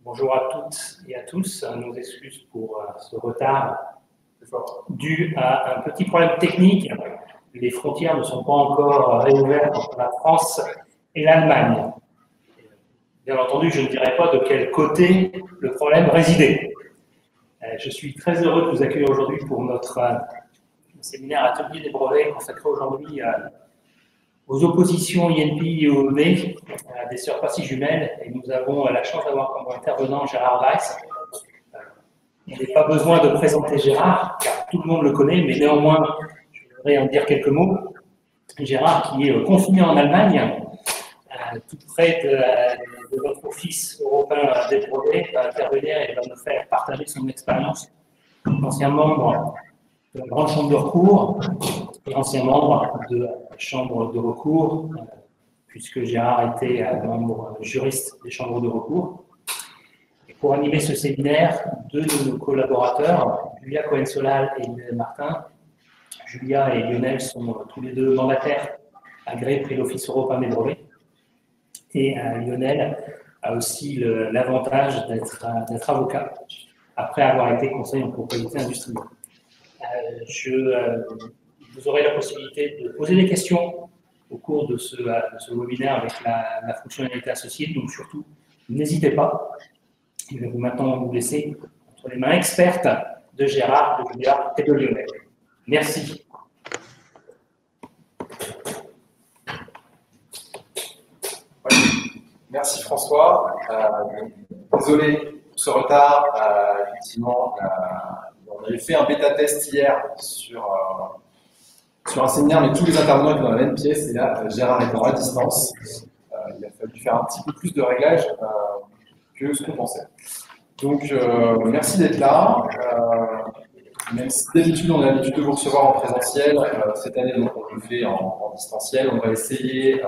Bonjour à toutes et à tous. Nos excuses pour ce retard dû à un petit problème technique. Les frontières ne sont pas encore réouvertes entre la France et l'Allemagne. Bien entendu, je ne dirai pas de quel côté le problème résidait. Je suis très heureux de vous accueillir aujourd'hui pour notre séminaire Atelier des brevets consacré aujourd'hui aux oppositions INP et OEB des sœurs Passy jumelles, et nous avons la chance d'avoir comme intervenant Gérard Weiss. Il n'est pas besoin de présenter Gérard, car tout le monde le connaît, mais néanmoins, je voudrais en dire quelques mots. Gérard, qui est confiné en Allemagne, tout près de votre office européen des brevets, va intervenir et va nous faire partager son expérience. Ancien membre de la grande chambre de recours et ancien membre de la chambre de recours, puisque Gérard était membre juriste des chambres de recours. Et pour animer ce séminaire, deux de nos collaborateurs, Julia Cohen-Solal et Lionel Martin. Julia et Lionel sont tous les deux mandataires agréés près l'Office européen des brevets. Et Lionel a aussi l'avantage d'être avocat, après avoir été conseiller en propriété industrielle. Vous aurez la possibilité de poser des questions au cours de ce webinaire avec la fonctionnalité associée, donc surtout, n'hésitez pas. Je vais maintenant vous laisser entre les mains expertes de Gérard, de Julia et de Lionel. Merci. Merci François. Désolé pour ce retard. Effectivement, on avait fait un bêta-test hier sur un séminaire, mais tous les intervenants étaient dans la même pièce, et là, Gérard étant à distance. Il a fallu faire un petit peu plus de réglages que ce qu'on pensait. Donc, merci d'être là. Même si d'habitude, on a l'habitude de vous recevoir en présentiel, cette année, donc, on le fait en distanciel. On va essayer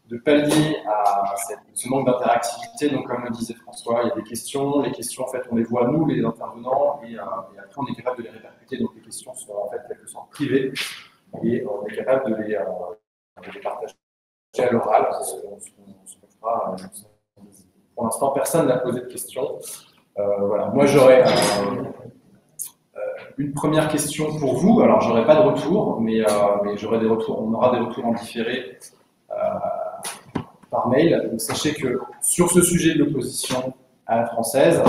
de pallier à ce manque d'interactivité. Donc, comme le disait François, il y a des questions. Les questions, en fait, on les voit, nous, les intervenants, et après, on est capable de les répercuter. Donc, les questions sont, en fait, quelque sorte privées, et on est capable de les partager à l'oral. Pour l'instant, personne n'a posé de questions. Voilà. Moi, j'aurais une première question pour vous. Alors, j'aurai pas de retour, mais j'aurai des retours. On aura des retours en différé par mail. Donc, sachez que sur ce sujet de l'opposition à la française,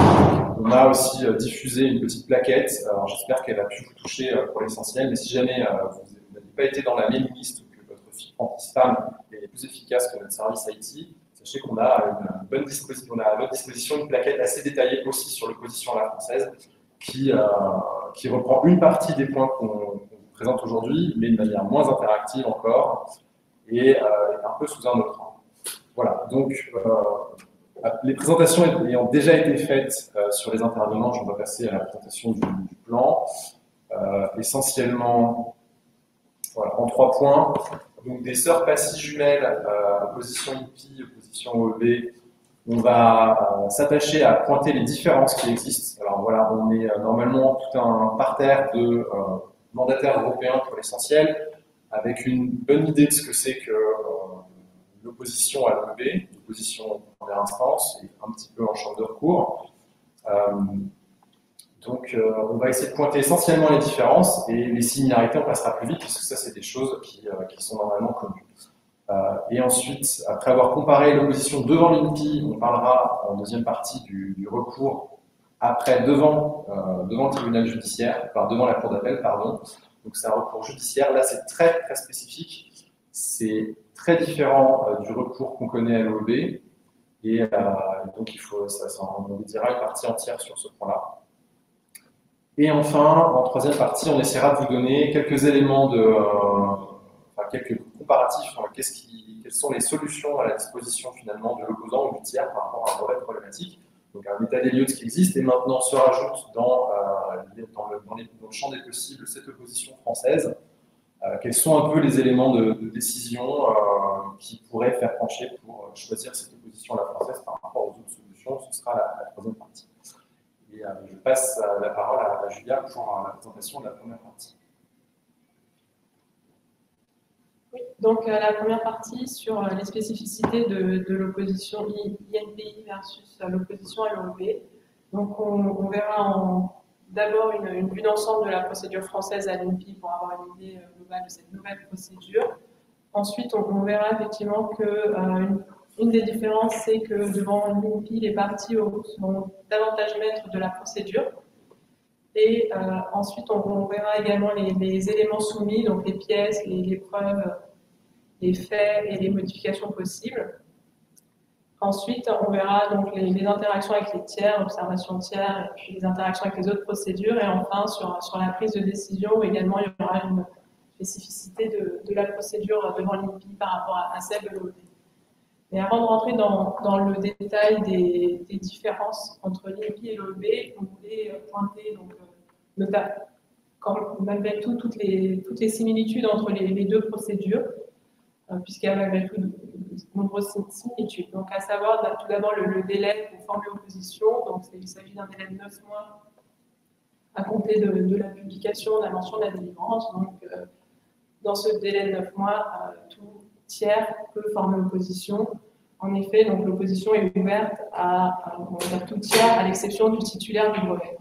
on a aussi diffusé une petite plaquette. Alors, j'espère qu'elle a pu vous toucher pour l'essentiel, mais si jamais vous n'avez pas été dans la mailing list ou que votre fil anti-spam est plus efficace que notre service IT, sachez qu'on a à bonne disposition une plaquette assez détaillée aussi sur l'opposition à la française qui reprend une partie des points qu'on vous présente aujourd'hui, mais de manière moins interactive encore et un peu sous un autre angle. Voilà, donc les présentations ayant déjà été faites sur les intervenants, je vais passer à la présentation du plan. Essentiellement, voilà, en 3 points. Donc des sœurs Passy jumelles, opposition INPI, opposition OEB. On va s'attacher à pointer les différences qui existent. Alors voilà, on est normalement tout un parterre de mandataires européens pour l'essentiel, avec une bonne idée de ce que c'est que l'opposition à l'OEB, l'opposition en première instance, et un petit peu en chambre de recours. Donc on va essayer de pointer essentiellement les différences, et les similarités, on passera plus vite, puisque ça, c'est des choses qui sont normalement communes. Et ensuite, après avoir comparé l'opposition devant l'INPI, on parlera en deuxième partie du recours après devant le tribunal judiciaire, enfin devant la cour d'appel, pardon. Donc c'est un recours judiciaire. Là, c'est très très spécifique. C'est très différent du recours qu'on connaît à l'OEB. Et donc il faut, on dira une partie entière sur ce point-là. Et enfin, en troisième partie, on essaiera de vous donner quelques éléments quelques comparatifs, quelles sont les solutions à la disposition finalement de l'opposant ou du tiers par rapport à un brevet problématique. Donc un état des lieux de ce qui existe, et maintenant se rajoute dans le champ des possibles cette opposition française. Quels sont un peu les éléments de décision qui pourraient faire pencher pour choisir cette opposition à la française par rapport aux autres solutions. Ce sera la troisième partie. Et je passe la parole à Julia pour la présentation de la première partie. Oui, Donc, la première partie sur les spécificités de l'opposition INPI versus l'opposition à l'OEB. Donc, on verra d'abord une vue d'ensemble de la procédure française à l'INPI pour avoir une idée globale de cette nouvelle procédure. Ensuite, on verra effectivement que une des différences, c'est que devant l'INPI, les parties sont davantage maîtres de la procédure. Et ensuite, on verra également les éléments soumis, donc les pièces, les preuves, les faits et les modifications possibles. Ensuite, on verra donc les interactions avec les tiers, observation tiers, et puis les interactions avec les autres procédures. Et enfin, sur la prise de décision, également, il y aura une spécificité de la procédure devant l'INPI par rapport à celle de l'OEB. Mais avant de rentrer dans le détail des différences entre l'INPI et l'OEB, on voulait pointer, donc, malgré tout, toutes les similitudes entre les deux procédures, puisqu'il y a malgré tout de nombreuses similitudes. Donc, à savoir, tout d'abord, le délai pour former opposition. Donc, il s'agit d'un délai de 9 mois à compter de la publication, de la mention de la délivrance. Donc, dans ce délai de 9 mois, tout tiers peut former opposition. En effet, donc l'opposition est ouverte à tout tiers, à l'exception du titulaire du brevet.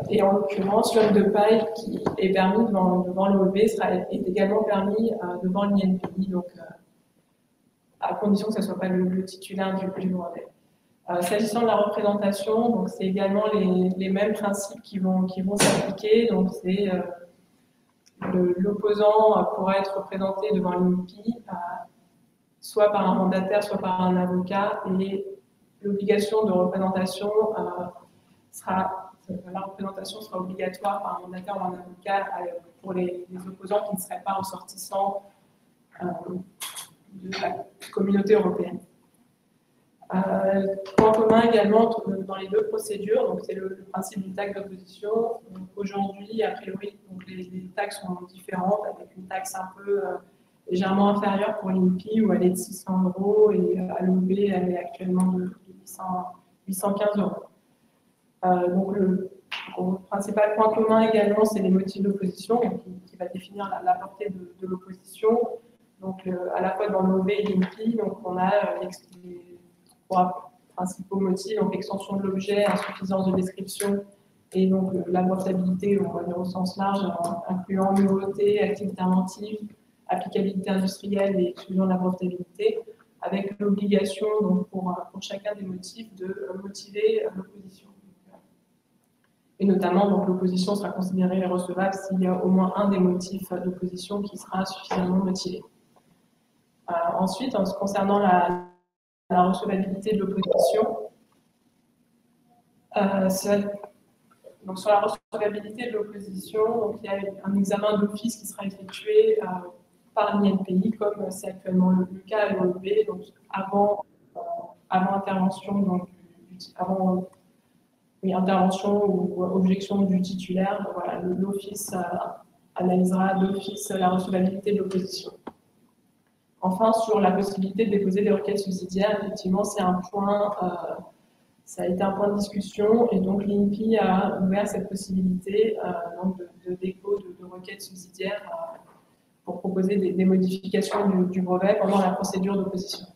Et en l'occurrence, l'homme de paille qui est permis devant l'OEB est également permis devant l'INPI, donc à condition que ce ne soit pas le titulaire du brevet. S'agissant de la représentation, donc c'est également les mêmes principes qui vont s'appliquer. Donc c'est l'opposant pourra être représenté devant l'INPI, soit par un mandataire, soit par un avocat, et l'obligation de représentation la représentation sera obligatoire par un mandataire ou un avocat pour les opposants qui ne seraient pas ressortissants de la communauté européenne. Point commun également dans les deux procédures, donc c'est le principe du taxe d'opposition. Aujourd'hui, a priori, donc les taxes sont différentes, avec une taxe un peu légèrement inférieure pour l'INPI, où elle est de 600 € et à l'OEB, elle est actuellement de 815 €. Donc le principal point commun également, c'est les motifs d'opposition, qui va définir la portée de l'opposition. Donc à la fois dans l'OEB et l'INPI, donc on a les trois principaux motifs, donc l'extension de l'objet, insuffisance de description et donc l'abreuvrabilité, on va dire au sens large, incluant nouveauté, activité inventive, applicabilité industrielle et exclusion de l'abreuvrabilité, avec l'obligation donc pour chacun des motifs de motiver l'opposition. Et notamment, donc l'opposition sera considérée recevable s'il y a au moins un des motifs d'opposition qui sera suffisamment motivé. Ensuite, en ce concernant la recevabilité de l'opposition, donc sur la recevabilité de l'opposition, il y a un examen d'office qui sera effectué par l'INPI, comme c'est actuellement le cas à l'OEB, donc avant intervention, donc intervention ou objection du titulaire. Donc, voilà, l'office analysera d'office la recevabilité de l'opposition. Enfin, sur la possibilité de déposer des requêtes subsidiaires, effectivement, c'est un point, ça a été un point de discussion, et donc l'INPI a ouvert cette possibilité donc de dépôt de requêtes subsidiaires pour proposer des modifications du brevet pendant la procédure d'opposition.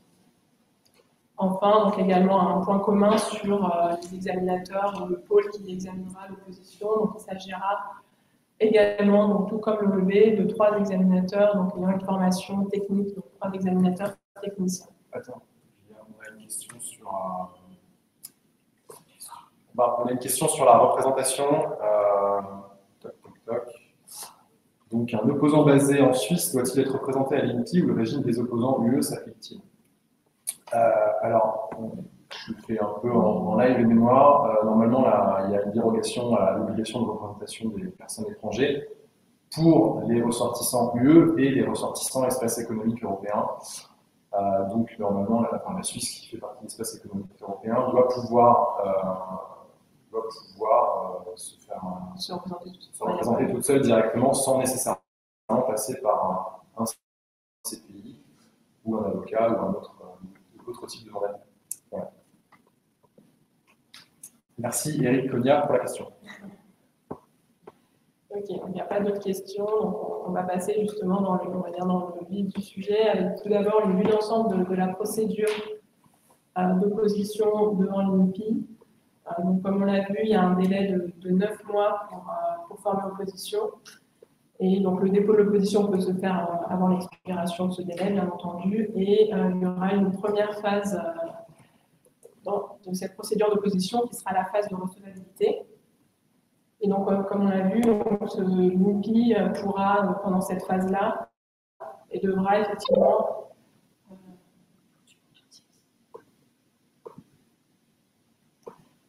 Enfin, donc également un point commun sur les examinateurs, le pôle qui examinera l'opposition. Donc il s'agira également, donc, tout comme l'OEB, de 3 examinateurs, donc ayant une formation technique, donc 3 examinateurs techniciens. Attends, on a une question sur on a une question sur la représentation. Donc, un opposant basé en Suisse doit-il être représenté à l'INPI ou le régime des opposants UE s'applique-t-il? Alors, je fais un peu en live les mémoires. Normalement, il y a une dérogation à l'obligation de représentation des personnes étrangères pour les ressortissants UE et les ressortissants espace économique européen. Donc, normalement, la Suisse, qui fait partie de l'espace économique européen, doit pouvoir se représenter toute seule directement sans nécessairement passer par un CPI ou un avocat ou un autre type de mandataire. Voilà. Merci Eric Cognac pour la question. Ok, il n'y a pas d'autres questions, donc on va passer justement dans le vif du sujet, avec tout d'abord une vue d'ensemble de la procédure d'opposition devant l'INPI. Donc, comme on l'a vu, il y a un délai de 9 mois pour former opposition. Et donc, le dépôt de l'opposition peut se faire avant l'expiration de ce délai, bien entendu. Et il y aura une première phase de cette procédure d'opposition qui sera la phase de recevabilité. Et donc, comme on l'a vu, l'INPI pourra, pendant cette phase-là, et devra effectivement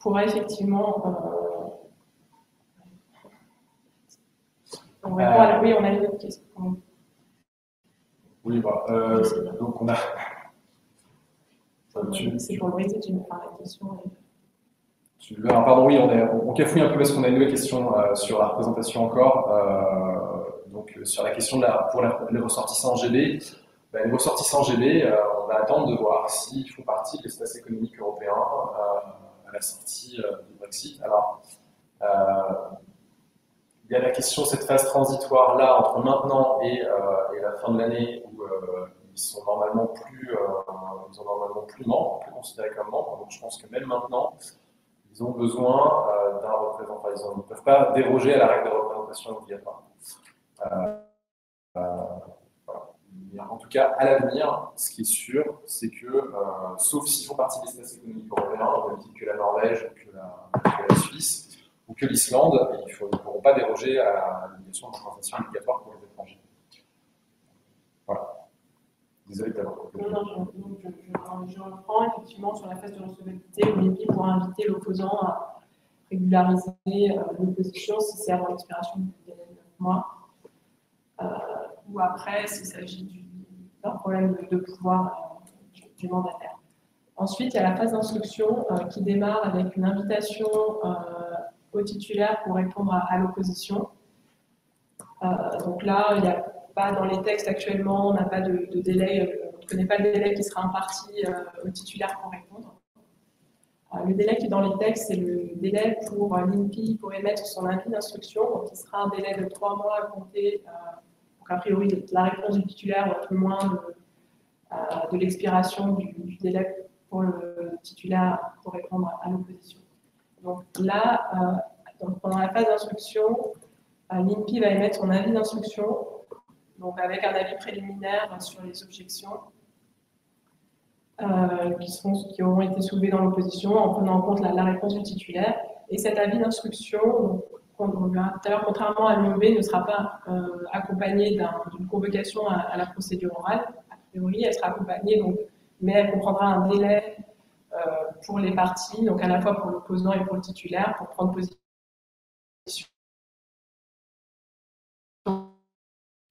oui, on a une autre question. Oui, donc on a. C'est pour Louise, tu me feras la question. Pardon, oui, on cafouille un peu parce qu'on a une nouvelle question sur la représentation encore. Donc, sur la question pour les ressortissants GB. Les ressortissants GB, on va attendre de voir s'ils font partie de l'espace économique européen à la sortie du Brexit. Alors, il y a la question de cette phase transitoire-là entre maintenant et la fin de l'année où ils sont normalement plus membres, plus considérés comme membres. Donc, je pense que même maintenant, ils ont besoin d'un représentant. Ils ne peuvent pas déroger à la règle de représentation obligatoire. Mais en tout cas, à l'avenir, ce qui est sûr, c'est que, sauf s'ils font partie de l'espace économique européen, on va dire que la Norvège, que la Suisse ou que l'Islande, ils ne pourront pas déroger à l'obligation de représentation obligatoire pour les étrangers. Voilà. Désolé d'avoir. Je reprends effectivement sur la phase de recevabilité, l'INPI pourra inviter l'opposant à régulariser l'opposition si c'est avant l'expiration du délai de 9 mois. Ou après, s'il s'agit d'un problème de pouvoir du mandataire. Ensuite, il y a la phase d'instruction qui démarre avec une invitation au titulaire pour répondre à l'opposition. Donc là, il n'y a pas dans les textes actuellement, on n'a pas de délai, on ne connaît pas le délai qui sera imparti au titulaire pour répondre. Le délai qui est dans les textes, c'est le délai pour l'INPI pour émettre son avis d'instruction, donc il sera un délai de 3 mois à compter. Donc, a priori, la réponse du titulaire va être moins de l'expiration du délai pour le titulaire pour répondre à l'opposition. Donc là, pendant la phase d'instruction, l'INPI va émettre son avis d'instruction, donc avec un avis préliminaire sur les objections qui auront été soulevées dans l'opposition en prenant en compte la réponse du titulaire. Et cet avis d'instruction, contrairement à l'EEB, ne sera pas accompagnée d'une convocation à la procédure orale. A priori, elle sera accompagnée, mais elle comprendra un délai pour les parties, donc à la fois pour l'opposant et pour le titulaire, pour prendre position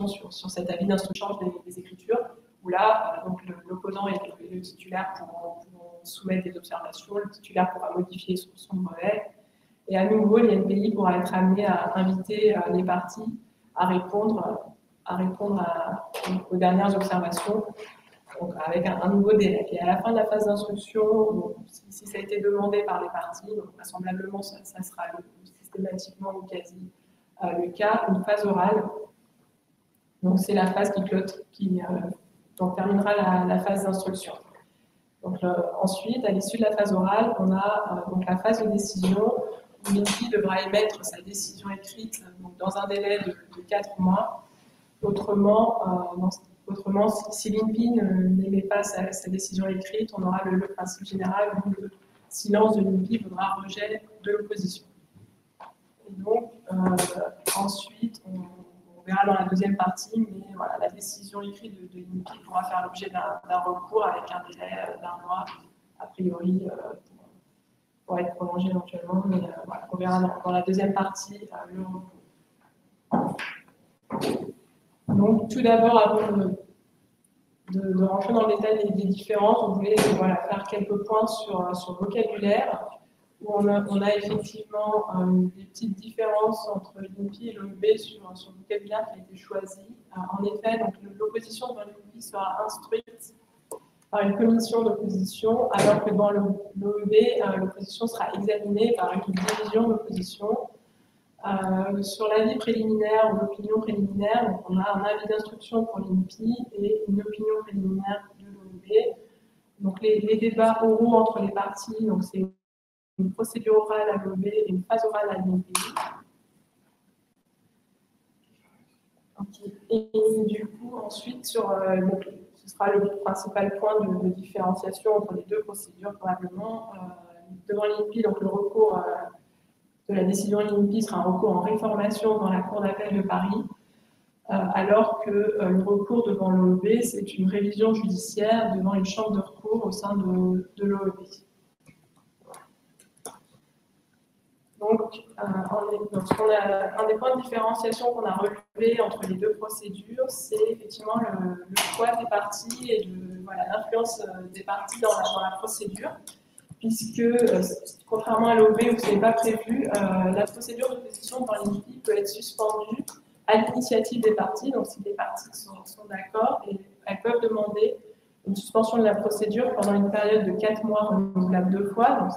sur cet avis d'instruction des écritures, où là, l'opposant et le titulaire pourront soumettre des observations, le titulaire pourra modifier son brevet. Et à nouveau, l'INPI pourra être amené à inviter les parties à répondre aux dernières observations, donc avec un nouveau délai. Et à la fin de la phase d'instruction, si ça a été demandé par les parties, donc vraisemblablement ça sera systématiquement ou quasi le cas, une phase orale. Donc c'est la phase qui terminera la phase d'instruction. Donc ensuite, à l'issue de la phase orale, on a donc la phase de décision. L'INPI devra émettre sa décision écrite dans un délai de 4 mois. Autrement, si l'INPI n'émet pas sa décision écrite, on aura le principe général où le silence de l'INPI vaudra rejet de l'opposition. Et donc, ensuite, on verra dans la deuxième partie, mais voilà, la décision écrite de l'INPI pourra faire l'objet d'un recours avec un délai d'1 mois, a priori, pour être prolongé éventuellement, mais voilà, on verra dans la deuxième partie le recours. Donc, tout d'abord, avant de rentrer dans le détail des différences, on voulait faire quelques points sur le vocabulaire, où on a effectivement des petites différences entre l'INPI et l'EEB sur le vocabulaire qui a été choisi. En effet, l'opposition devant l'INPI sera instruite par une commission d'opposition, alors que dans l'EEB, l'opposition sera examinée par une division d'opposition Sur l'avis préliminaire ou l'opinion préliminaire, donc on a un avis d'instruction pour l'INPI et une opinion préliminaire de l'OEB. Donc les débats oraux entre les parties, donc c'est une procédure orale à l'OEB et une phase orale à l'INPI. Okay. Et du coup, ensuite, ce sera le principal point de différenciation entre les deux procédures probablement. Devant l'INPI, donc le recours de la décision l'INPI sera un recours en réformation dans la Cour d'appel de Paris, alors que le recours devant l'OEB, c'est une révision judiciaire devant une chambre de recours au sein de l'OEB. Donc, un des points de différenciation qu'on a relevé entre les deux procédures, c'est effectivement le choix des parties et l'influence des parties dans la procédure, puisque, contrairement à l'OEB où ce n'est pas prévu, la procédure d'opposition dans l'INPI peut être suspendue à l'initiative des parties. Donc, si les parties sont d'accord, elles peuvent demander une suspension de la procédure pendant une période de 4 mois renouvelable 2 fois. Donc,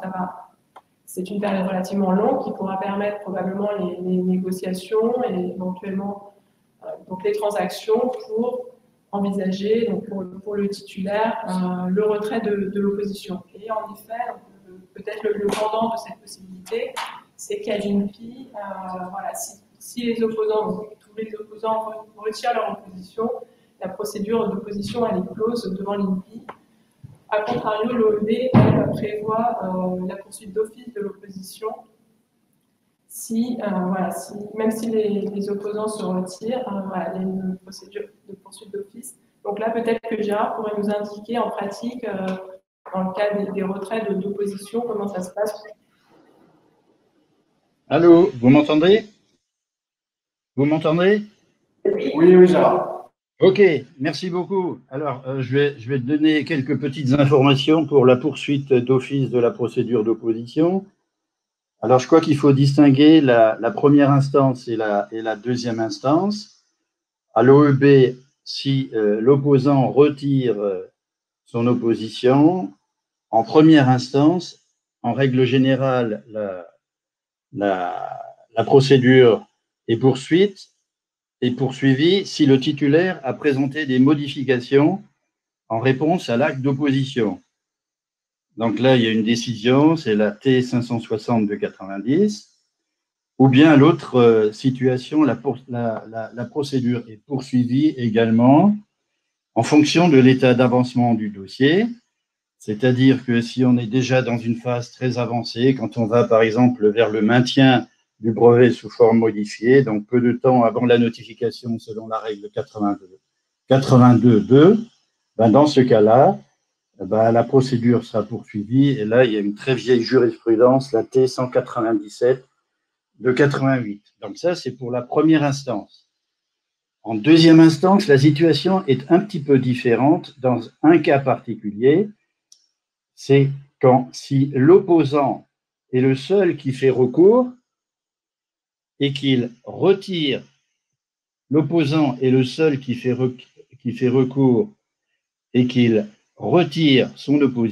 c'est une période relativement longue qui pourra permettre probablement les négociations et éventuellement donc les transactions pour envisager, donc pour le titulaire, le retrait de l'opposition. Et en effet, peut-être le pendant de cette possibilité, c'est qu'à l'INPI, si les opposants, donc tous les opposants retirent leur opposition, la procédure d'opposition elle est close devant l'INPI. A contrario, l'OEB prévoit la poursuite d'office de l'opposition même si les opposants se retirent, il y a une procédure de poursuite d'office. Donc là, peut-être que Gérard pourrait nous indiquer en pratique, dans le cas des retraits d'opposition, comment ça se passe. Allô, vous m'entendez? Vous m'entendez? Oui, Gérard. Ok, merci beaucoup. Alors, je vais te donner quelques petites informations pour la poursuite d'office de la procédure d'opposition. Alors, je crois qu'il faut distinguer la première instance et la deuxième instance. À l'OEB, si l'opposant retire son opposition, en première instance, en règle générale, la procédure est poursuivie si le titulaire a présenté des modifications en réponse à l'acte d'opposition. Donc là, il y a une décision, c'est la T560 de 90, ou bien l'autre situation, la procédure est poursuivie également en fonction de l'état d'avancement du dossier, c'est-à-dire que si on est déjà dans une phase très avancée, quand on va par exemple vers le maintien du brevet sous forme modifiée, donc peu de temps avant la notification selon la règle 82.2, dans ce cas-là, la procédure sera poursuivie. Et là, il y a une très vieille jurisprudence, la T197 de 88. Donc ça, c'est pour la première instance. En deuxième instance, la situation est un petit peu différente dans un cas particulier. C'est si l'opposant est le seul qui fait recours et qu'il retire, l'opposant est le seul qui fait recours et qu'il retire son recours,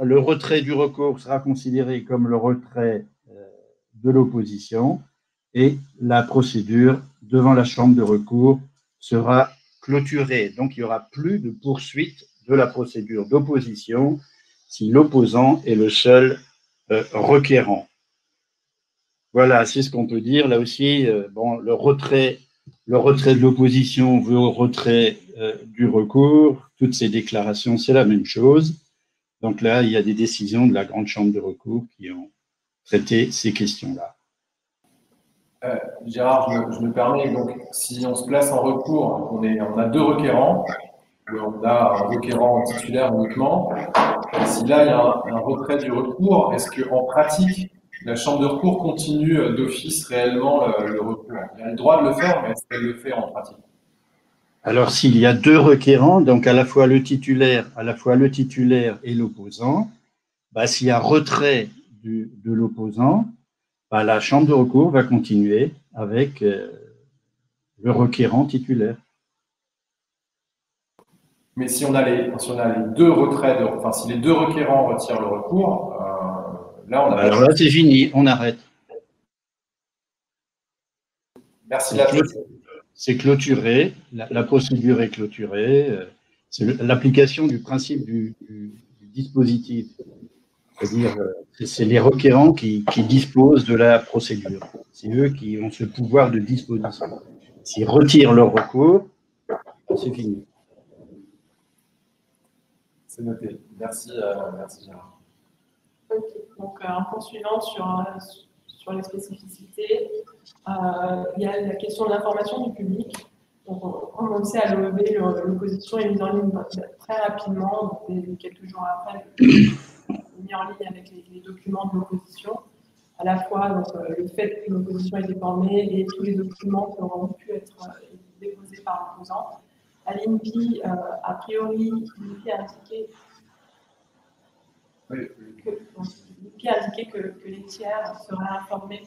le retrait du recours sera considéré comme le retrait de l'opposition et la procédure devant la chambre de recours sera clôturée. Donc, il n'y aura plus de poursuite de la procédure d'opposition si l'opposant est le seul requérant. Voilà, c'est ce qu'on peut dire. Là aussi, le retrait de l'opposition veut au retrait du recours. Toutes ces déclarations, c'est la même chose. Donc là, il y a des décisions de la Grande Chambre de recours qui ont traité ces questions-là. Gérard, je me permets, donc, si on se place en recours, on a deux requérants, on a un requérant titulaire uniquement. Si là, il y a un retrait du recours, est-ce qu'en pratique, la Chambre de recours continue d'office réellement le recours? Elle a le droit de le faire, mais est-ce qu'elle le fait en pratique? Alors, s'il y a deux requérants, donc à la fois le titulaire et l'opposant, s'il y a retrait de l'opposant, la Chambre de recours va continuer avec le requérant titulaire. Mais si on a les deux retraits, si les deux requérants retirent le recours, là, on a Alors là, c'est fini, on arrête. Merci la C'est clôturé, la procédure est clôturée. C'est l'application du principe du dispositif. C'est-à-dire, c'est les requérants qui disposent de la procédure. C'est eux qui ont ce pouvoir de disposition. S'ils retirent leur recours, c'est fini. C'est noté. Merci, merci Gérard. Ok, donc en poursuivant sur les spécificités, il y a la question de l'information du public. Donc, comme on le sait, à l'OEB, l'opposition est mise en ligne très rapidement, donc, quelques jours après, mis en ligne avec les documents de l'opposition. À la fois donc, le fait que l'opposition ait été formée et tous les documents qui auront pu être déposés par l'opposant. À l'INPI, a priori, l'INPI a indiqué que les tiers seraient informés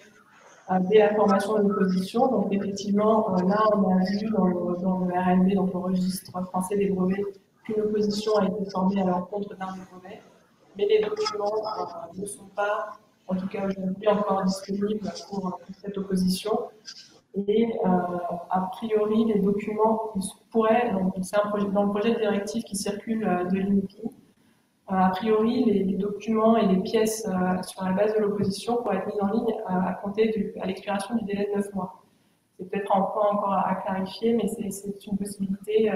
dès la formation de l'opposition. Donc, effectivement, là, on a vu dans le RNB, donc le registre français des brevets, qu'une opposition a été formée à l'encontre d'un des brevets. Mais les documents ne sont pas, en tout cas aujourd'hui, encore disponibles pour cette opposition. Et a priori, les documents pourraient, donc c'est dans le projet de directive qui circule de l'INPI, a priori, les documents et les pièces sur la base de l'opposition pourraient être mis en ligne à compter à l'expiration du délai de 9 mois. C'est peut-être un point encore à clarifier, mais c'est une possibilité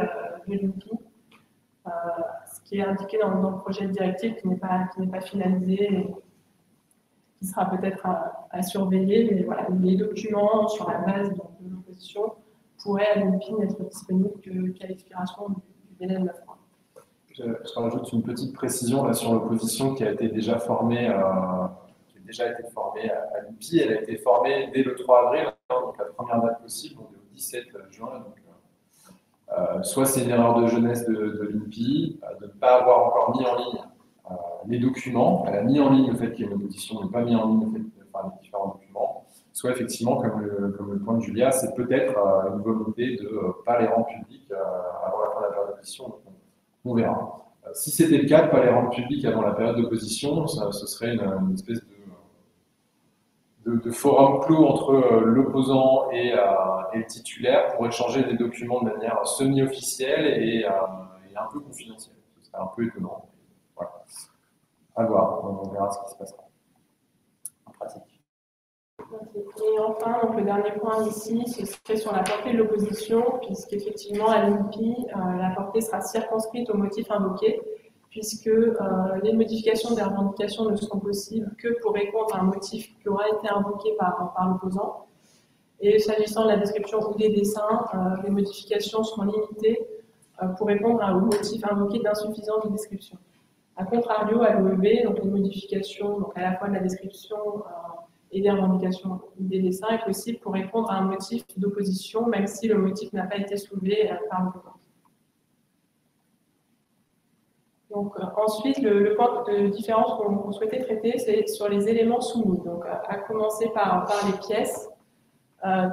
de l'INPI. Ce qui est indiqué dans le projet de directive qui n'est pas finalisé et qui sera peut-être à surveiller, mais voilà, les documents sur la base de l'opposition pourraient à l'INPI n'être disponibles qu'à l'expiration du délai de 9 mois. Je rajoute une petite précision là, sur l'opposition qui a été déjà formée, à l'INPI. Elle a été formée dès le 3 avril, donc la première date possible, donc le 17 juin. Donc, soit c'est une erreur de jeunesse de l'INPI, de ne pas avoir encore mis en ligne les documents. Elle a mis en ligne le fait qu'il y ait une opposition, mais pas mis en ligne le fait de faire les différents documents. Soit effectivement, comme le point de Julia, c'est peut-être une volonté de ne pas les rendre publics avant la fin de la période d'opposition. On verra. Si c'était le cas, de ne pas les rendre publics avant la période d'opposition, ce serait une espèce de forum clos entre l'opposant et le titulaire pour échanger des documents de manière semi-officielle et un peu confidentielle. Ce serait un peu étonnant. Voilà. À voir, on verra ce qui se passera en pratique. Et enfin, donc, le dernier point ici, ce serait sur la portée de l'opposition, puisqu'effectivement, à l'INPI, la portée sera circonscrite aux motifs invoqués, puisque les modifications des revendications ne seront possibles que pour répondre à un motif qui aura été invoqué par l'opposant. Et s'agissant de la description ou des dessins, les modifications seront limitées pour répondre au motif invoqué d'insuffisance de description. A contrario, à l'OEB, donc les modifications donc à la fois de la description et des revendications des dessins est possible pour répondre à un motif d'opposition, même si le motif n'a pas été soulevé par l'opposant. Donc, ensuite, le point de différence qu'on souhaitait traiter, c'est sur les éléments soumis. Donc, à commencer par les pièces,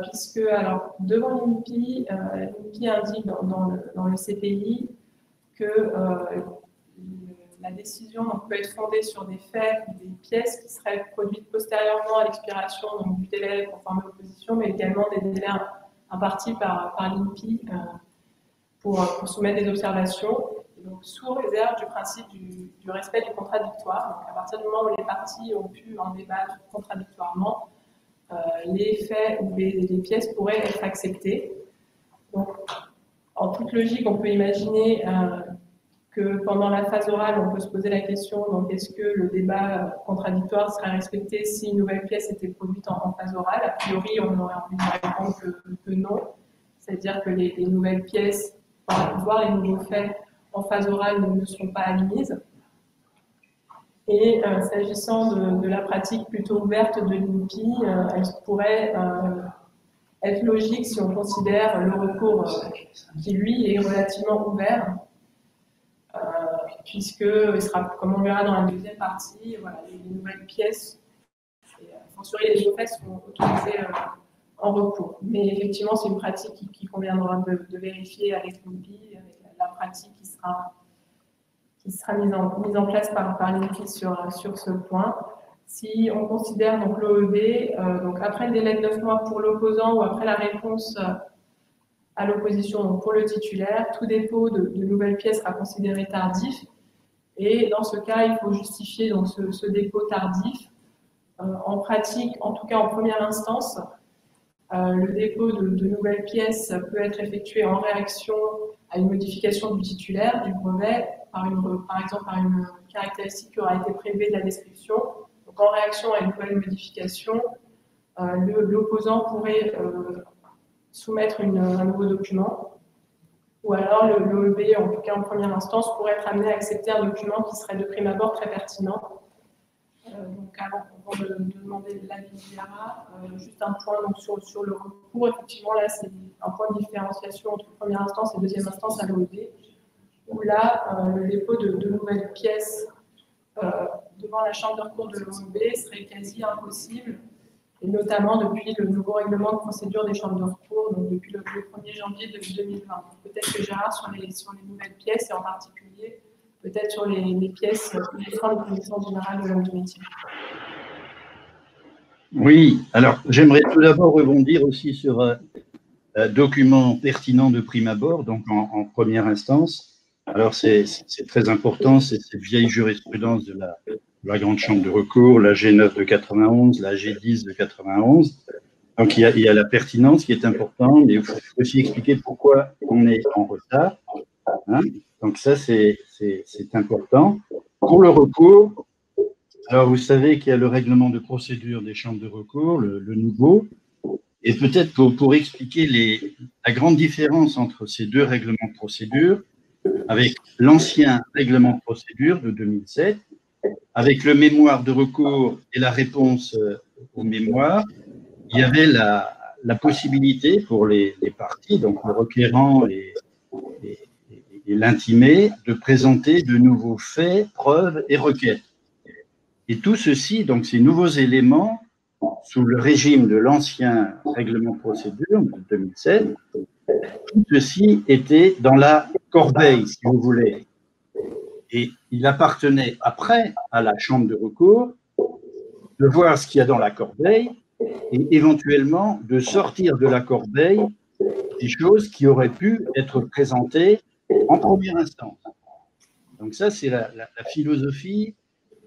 puisque, alors, devant l'INPI, l'INPI indique dans le CPI que la décision peut être fondée sur des faits ou des pièces qui seraient produites postérieurement à l'expiration du délai conforme à l'opposition, mais également des délais impartis par l'INPI pour soumettre des observations. Et donc, sous réserve du principe du respect du contradictoire, donc à partir du moment où les parties ont pu en débattre contradictoirement, les faits ou les pièces pourraient être acceptées. Donc, en toute logique, on peut imaginer que pendant la phase orale, on peut se poser la question, donc est-ce que le débat contradictoire serait respecté si une nouvelle pièce était produite en phase orale? A priori, on aurait envie de répondre que non, c'est-à-dire que les nouvelles pièces, voire les nouveaux faits en phase orale ne sont pas admises. Et s'agissant de la pratique plutôt ouverte de l'INPI, elle pourrait être logique si on considère le recours qui, lui, est relativement ouvert, puisque, comme on verra dans la deuxième partie, voilà, les nouvelles pièces, les nouveaux faits seront autorisés en recours. Mais effectivement, c'est une pratique qui conviendra de vérifier avec l'INPI, avec la pratique qui sera mise en place par l'INPI sur ce point. Si on considère donc l'OEB, donc après le délai de 9 mois pour l'opposant ou après la réponse à l'opposition, donc pour le titulaire, tout dépôt de nouvelles pièces sera considéré tardif. Et dans ce cas, il faut justifier donc ce dépôt tardif. En pratique, en tout cas en première instance, le dépôt de nouvelles pièces peut être effectué en réaction à une modification du titulaire du brevet, par exemple par une caractéristique qui aura été prélevée de la description. Donc en réaction à une nouvelle modification, l'opposant pourrait soumettre un nouveau document, ou alors l'OEB, en tout cas en première instance, pourrait être amené à accepter un document qui serait de prime abord très pertinent. Donc avant de demander l'avis de Yara, juste un point donc, sur le recours. Effectivement, là, c'est un point de différenciation entre première instance et deuxième instance à l'OEB, où là, le dépôt de nouvelles pièces devant la chambre de recours de l'OEB serait quasi impossible, et notamment depuis le nouveau règlement de procédure des chambres de recours, donc depuis le 1er janvier 2020. Peut-être que Gérard, sur les nouvelles pièces, et en particulier, peut-être sur les pièces qui sont de connaissance générale de l'homme du métier. Oui, alors j'aimerais tout d'abord rebondir aussi sur un document pertinent de prime abord, donc en première instance. Alors c'est très important, c'est cette vieille jurisprudence de la Grande Chambre de recours, la G9 de 91, la G10 de 91. Donc il y a la pertinence qui est importante, mais il faut aussi expliquer pourquoi on est en retard. Hein. Donc ça, c'est important. Pour le recours, alors vous savez qu'il y a le règlement de procédure des chambres de recours, le nouveau, et peut-être pour expliquer la grande différence entre ces deux règlements de procédure, avec l'ancien règlement de procédure de 2007, avec le mémoire de recours et la réponse au mémoire, il y avait la possibilité pour les parties, donc le requérant et l'intimé, de présenter de nouveaux faits, preuves et requêtes. Et tout ceci, donc ces nouveaux éléments, sous le régime de l'ancien règlement de procédure de 2007, tout ceci était dans la corbeille, si vous voulez. Et il appartenait après à la chambre de recours de voir ce qu'il y a dans la corbeille et éventuellement de sortir de la corbeille des choses qui auraient pu être présentées en première instance. Donc ça, c'est la philosophie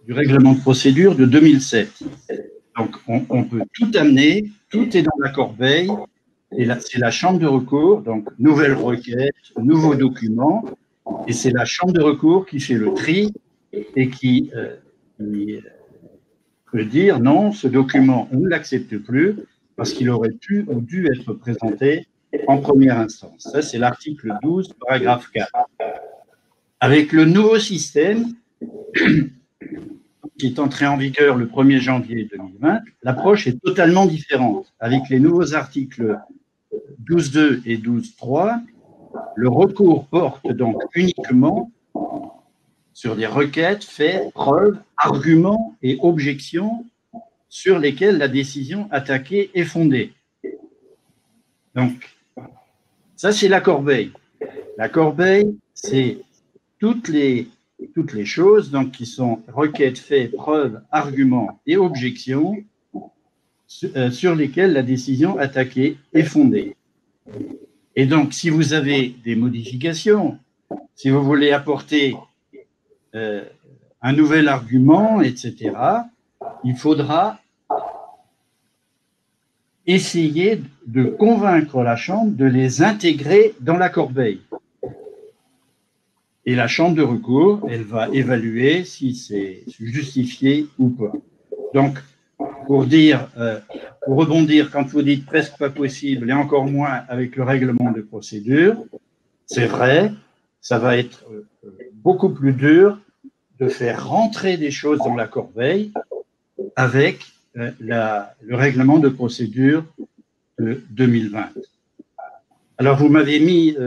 du règlement de procédure de 2007. Donc on peut tout amener, tout est dans la corbeille, et c'est la chambre de recours, donc nouvelle requête, nouveau document, et c'est la chambre de recours qui fait le tri et qui peut dire non, ce document, on ne l'accepte plus parce qu'il aurait pu ou dû être présenté en première instance. Ça, c'est l'article 12, paragraphe 4. Avec le nouveau système, qui est entré en vigueur le 1er janvier 2020, l'approche est totalement différente. Avec les nouveaux articles 12.2 et 12.3, le recours porte donc uniquement sur des requêtes, faits, preuves, arguments et objections sur lesquels la décision attaquée est fondée. Donc, ça, c'est la corbeille. La corbeille, c'est toutes les choses donc, qui sont requêtes, faits, preuves, arguments et objections sur lesquels la décision attaquée est fondée. Et donc, si vous avez des modifications, si vous voulez apporter un nouvel argument, etc., il faudra essayer de convaincre la Chambre de les intégrer dans la corbeille. Et la Chambre de recours, elle va évaluer si c'est justifié ou pas. Donc, pour rebondir, quand vous dites presque pas possible, et encore moins avec le règlement de procédure, c'est vrai, ça va être beaucoup plus dur de faire rentrer des choses dans la corbeille avec le règlement de procédure de 2020. Alors, vous m'avez mis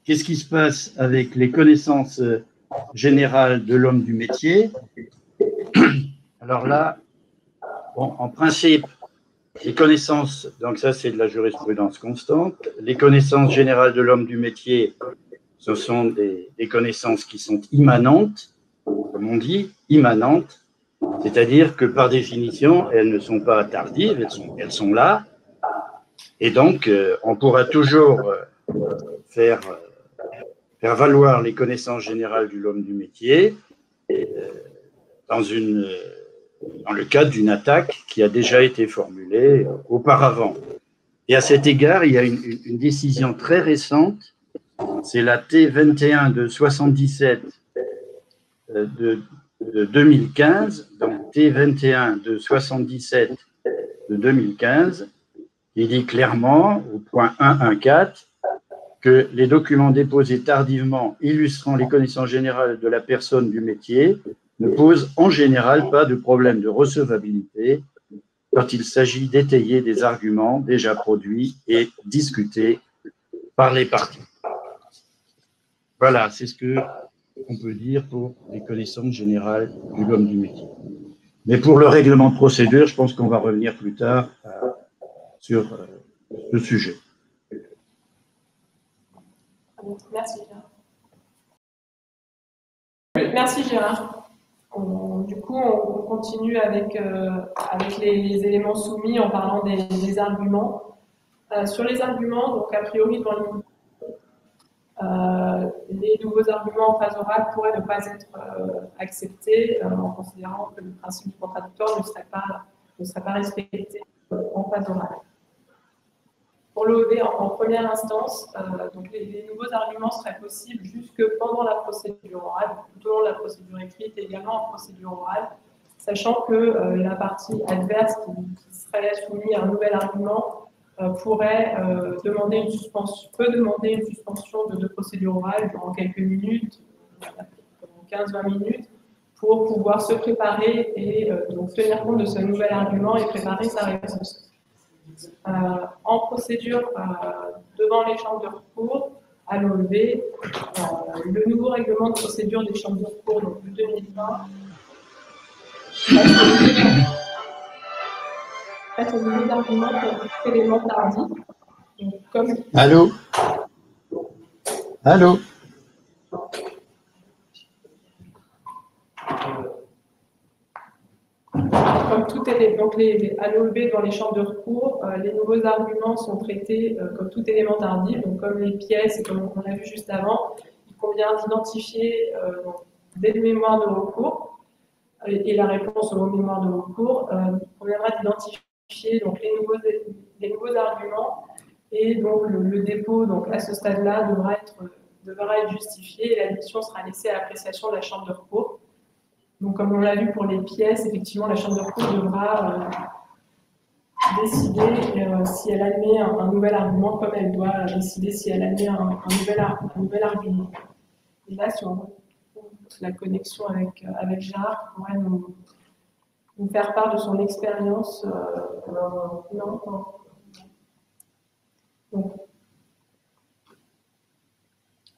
qu'est-ce qui se passe avec les connaissances générales de l'homme du métier. Alors là, bon, en principe, les connaissances, donc ça c'est de la jurisprudence constante, les connaissances générales de l'homme du métier, ce sont des connaissances qui sont immanentes, comme on dit, immanentes, C'est-à-dire que par définition, elles ne sont pas tardives, elles sont là. Et donc, on pourra toujours faire valoir les connaissances générales de l'homme du métier dans le cadre d'une attaque qui a déjà été formulée auparavant. Et à cet égard, il y a une décision très récente, c'est la T21 de 77 de 2015, donc T21 de 77 de 2015, qui dit clairement, au point 1.1.4, que les documents déposés tardivement illustrant les connaissances générales de la personne du métier ne posent en général pas de problème de recevabilité quand il s'agit d'étayer des arguments déjà produits et discutés par les parties. Voilà, c'est ce qu'on peut dire pour les connaissances générales de l'homme du métier. Mais pour le règlement de procédure, je pense qu'on va revenir plus tard sur ce sujet. Merci Gérard. Merci Gérard. Du coup, on continue avec les éléments soumis en parlant des arguments. Sur les arguments, donc a priori, les nouveaux arguments en phase orale pourraient ne pas être acceptés en considérant que le principe du contradictoire ne serait pas respecté en phase orale. Pour l'OEB, en première instance, donc les nouveaux arguments seraient possibles jusque pendant la procédure orale, tout au long de la procédure écrite et également en procédure orale, sachant que la partie adverse qui serait soumise à un nouvel argument pourrait demander une suspension de procédure orale durant quelques minutes, 15-20 minutes, pour pouvoir se préparer et donc tenir compte de ce nouvel argument et préparer sa réponse. En procédure devant les chambres de recours à l'OEB, le nouveau règlement de procédure des chambres de recours donc de 2020 face aux nouveaux arguments pour éléments tardifs. Comme... Allô? Allô? Comme tout élément, donc à l'OEB dans les chambres de recours, les nouveaux arguments sont traités comme tout élément tardif, donc comme les pièces et comme on l'a vu juste avant. Il convient d'identifier des mémoires de recours et la réponse aux mémoires de recours. Il conviendra d'identifier donc les nouveaux arguments et donc le dépôt donc à ce stade-là devra être justifié et l'admission sera laissée à l'appréciation de la chambre de recours. Donc, comme on l'a vu pour les pièces, effectivement, la chambre de recours devra décider si elle admet un nouvel argument, comme elle doit décider si elle admet un nouvel argument. Et là, si on retrouve la connexion avec Gérard, qui pourrait nous faire part de son expérience. Non. Donc.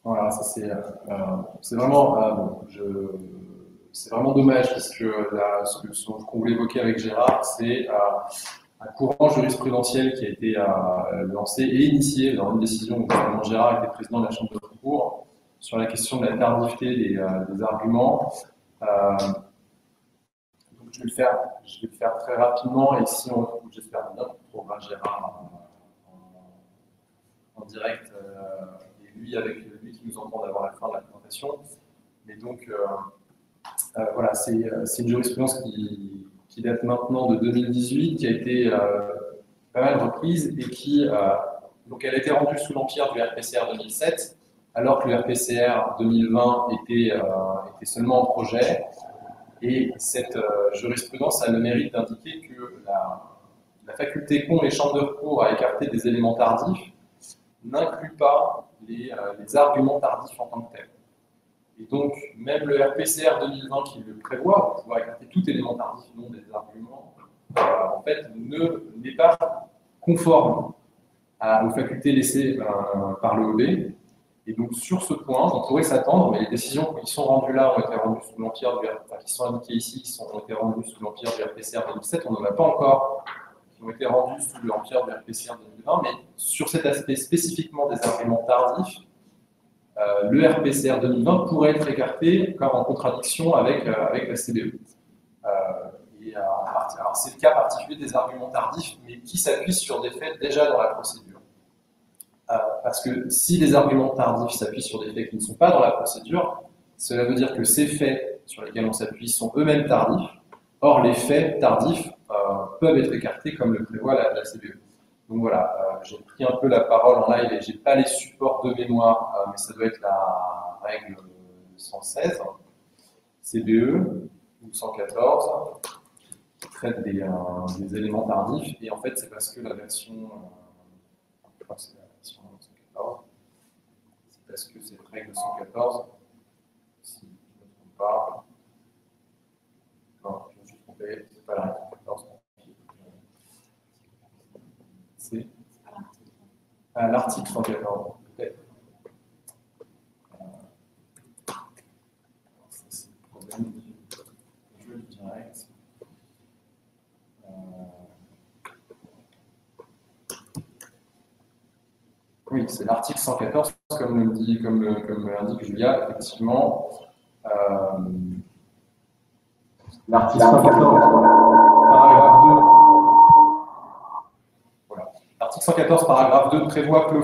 Voilà, ça c'est vraiment... C'est vraiment dommage parce que ce qu'on voulait évoquer avec Gérard, c'est un courant jurisprudentiel qui a été lancé et initié dans une décision où Gérard était président de la Chambre de recours sur la question de la tardivité des arguments. Donc je vais le faire très rapidement et si j'espère bien qu'on trouvera Gérard en direct et lui qui nous entend d'avoir la fin de la présentation. Mais donc voilà, c'est une jurisprudence qui date maintenant de 2018, qui a été pas mal reprise et qui, donc elle a été rendue sous l'empire du RPCR 2007, alors que le RPCR 2020 était seulement en projet. Et cette jurisprudence a le mérite d'indiquer que la faculté qu'ont les chambres de recours à écarter des éléments tardifs n'inclut pas les arguments tardifs en tant que tels. Et donc, même le RPCR 2020 qui le prévoit, pour pouvoir écarter tout élément tardif, non des arguments, en fait, n'est pas conforme aux facultés laissées par l'OEB. Et donc, sur ce point, on pourrait s'attendre, mais les décisions qui sont rendues là ont été rendues sous l'empire qui sont indiquées ici, ont été rendues sous l'empire du RPCR 2007. On n'en a pas encore qui ont été rendues sous l'empire du RPCR 2020, mais sur cet aspect spécifiquement des arguments tardifs, le RPCR 2020 pourrait être écarté comme en contradiction avec la CBE. Alors c'est le cas particulier des arguments tardifs, mais qui s'appuient sur des faits déjà dans la procédure. Parce que si les arguments tardifs s'appuient sur des faits qui ne sont pas dans la procédure, cela veut dire que ces faits sur lesquels on s'appuie sont eux-mêmes tardifs. Or, les faits tardifs peuvent être écartés comme le prévoit la CBE. Donc voilà, j'ai pris un peu la parole en live et je n'ai pas les supports de mémoire, mais ça doit être la règle 116, CBE, ou 114, qui traite des éléments tardifs. Et en fait, c'est parce que la version, je crois que c'est la version 114, c'est parce que cette règle 114, si je ne me trompe pas, non, je me suis trompé, c'est pas la règle 114. C'est à l'article 114. Peut-être. C'est le problème du jeu direct. Oui, c'est l'article 114, comme l'indique Julia, effectivement. L'article 114, paragraphe 2. Voilà. L'article 114, paragraphe 2 prévoit que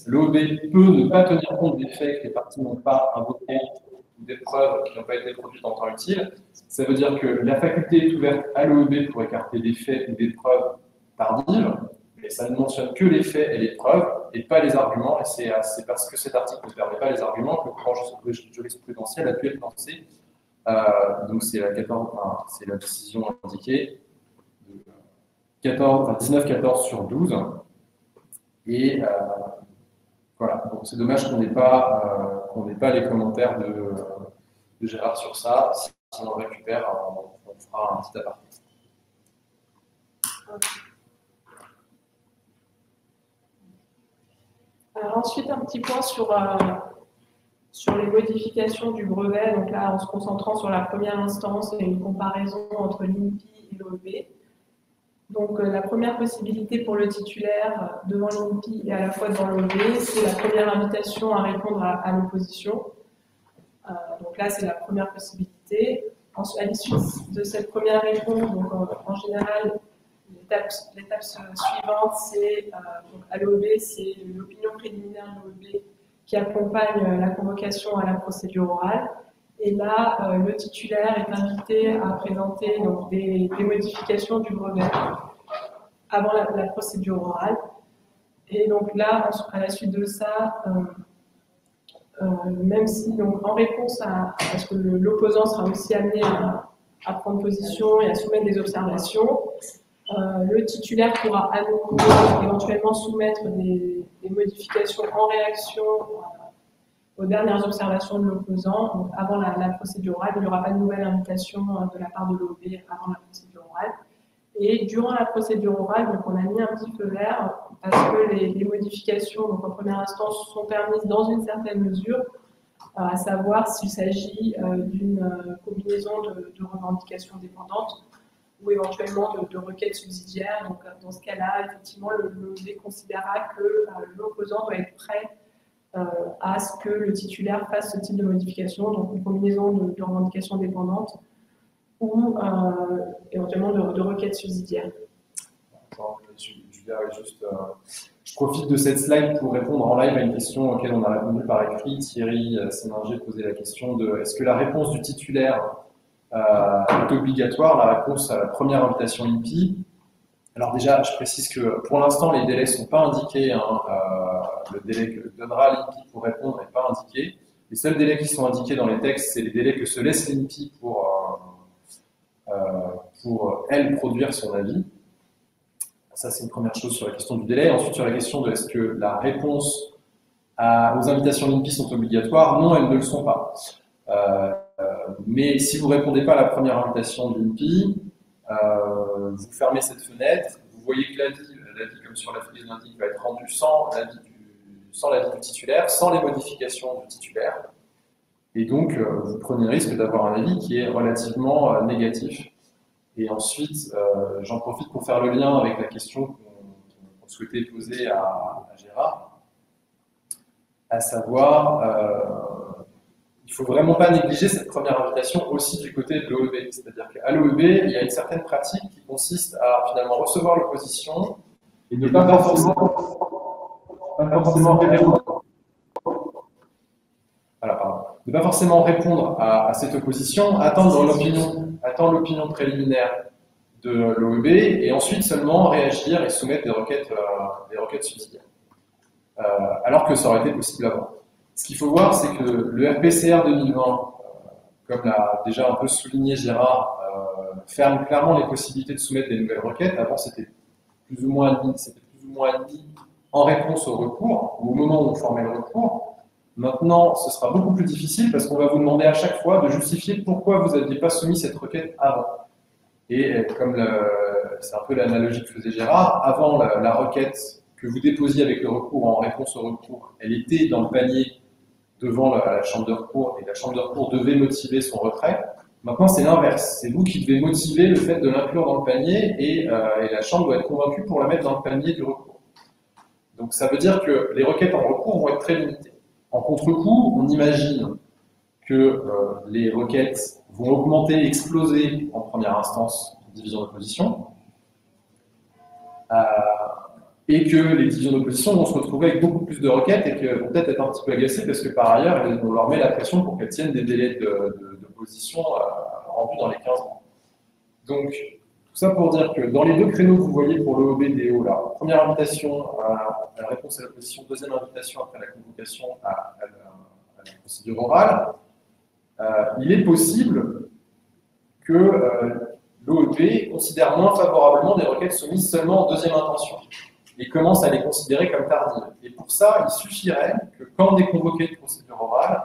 l'OB peut ne pas tenir compte des faits que les parties n'ont pas invoqués ou des preuves qui n'ont pas été produites en temps utile. Ça veut dire que la faculté est ouverte à l'OB pour écarter des faits ou des preuves tardives, mais ça ne mentionne que les faits et les preuves et pas les arguments. Et c'est parce que cet article ne permet pas les arguments que le courant jurisprudentiel a pu être lancé. Donc c'est la décision indiquée de 19-14 sur 12. Et voilà, donc c'est dommage qu'on n'ait pas les commentaires de Gérard sur ça. Si on le récupère, on fera un petit aparté. Alors ensuite, un petit point sur les modifications du brevet. Donc là, en se concentrant sur la première instance et une comparaison entre l'INPI et l'OEB. Donc la première possibilité pour le titulaire devant l'INPI et à la fois devant l'OEB, c'est la première invitation à répondre à l'opposition. Donc là, c'est la première possibilité. À l'issue de cette première réponse, donc en général, l'étape suivante, c'est à l'OEB, c'est l'opinion préliminaire de l'OEB qui accompagne la convocation à la procédure orale. Et là, le titulaire est invité à présenter donc, des modifications du brevet avant la procédure orale. Et donc là, à la suite de ça, même si donc, en réponse parce que l'opposant sera aussi amené à prendre position et à soumettre des observations, le titulaire pourra à nouveau éventuellement soumettre des modifications en réaction aux dernières observations de l'opposant. Donc avant la procédure orale, il n'y aura pas de nouvelle invitation de la part de l'OEB avant la procédure orale. Et durant la procédure orale, donc on a mis un petit feu vert parce que les modifications donc en première instance sont permises dans une certaine mesure, à savoir s'il s'agit d'une combinaison de revendications dépendantes ou éventuellement de requêtes subsidiaires. Donc, dans ce cas-là, effectivement, l'OEB considérera que l'opposant doit être prêt à ce que le titulaire fasse ce type de modification, donc une combinaison de revendications dépendantes ou éventuellement de requêtes subsidiaires. Julia, je profite de cette slide pour répondre en live à une question auquel on a répondu par écrit. Thierry Séninger posait la question de est-ce que la réponse du titulaire est obligatoire, la réponse à la première invitation INPI. Alors déjà, je précise que pour l'instant, les délais ne sont pas indiqués. Le délai que donnera l'INPI pour répondre n'est pas indiqué. Les seuls délais qui sont indiqués dans les textes, c'est les délais que se laisse l'INPI pour elle produire son avis. Ça, c'est une première chose sur la question du délai. Ensuite, sur la question de est-ce que la réponse aux invitations l'INPI sont obligatoires, non, elles ne le sont pas. Mais si vous ne répondez pas à la première invitation de l'INPI, vous fermez cette fenêtre, vous voyez que l'avis comme sur la frise l'indique, va être rendu sans l'avis du titulaire, sans les modifications du titulaire. Et donc, vous prenez le risque d'avoir un avis qui est relativement négatif. Et ensuite, j'en profite pour faire le lien avec la question qu'on souhaitait poser à Gérard, à savoir, il faut vraiment pas négliger cette première invitation aussi du côté de l'OEB. C'est-à-dire qu'à l'OEB, il y a une certaine pratique qui consiste à finalement recevoir l'opposition et ne pas forcément répondre. Voilà, pardon. Ne pas forcément répondre à cette opposition, attendre l'opinion préliminaire de l'OEB et ensuite seulement réagir et soumettre des requêtes subsidiaires. Alors que ça aurait été possible avant. Ce qu'il faut voir, c'est que le RPCR 2020, comme l'a déjà un peu souligné Gérard, ferme clairement les possibilités de soumettre des nouvelles requêtes. Avant, c'était plus ou moins admis en réponse au recours, ou au moment où on formait le recours. Maintenant, ce sera beaucoup plus difficile parce qu'on va vous demander à chaque fois de justifier pourquoi vous n'aviez pas soumis cette requête avant. Et comme c'est un peu l'analogie que faisait Gérard, avant la requête que vous déposiez avec le recours en réponse au recours, elle était dans le panier devant la chambre de recours et la chambre de recours devait motiver son retrait. Maintenant, c'est l'inverse. C'est vous qui devez motiver le fait de l'inclure dans le panier et la chambre doit être convaincue pour la mettre dans le panier du recours. Donc ça veut dire que les requêtes en recours vont être très limitées. En contre-coup, on imagine que les requêtes vont augmenter, exploser en première instance en division d'opposition, et que les divisions d'opposition vont se retrouver avec beaucoup plus de requêtes et qu'elles vont peut-être être un petit peu agacées parce que par ailleurs, on leur met la pression pour qu'elles tiennent des délais d'opposition rendus dans les 15 ans. Donc, tout ça pour dire que dans les deux créneaux que vous voyez pour l'OEB-DO, la première invitation à la réponse à l'opposition, deuxième invitation après la convocation à la procédure orale, il est possible que l'OEB considère moins favorablement des requêtes soumises seulement en deuxième intention et commence à les considérer comme tardives. Et pour ça, il suffirait que quand on est convoqué de procédure orale,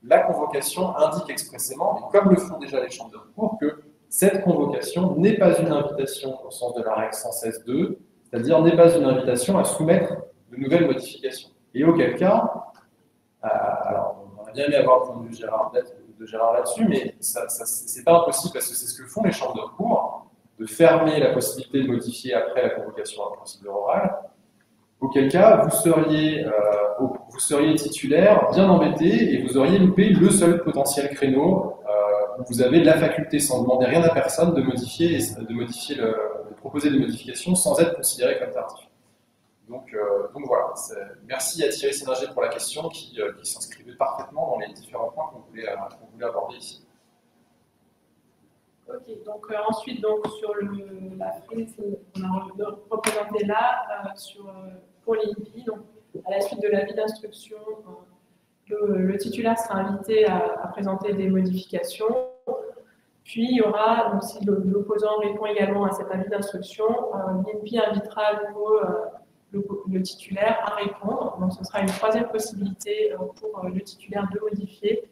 la convocation indique expressément, et comme le font déjà les chambres de recours, que cette convocation n'est pas une invitation au sens de la règle 116.2, c'est-à-dire n'est pas une invitation à soumettre de nouvelles modifications. Et auquel cas, alors on aurait bien aimé avoir le point de vue de Gérard là-dessus, mais c'est pas impossible parce que c'est ce que font les chambres de recours, de fermer la possibilité de modifier après la convocation à la procédure orale, auquel cas vous seriez titulaire, bien embêté, et vous auriez loupé le seul potentiel créneau où vous avez la faculté, sans demander rien à personne, de proposer des modifications sans être considéré comme tardif. Donc voilà, merci à Thierry Séninger pour la question qui s'inscrivait parfaitement dans les différents points qu'on voulait aborder ici. Ok, donc ensuite, sur la frise qu'on a représentée là, pour l'INPI, donc à la suite de l'avis d'instruction, le titulaire sera invité à présenter des modifications. Puis il y aura, donc si l'opposant répond également à cet avis d'instruction, l'INPI invitera à nouveau le titulaire à répondre. Donc ce sera une troisième possibilité pour le titulaire de modifier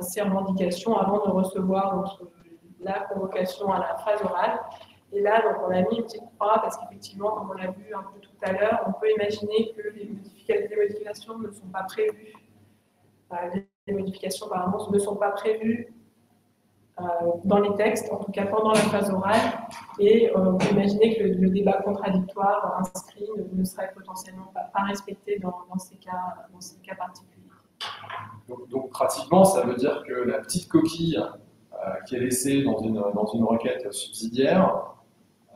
ses revendications avant de recevoir la convocation à la phase orale. Et là, donc, on a mis une petite croix parce qu'effectivement, comme on l'a vu un peu tout à l'heure, on peut imaginer que les modifications ne sont pas prévues. Les modifications, apparemment, ne sont pas prévues dans les textes, en tout cas pendant la phase orale. Et on peut imaginer que le débat contradictoire inscrit ne serait potentiellement pas respecté dans ces cas particuliers. Donc pratiquement, ça veut dire que la petite coquille qui est laissée dans une requête subsidiaire,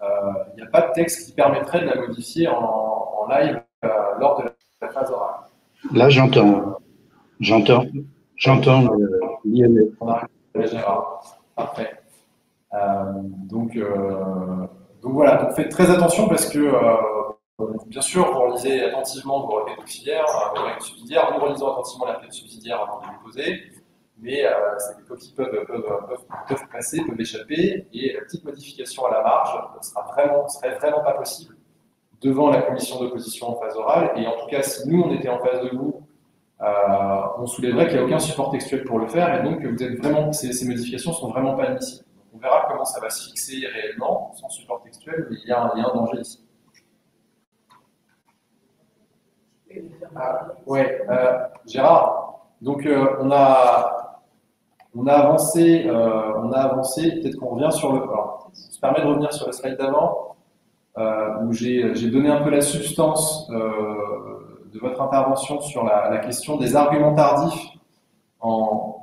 il n'y a pas de texte qui permettrait de la modifier en live lors de la phase orale. Là, j'entends l'IMF. On arrive à Gérard. Parfait. Donc voilà, donc faites très attention parce que bien sûr, vous relisez attentivement vos requêtes auxiliaires, vos règles subsidiaires, nous relisons attentivement la requête subsidiaire avant de les poser, mais ces coquilles peuvent passer, peuvent échapper, et la petite modification à la marge serait vraiment pas possible devant la commission d'opposition en phase orale, et en tout cas, si nous, on était en face de vous, on soulèverait qu'il n'y a aucun support textuel pour le faire, et donc ces modifications sont vraiment pas admissibles. Donc, on verra comment ça va se fixer réellement, sans support textuel, mais il y a un danger ici. Gérard, donc on a avancé, peut-être qu'on revient sur ça se permet de revenir sur le slide d'avant, où j'ai donné un peu la substance de votre intervention sur la question des arguments tardifs en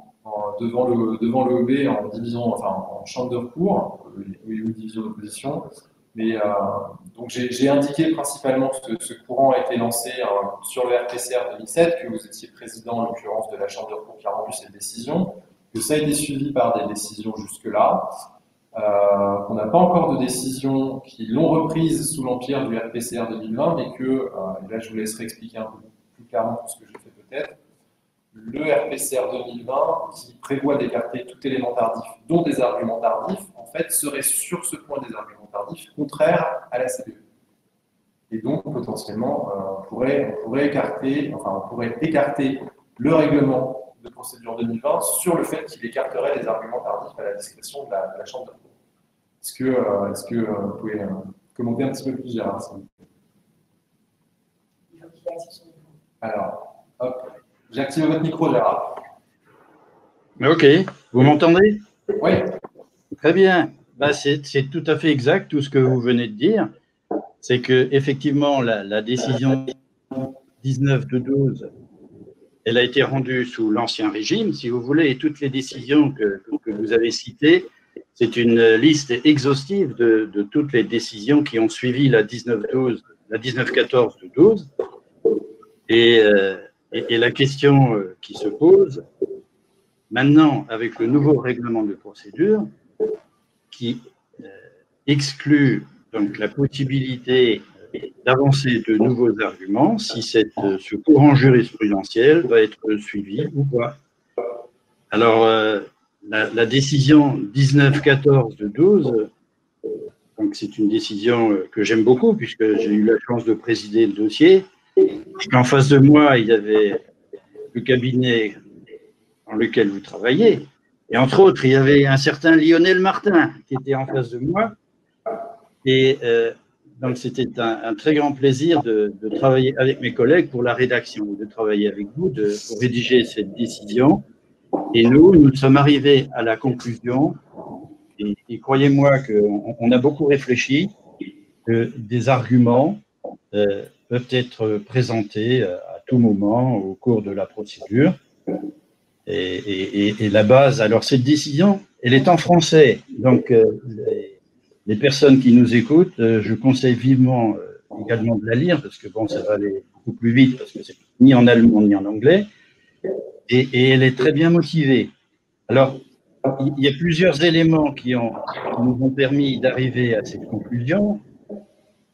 devant l'EEB en division, enfin en chambre de recours, ou division d'opposition. Mais donc j'ai indiqué principalement que ce courant a été lancé sur le RPCR 2007, que vous étiez président en l'occurrence de la chambre de recours qui a rendu cette décision, que ça a été suivi par des décisions jusque-là, qu'on n'a pas encore de décisions qui l'ont reprise sous l'empire du RPCR 2020, mais que, et là je vous laisserai expliquer un peu plus clairement ce que je fais peut-être, le RPCR 2020 qui prévoit d'écarter tout élément tardif, dont des arguments tardifs, en fait, serait sur ce point des arguments tardifs contraire à la CPE. Et donc, potentiellement, on pourrait écarter le règlement de procédure 2020 sur le fait qu'il écarterait les arguments tardifs à la discrétion de la Chambre de recours. Est-ce que vous pouvez commenter un petit peu plus, Gérard, s'il vous plaît? Alors, hop. J'ai activé votre micro, Gérard. Ok, vous m'entendez? Oui. Très bien. Bah, c'est tout à fait exact tout ce que vous venez de dire. C'est que effectivement la décision 19 de 12, elle a été rendue sous l'ancien régime, si vous voulez, et toutes les décisions que vous avez citées, c'est une liste exhaustive de toutes les décisions qui ont suivi la 19-14 de 12. Et la question qui se pose maintenant avec le nouveau règlement de procédure qui exclut donc la possibilité d'avancer de nouveaux arguments si ce courant jurisprudentiel va être suivi ou pas. Alors, la décision 19-14 de 12, donc c'est une décision que j'aime beaucoup puisque j'ai eu la chance de présider le dossier. En face de moi, il y avait le cabinet dans lequel vous travaillez. Et entre autres, il y avait un certain Lionel Martin qui était en face de moi. Et donc, c'était un très grand plaisir de travailler avec mes collègues pour la rédaction, de travailler avec vous pour rédiger cette décision. Et nous sommes arrivés à la conclusion, et croyez-moi qu'on a beaucoup réfléchi, que des arguments peuvent être présentés à tout moment au cours de la procédure. Et la base, alors cette décision, elle est en français. Donc, les personnes qui nous écoutent, je conseille vivement également de la lire, parce que bon, ça va aller beaucoup plus vite, parce que c'est ni en allemand ni en anglais. Et elle est très bien motivée. Alors, il y a plusieurs éléments qui nous ont permis d'arriver à cette conclusion.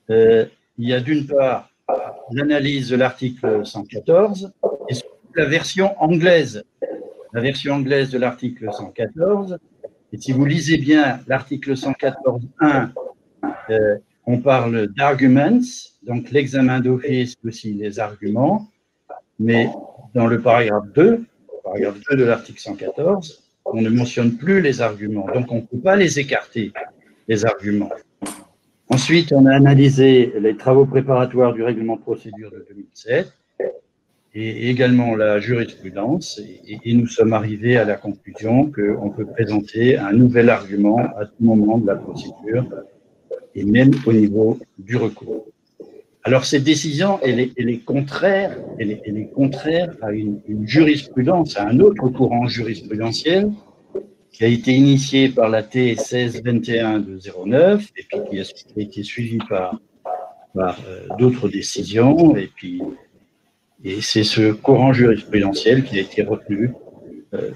Il y a d'une part l'analyse de l'article 114 et la version anglaise. La version anglaise de l'article 114. Et si vous lisez bien l'article 114.1, on parle d'arguments, donc l'examen d'office aussi les arguments, mais dans le paragraphe 2 de l'article 114, on ne mentionne plus les arguments, donc on ne peut pas les écarter, les arguments. Ensuite, on a analysé les travaux préparatoires du règlement de procédure de 2007 et également la jurisprudence, et nous sommes arrivés à la conclusion qu'on peut présenter un nouvel argument à tout moment de la procédure, et même au niveau du recours. Alors, cette décision, elle est contraire à une jurisprudence, à un autre courant jurisprudentiel qui a été initié par la T 1621 de 09 et puis qui a été suivi par d'autres décisions. Et c'est ce courant jurisprudentiel qui a été retenu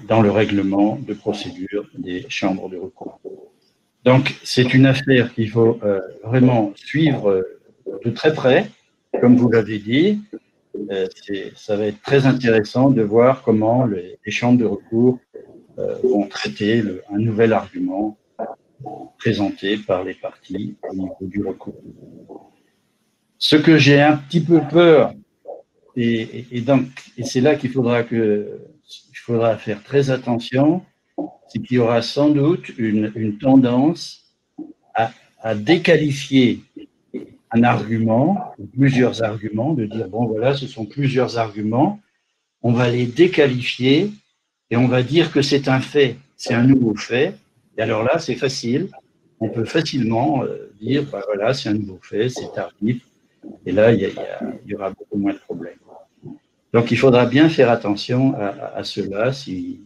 dans le règlement de procédure des chambres de recours. Donc, c'est une affaire qu'il faut vraiment suivre de très près, comme vous l'avez dit. Ça va être très intéressant de voir comment les chambres de recours vont traiter un nouvel argument présenté par les parties au niveau du recours. Ce que j'ai un petit peu peur, et c'est là qu'il faudra faire très attention, c'est qu'il y aura sans doute une tendance à déqualifier un argument, ou plusieurs arguments, de dire, bon voilà, ce sont plusieurs arguments, on va les déqualifier et on va dire que c'est un fait, c'est un nouveau fait, et alors là, c'est facile, on peut facilement dire, ben voilà, c'est un nouveau fait, c'est tardif, et là, il y aura beaucoup moins de problèmes. Donc, il faudra bien faire attention à cela si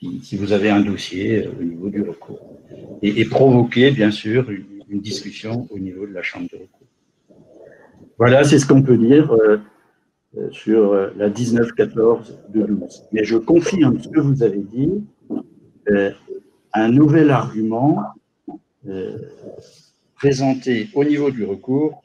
si vous avez un dossier au niveau du recours. Et provoquer, bien sûr, une discussion au niveau de la chambre de recours. Voilà, c'est ce qu'on peut dire sur la 1914 de 12. Mais je confirme ce que vous avez dit, un nouvel argument présenté au niveau du recours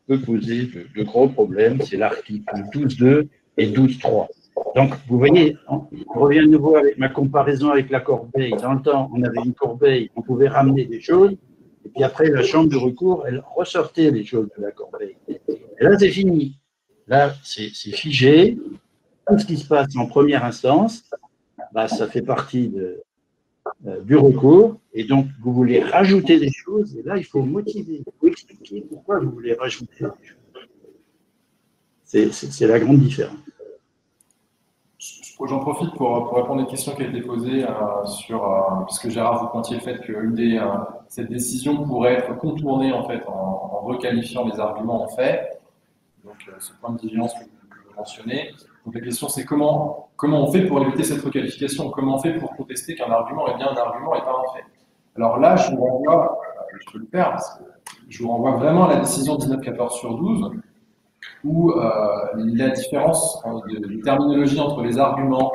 peut poser de gros problèmes, c'est l'article 12.2 et 12.3. Donc, vous voyez, je reviens de nouveau avec ma comparaison avec la corbeille. Dans le temps, on avait une corbeille, on pouvait ramener des choses, et puis après, la chambre de recours, elle ressortait les choses de la corbeille. Et là, c'est fini. Là, c'est figé. Tout ce qui se passe en première instance, bah, ça fait partie du recours, et donc vous voulez rajouter des choses, et là, il faut motiver, il faut expliquer pourquoi vous voulez rajouter des choses. C'est la grande différence. J'en profite pour répondre à une question qui a été posée puisque Gérard, vous pointiez le fait que cette décision pourrait être contournée en fait en requalifiant les arguments en fait. Donc ce point de vigilance que vous mentionnez. Donc la question c'est comment on fait pour éviter cette requalification? Comment on fait pour contester qu'un argument est bien un argument et pas un fait? Alors là, je vous renvoie, je peux le faire, parce que je vous renvoie vraiment à la décision 1914 sur 12, où la différence de terminologie entre les arguments,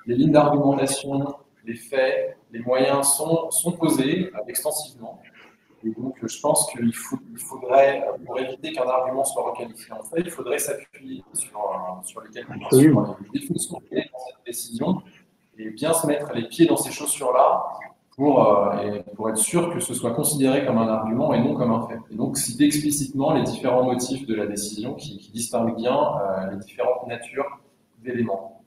les lignes d'argumentation, les faits, les moyens sont posés extensivement. Et donc, je pense qu'il faudrait, pour éviter qu'un argument soit requalifié en fait, il faudrait s'appuyer sur les calculations, les défauts dans cette décision, et bien se mettre les pieds dans ces chaussures-là pour être sûr que ce soit considéré comme un argument et non comme un fait. Et donc, citer explicitement les différents motifs de la décision qui distinguent bien les différentes natures d'éléments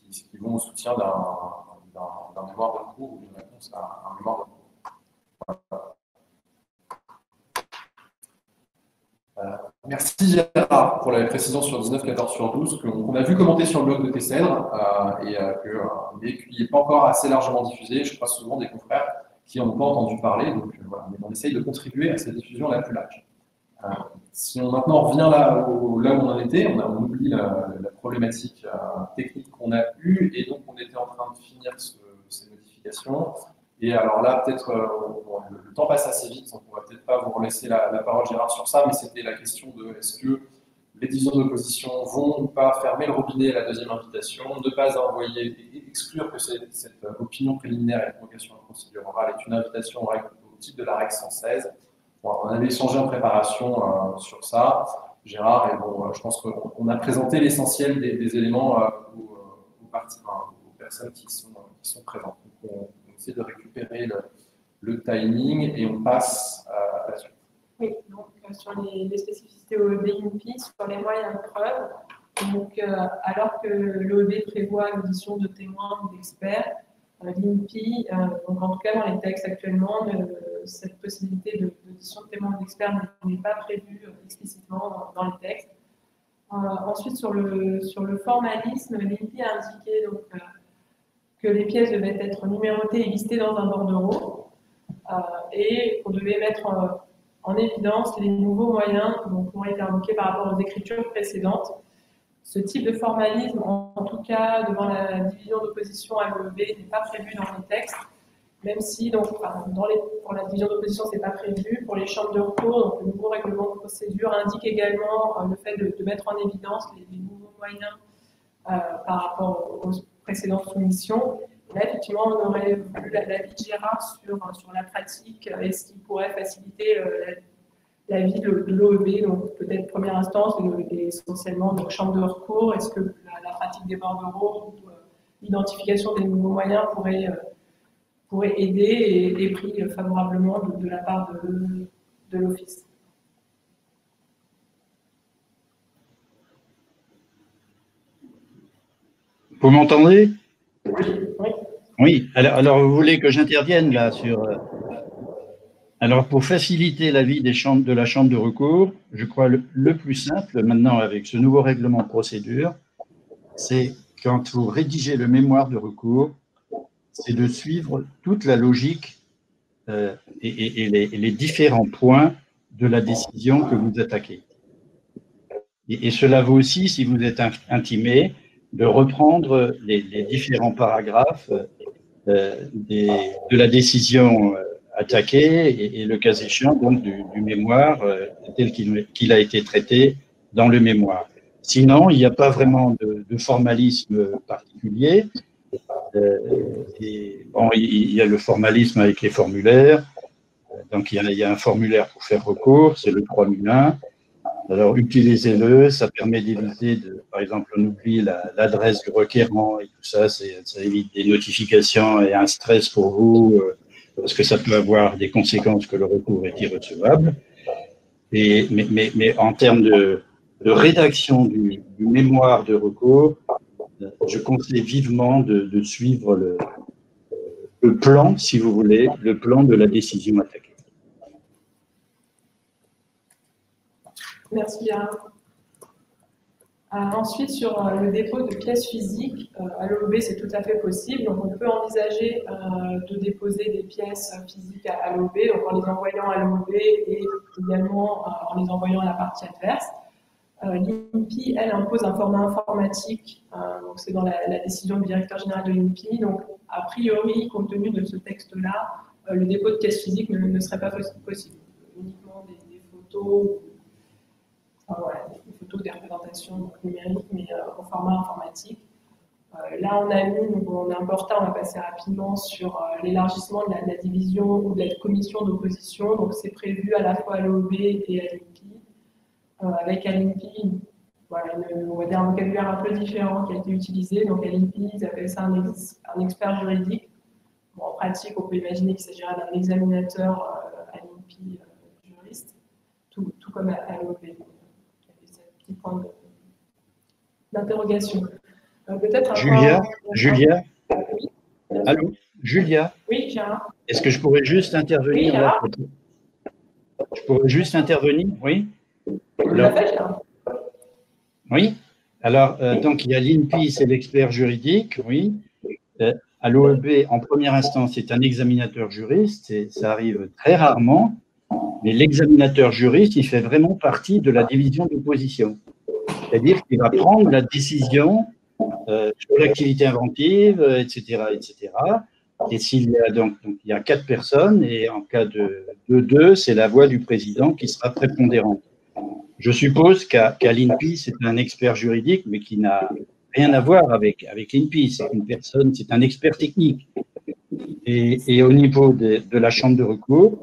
qui vont au soutien d'un mémoire de recours ou d'une réponse à un mémoire de recours. Merci Gérard pour la précision sur 1914 sur 12 qu'on a vu commenter sur le blog de Tessèdre mais qui n'est pas encore assez largement diffusé. Je crois souvent des confrères qui n'en ont pas entendu parler, donc voilà, mais on essaye de contribuer à cette diffusion la plus large. Si on maintenant revient là où on en était, on oublie la problématique technique qu'on a eue et donc on était en train de finir ces modifications. Et alors là, peut-être, le temps passe assez vite, donc on ne va peut-être pas vous laisser la parole, Gérard, sur ça, mais c'était la question de est-ce que les divisions d'opposition vont ou pas fermer le robinet à la deuxième invitation, ne pas envoyer, exclure que cette opinion préliminaire et la convocation à la procédure orale est une invitation au type de la règle 116. Bon, on avait échangé en préparation sur ça, Gérard, et bon, je pense qu'on a présenté l'essentiel des éléments aux personnes qui sont présentes. Donc, on essaie de récupérer le timing et on passe à la suite. Oui, donc sur les spécificités OEB INPI, sur les moyens de preuve, donc, alors que l'OEB prévoit l'audition de témoins ou d'experts, l'INPI, donc en tout cas dans les textes actuellement, cette possibilité d'audition de témoins ou d'experts n'est pas prévue explicitement dans les textes. Ensuite, sur le formalisme, l'INPI a indiqué donc, que les pièces devaient être numérotées et listées dans un bordereau et qu'on devait mettre en évidence les nouveaux moyens qui ont été invoqués par rapport aux écritures précédentes. Ce type de formalisme, en tout cas devant la division d'opposition à l'OEB, n'est pas prévu dans les textes, même si donc, pour la division d'opposition, ce n'est pas prévu. Pour les chambres de recours, donc, le nouveau règlement de procédure indique également le fait de mettre en évidence les nouveaux moyens par rapport aux précédentes soumissions. Là, effectivement, on aurait vu l'avis de Gérard sur la pratique et ce qui pourrait faciliter la vie de l'OEB, donc peut-être première instance et essentiellement donc chambre de recours. Est-ce que la pratique des bordereaux ou l'identification des nouveaux moyens pourrait aider et pris favorablement de la part de l'Office? Vous m'entendez? Oui. Oui, alors vous voulez que j'intervienne là sur... Alors pour faciliter la vie de la chambre de recours, je crois le plus simple maintenant avec ce nouveau règlement de procédure, c'est quand vous rédigez le mémoire de recours, c'est de suivre toute la logique et les différents points de la décision que vous attaquez. Et cela vaut aussi si vous êtes intimé de reprendre les différents paragraphes de la décision attaquée et le cas échéant donc du mémoire tel qu'il a été traité dans le mémoire. Sinon, il n'y a pas vraiment de formalisme particulier. Bon, il y a le formalisme avec les formulaires. Donc, il y a un formulaire pour faire recours, c'est le 3001. Alors, utilisez-le, ça permet d'éviter, par exemple, on oublie l'adresse du requérant et tout ça, ça évite des notifications et un stress pour vous, parce que ça peut avoir des conséquences que le recours est irrecevable. Mais en termes de rédaction du mémoire de recours, je conseille vivement de suivre le plan, si vous voulez, le plan de la décision attaquée. Merci Gérard. Ensuite, sur le dépôt de pièces physiques, à l'OEB, c'est tout à fait possible. Donc, on peut envisager de déposer des pièces physiques à l'OEB, donc en les envoyant à l'OEB et également en les envoyant à la partie adverse. L'INPI, elle, impose un format informatique, donc c'est dans la décision du directeur général de l'INPI. Donc, a priori, compte tenu de ce texte-là, le dépôt de pièces physiques ne serait pas possible. Uniquement des photos. Voilà, des photos, des représentations numériques, mais au format informatique. Là, on est important, on va passer rapidement sur l'élargissement de la division ou de la commission d'opposition. Donc, c'est prévu à la fois à l'OEB et à l'INPI. Avec à l'INPI, voilà, on va dire un vocabulaire un peu différent qui a été utilisé. Donc, à l'INPI, ils appellent ça un expert juridique. Bon, en pratique, on peut imaginer qu'il s'agira d'un examinateur à l'INPI juriste, tout comme à l'OEB. Point d'interrogation. Peut-être Julia, oui. Allô, Julia. Oui, Gérard. Est-ce que je pourrais juste intervenir? Oui, je pourrais juste intervenir, oui. Alors, oui. Alors, donc il y a l'INPI, c'est l'expert juridique, oui. À l'OEB, en première instance, c'est un examinateur juriste, et ça arrive très rarement. Mais l'examinateur juriste, il fait vraiment partie de la division d'opposition. C'est-à-dire qu'il va prendre la décision sur l'activité inventive, etc., etc. Et s'il y a donc il y a 4 personnes, et en cas de 2, c'est la voix du président qui sera prépondérante. Je suppose qu'à l'INPI, c'est un expert juridique, mais qui n'a rien à voir avec l'INPI. C'est une personne, c'est un expert technique. Et au niveau de la chambre de recours,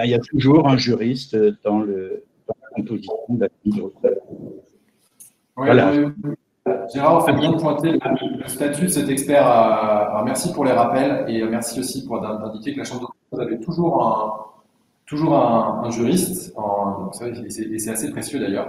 il y a toujours un juriste dans la composition de la chambre de recours. Voilà. Gérard, on fait bien de pointer le statut de cet expert. Alors merci pour les rappels et merci aussi d'indiquer que la chambre de recours avait toujours un juriste, et c'est assez précieux d'ailleurs.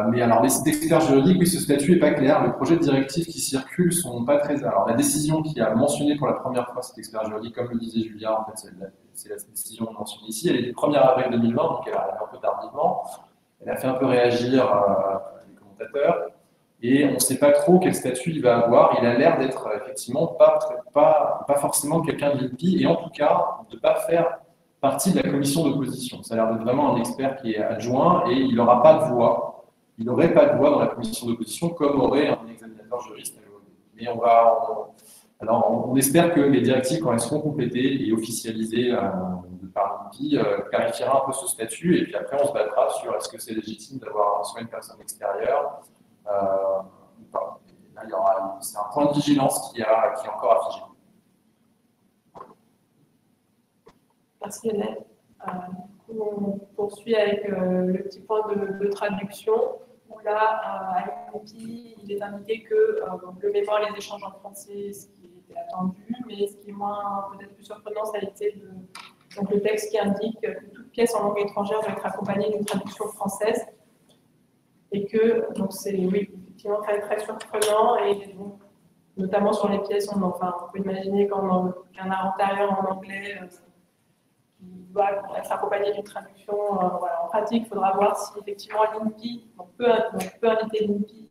Mais alors, les experts juridiques, oui, ce statut n'est pas clair. Les projets de directive qui circulent sont pas très. Alors, la décision qui a mentionné pour la première fois cet expert juridique, comme le disait Julien, en fait, c'est la décision mentionnée ici. Elle est du 1er avril 2020, donc elle arrive un peu tardivement. Elle a fait un peu réagir les commentateurs. Et on ne sait pas trop quel statut il va avoir. Il a l'air d'être effectivement pas forcément quelqu'un de l'INPI, et en tout cas, de ne pas faire partie de la commission d'opposition. Ça a l'air d'être vraiment un expert qui est adjoint et il n'aura pas de voix. Il n'aurait pas de voix dans la commission d'opposition comme aurait un examinateur juriste à l'OEB. Mais on espère que les directives, quand elles seront complétées et officialisées par l'INPI, clarifiera un peu ce statut, et puis après on se battra sur est-ce que c'est légitime d'avoir soit une personne extérieure ou pas. Là, c'est un point de vigilance qui est encore affigé. Merci Hélène. On poursuit avec le petit point de traduction, où là, à l'INPI, il est indiqué que le mémoire et les échanges en français, ce qui était attendu, mais ce qui est peut-être plus surprenant, ça a été donc le texte qui indique que toute pièce en langue étrangère doit être accompagnée d'une traduction française, et que, donc c'est, oui, effectivement très, très surprenant, et donc, notamment sur les pièces, on peut imaginer qu'un inventaire en anglais doit être accompagné d'une traduction. Voilà. En pratique, il faudra voir si effectivement l'INPI, on peut inviter l'INPI,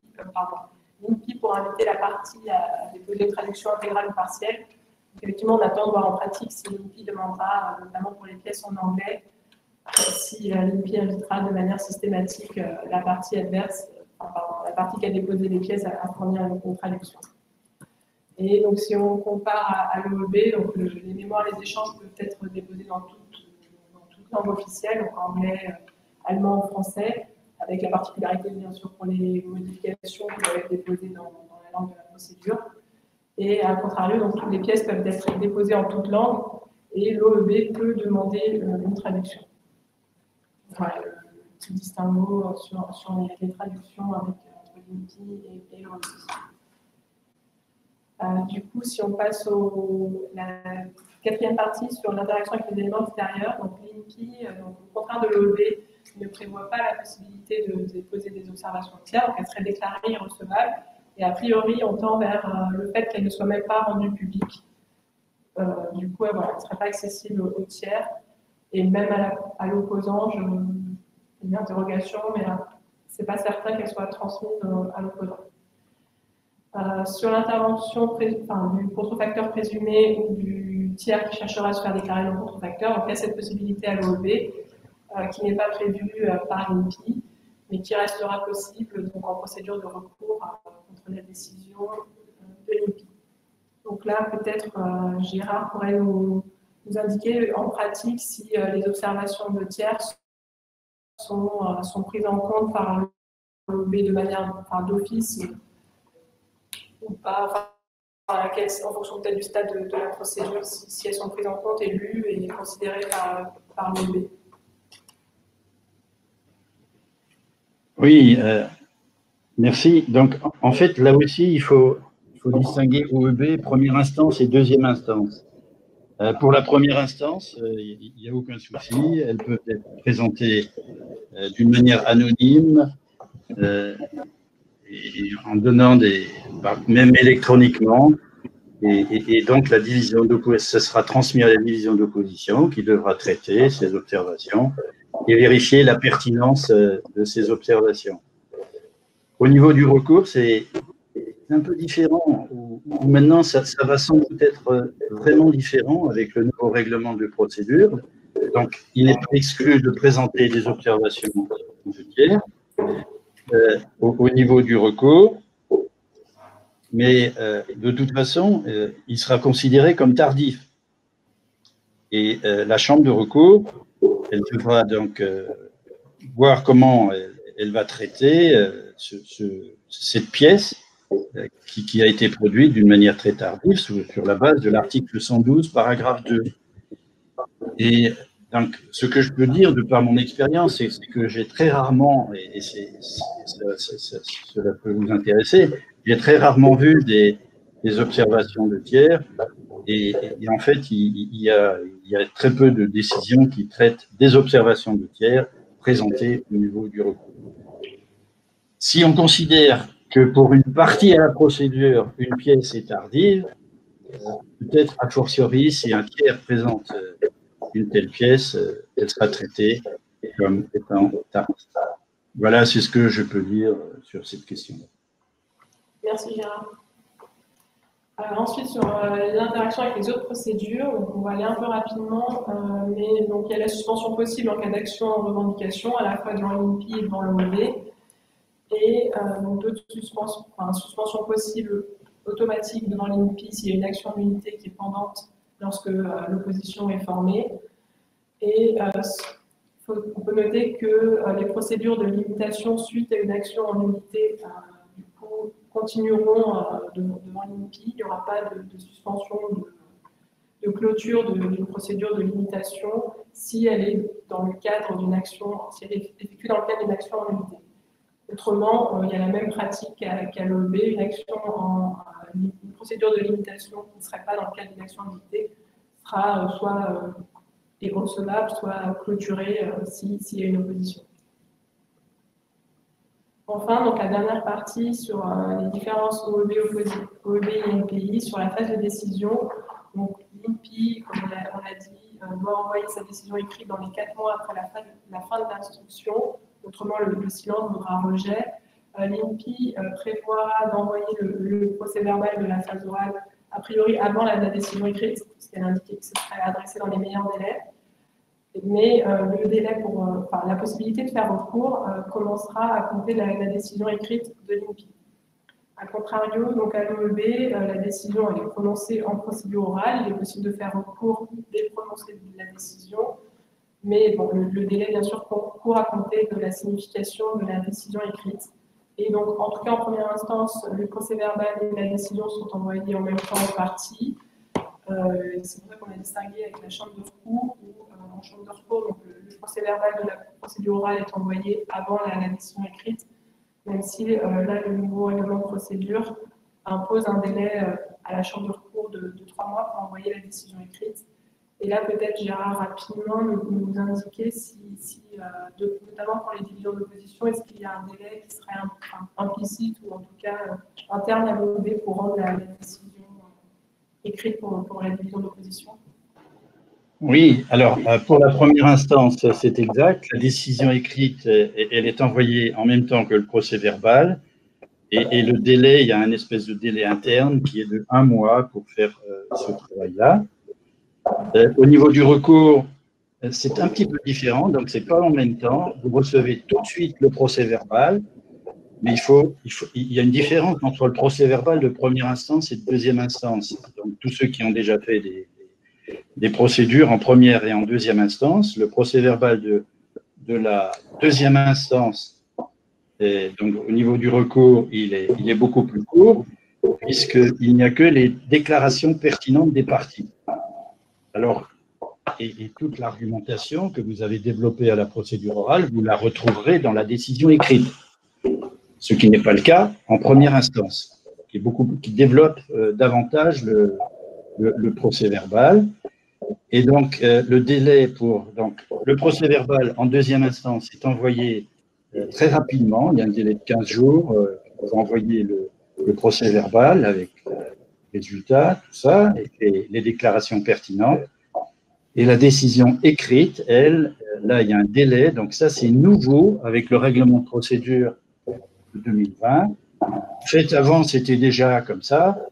l'INPI pour inviter la partie à déposer une traduction intégrale ou partielle. Donc, effectivement, on attend de voir en pratique si l'INPI demandera, notamment pour les pièces en anglais, si l'INPI invitera de manière systématique la partie adverse la partie qui a déposé les pièces à fournir une traduction. Et donc, si on compare à l'OEB, donc les mémoires, les échanges peuvent être déposés dans toute langue officielle, donc anglais, allemand ou français, avec la particularité, bien sûr, pour les modifications qui doivent être déposées dans la langue de la procédure. Et à contrario, donc, toutes les pièces peuvent être déposées en toute langue, et l'OEB peut demander une traduction. Voilà, le petit distinguo sur les traductions entre l'INPI et l'OEB. Du coup, si on passe à la quatrième partie sur l'interaction avec les éléments extérieurs, donc l'INPI, au contraire de l'OEB, ne prévoit pas la possibilité de déposer des observations tiers, donc elle serait déclarée irrecevable. Et a priori, on tend vers le fait qu'elle ne soit même pas rendue publique. Du coup, elle ne serait pas accessible aux tiers. Et même à l'opposant, j'ai une interrogation, mais ce n'est pas certain qu'elle soit transmise à l'opposant. Sur l'intervention du contrefacteur présumé ou du tiers qui cherchera à se faire déclarer non contrefacteur, donc il y a cette possibilité à l'OEB qui n'est pas prévue par l'INPI, mais qui restera possible donc, en procédure de recours contre la décision de l'INPI. Donc là, peut-être Gérard pourrait nous indiquer en pratique si les observations de tiers sont prises en compte par l'OEB de manière d'office ou pas, en fonction peut-être du stade de la procédure, si elles sont prises en compte et lues et considérées par l'OEB. Oui, merci. Donc, en fait, là aussi, il faut distinguer OEB, première instance et deuxième instance. Pour la première instance, il n'y a aucun souci. Elles peuvent être présentées d'une manière anonyme, et en donnant même électroniquement, et donc la division d'opposition, ce sera transmis à la division d'opposition qui devra traiter ces observations et vérifier la pertinence de ces observations. Au niveau du recours, c'est un peu différent, où maintenant ça va sans doute être vraiment différent avec le nouveau règlement de procédure. Donc, il n'est pas exclu de présenter des observations de tiers. Au niveau du recours, mais de toute façon, il sera considéré comme tardif. Et la chambre de recours, elle devra donc voir comment elle va traiter cette pièce qui a été produite d'une manière très tardive sur la base de l'article 112, paragraphe 2. Et donc, ce que je peux dire de par mon expérience, c'est que j'ai très rarement, et cela peut vous intéresser, j'ai très rarement vu des observations de tiers, et en fait, il y a très peu de décisions qui traitent des observations de tiers présentées au niveau du recours. Si on considère que pour une partie à la procédure, une pièce est tardive, peut-être a fortiori, si un tiers présente une telle pièce, elle sera traitée comme étant tardive. Voilà, c'est ce que je peux dire sur cette question. Merci Gérard. Ensuite, sur l'interaction avec les autres procédures, donc on va aller un peu rapidement, mais donc il y a la suspension possible en cas d'action en revendication, à la fois devant l'INPI et devant l'OEB, et donc d'autres suspension possible automatique devant l'INPI s'il y a une action de l'unité qui est pendante lorsque l'opposition est formée. Et on peut noter que les procédures de limitation suite à une action en unité du coup, continueront devant l'INPI. Il n'y aura pas de suspension, de clôture d'une procédure de limitation si elle est dans le cadre d'une action, si elle est effectuée dans le cadre d'une action en unité. Autrement, il y a la même pratique qu'à l'OEB, une procédure de limitation qui ne serait pas dans le cadre d'une action en unité sera soit irrecevable, soit clôturée s'il y a une opposition. Enfin, donc la dernière partie sur les différences OEB et INPI sur la phase de décision. Donc l'INPI, comme on l'a dit, doit envoyer sa décision écrite dans les 4 mois après la fin de l'instruction. Autrement, le silence vaudra un rejet. L'INPI prévoira d'envoyer le procès verbal de la phase orale a priori avant la décision écrite, parce qu'elle indiquait que ce serait adressé dans les meilleurs délais. Mais le délai enfin, la possibilité de faire recours commencera à compter de la décision écrite de l'INPI. A contrario, donc à l'OEB, la décision elle est prononcée en procédure orale. Il est possible de faire recours dès le prononcé de la décision. Mais bon, le délai, bien sûr, court à compter de la signification de la décision écrite. Et donc, en tout cas, en première instance, le procès-verbal et la décision sont envoyés en même temps aux parties. C'est pour ça qu'on a distingué avec la chambre de recours, où en chambre de recours, donc, le procès-verbal de la procédure orale est envoyé avant la décision écrite, même si là, le nouveau règlement de procédure impose un délai à la chambre de recours de 3 mois pour envoyer la décision écrite. Et là, peut-être Gérard rapidement nous indiquer notamment pour les divisions d'opposition, est-ce qu'il y a un délai qui serait implicite ou en tout cas interne à l'OEB pour rendre la décision écrite pour la division d'opposition? Oui, alors pour la première instance, c'est exact. La décision écrite, elle est envoyée en même temps que le procès-verbal. Et le délai, il y a un espèce de délai interne qui est de 1 mois pour faire ce travail-là. Au niveau du recours, c'est un petit peu différent, donc c'est pas en même temps. Vous recevez tout de suite le procès-verbal, mais il y a une différence entre le procès-verbal de première instance et de deuxième instance. Donc tous ceux qui ont déjà fait des procédures en première et en deuxième instance, le procès-verbal de la deuxième instance, donc au niveau du recours, il est beaucoup plus court, puisqu'il n'y a que les déclarations pertinentes des parties. Alors, et toute l'argumentation que vous avez développée à la procédure orale, vous la retrouverez dans la décision écrite, ce qui n'est pas le cas en première instance, qui développe davantage le procès-verbal. Et donc, le délai pour le procès-verbal en deuxième instance est envoyé très rapidement. Il y a un délai de 15 jours pour envoyer le procès-verbal avec les résultats, tout ça, et les déclarations pertinentes. Et la décision écrite, elle, là, il y a un délai. Donc ça, c'est nouveau avec le règlement de procédure de 2020. Fait avant, c'était déjà comme ça.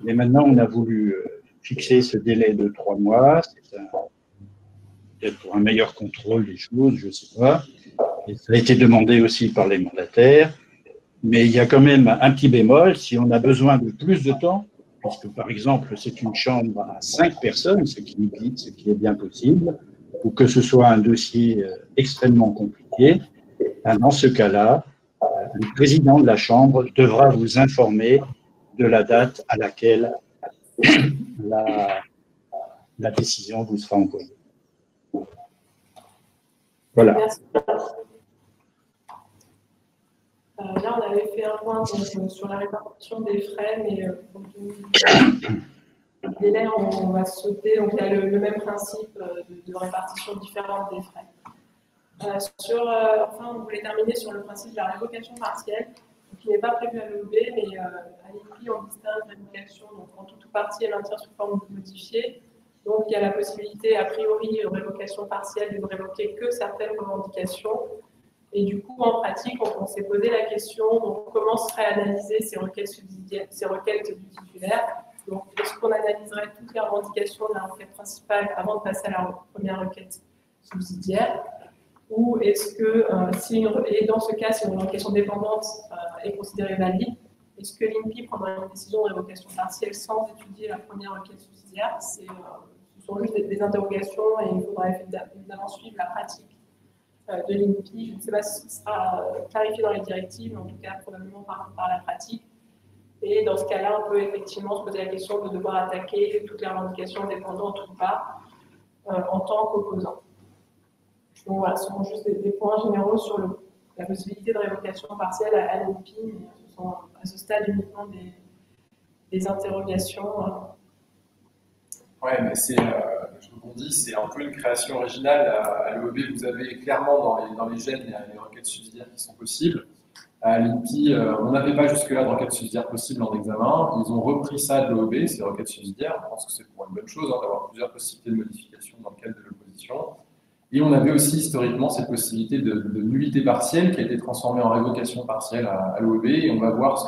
Mais maintenant, on a voulu fixer ce délai de 3 mois. C'est peut-être pour un meilleur contrôle des choses, je ne sais pas. Et ça a été demandé aussi par les mandataires. Mais il y a quand même un petit bémol. Si on a besoin de plus de temps, puisque par exemple, c'est une chambre à 5 personnes, ce qui est bien possible, ou que ce soit un dossier extrêmement compliqué, dans ce cas-là, le président de la Chambre devra vous informer de la date à laquelle la décision vous sera envoyée. Voilà. Merci. Là, on avait fait un point sur la répartition des frais, mais le délai, on va sauter. Donc, il y a le même principe de répartition différente des frais. Enfin, on voulait terminer sur le principe de la révocation partielle, qui n'est pas prévu à l'OEB, mais à l'INPI, on distingue révocation, donc quand toute partie est maintien sous forme modifiée. Donc, il y a la possibilité, a priori, de révocation partielle, de ne révoquer que certaines revendications. Et du coup, en pratique, on s'est posé la question, donc, comment seraient analysées ces requêtes subsidiaires, ces requêtes du titulaire. Donc, est-ce qu'on analyserait toutes les revendications de la requête principale avant de passer à la première requête subsidiaire? Ou est-ce que, et dans ce cas, si une revocation dépendante est considérée valide, est-ce que l'INPI prendra une décision de révocation partielle sans étudier la première requête subsidiaire? Ce sont juste des interrogations et il faudra évidemment suivre la pratique de l'INPI. Je ne sais pas si ce sera clarifié dans les directives, mais en tout cas probablement par la pratique. Et dans ce cas-là, on peut effectivement se poser la question de devoir attaquer toutes les revendications dépendantes ou pas en tant qu'opposant. Donc voilà, ce sont juste des points généraux sur la possibilité de révocation partielle à l'INPI, mais ce sont à ce stade uniquement des interrogations. Ouais, mais je rebondis, c'est un peu une création originale à l'OEB. Vous avez clairement dans les gènes les requêtes subsidiaires qui sont possibles. À l'INPI, on n'avait pas jusque-là de requêtes subsidiaires possibles en examen. Ils ont repris ça de l'OEB, ces requêtes subsidiaires. Je pense que c'est pour une bonne chose d'avoir plusieurs possibilités de modification dans le cadre de l'opposition. Et on avait aussi historiquement cette possibilité de nullité partielle qui a été transformée en révocation partielle à l'OEB. Et on va voir ce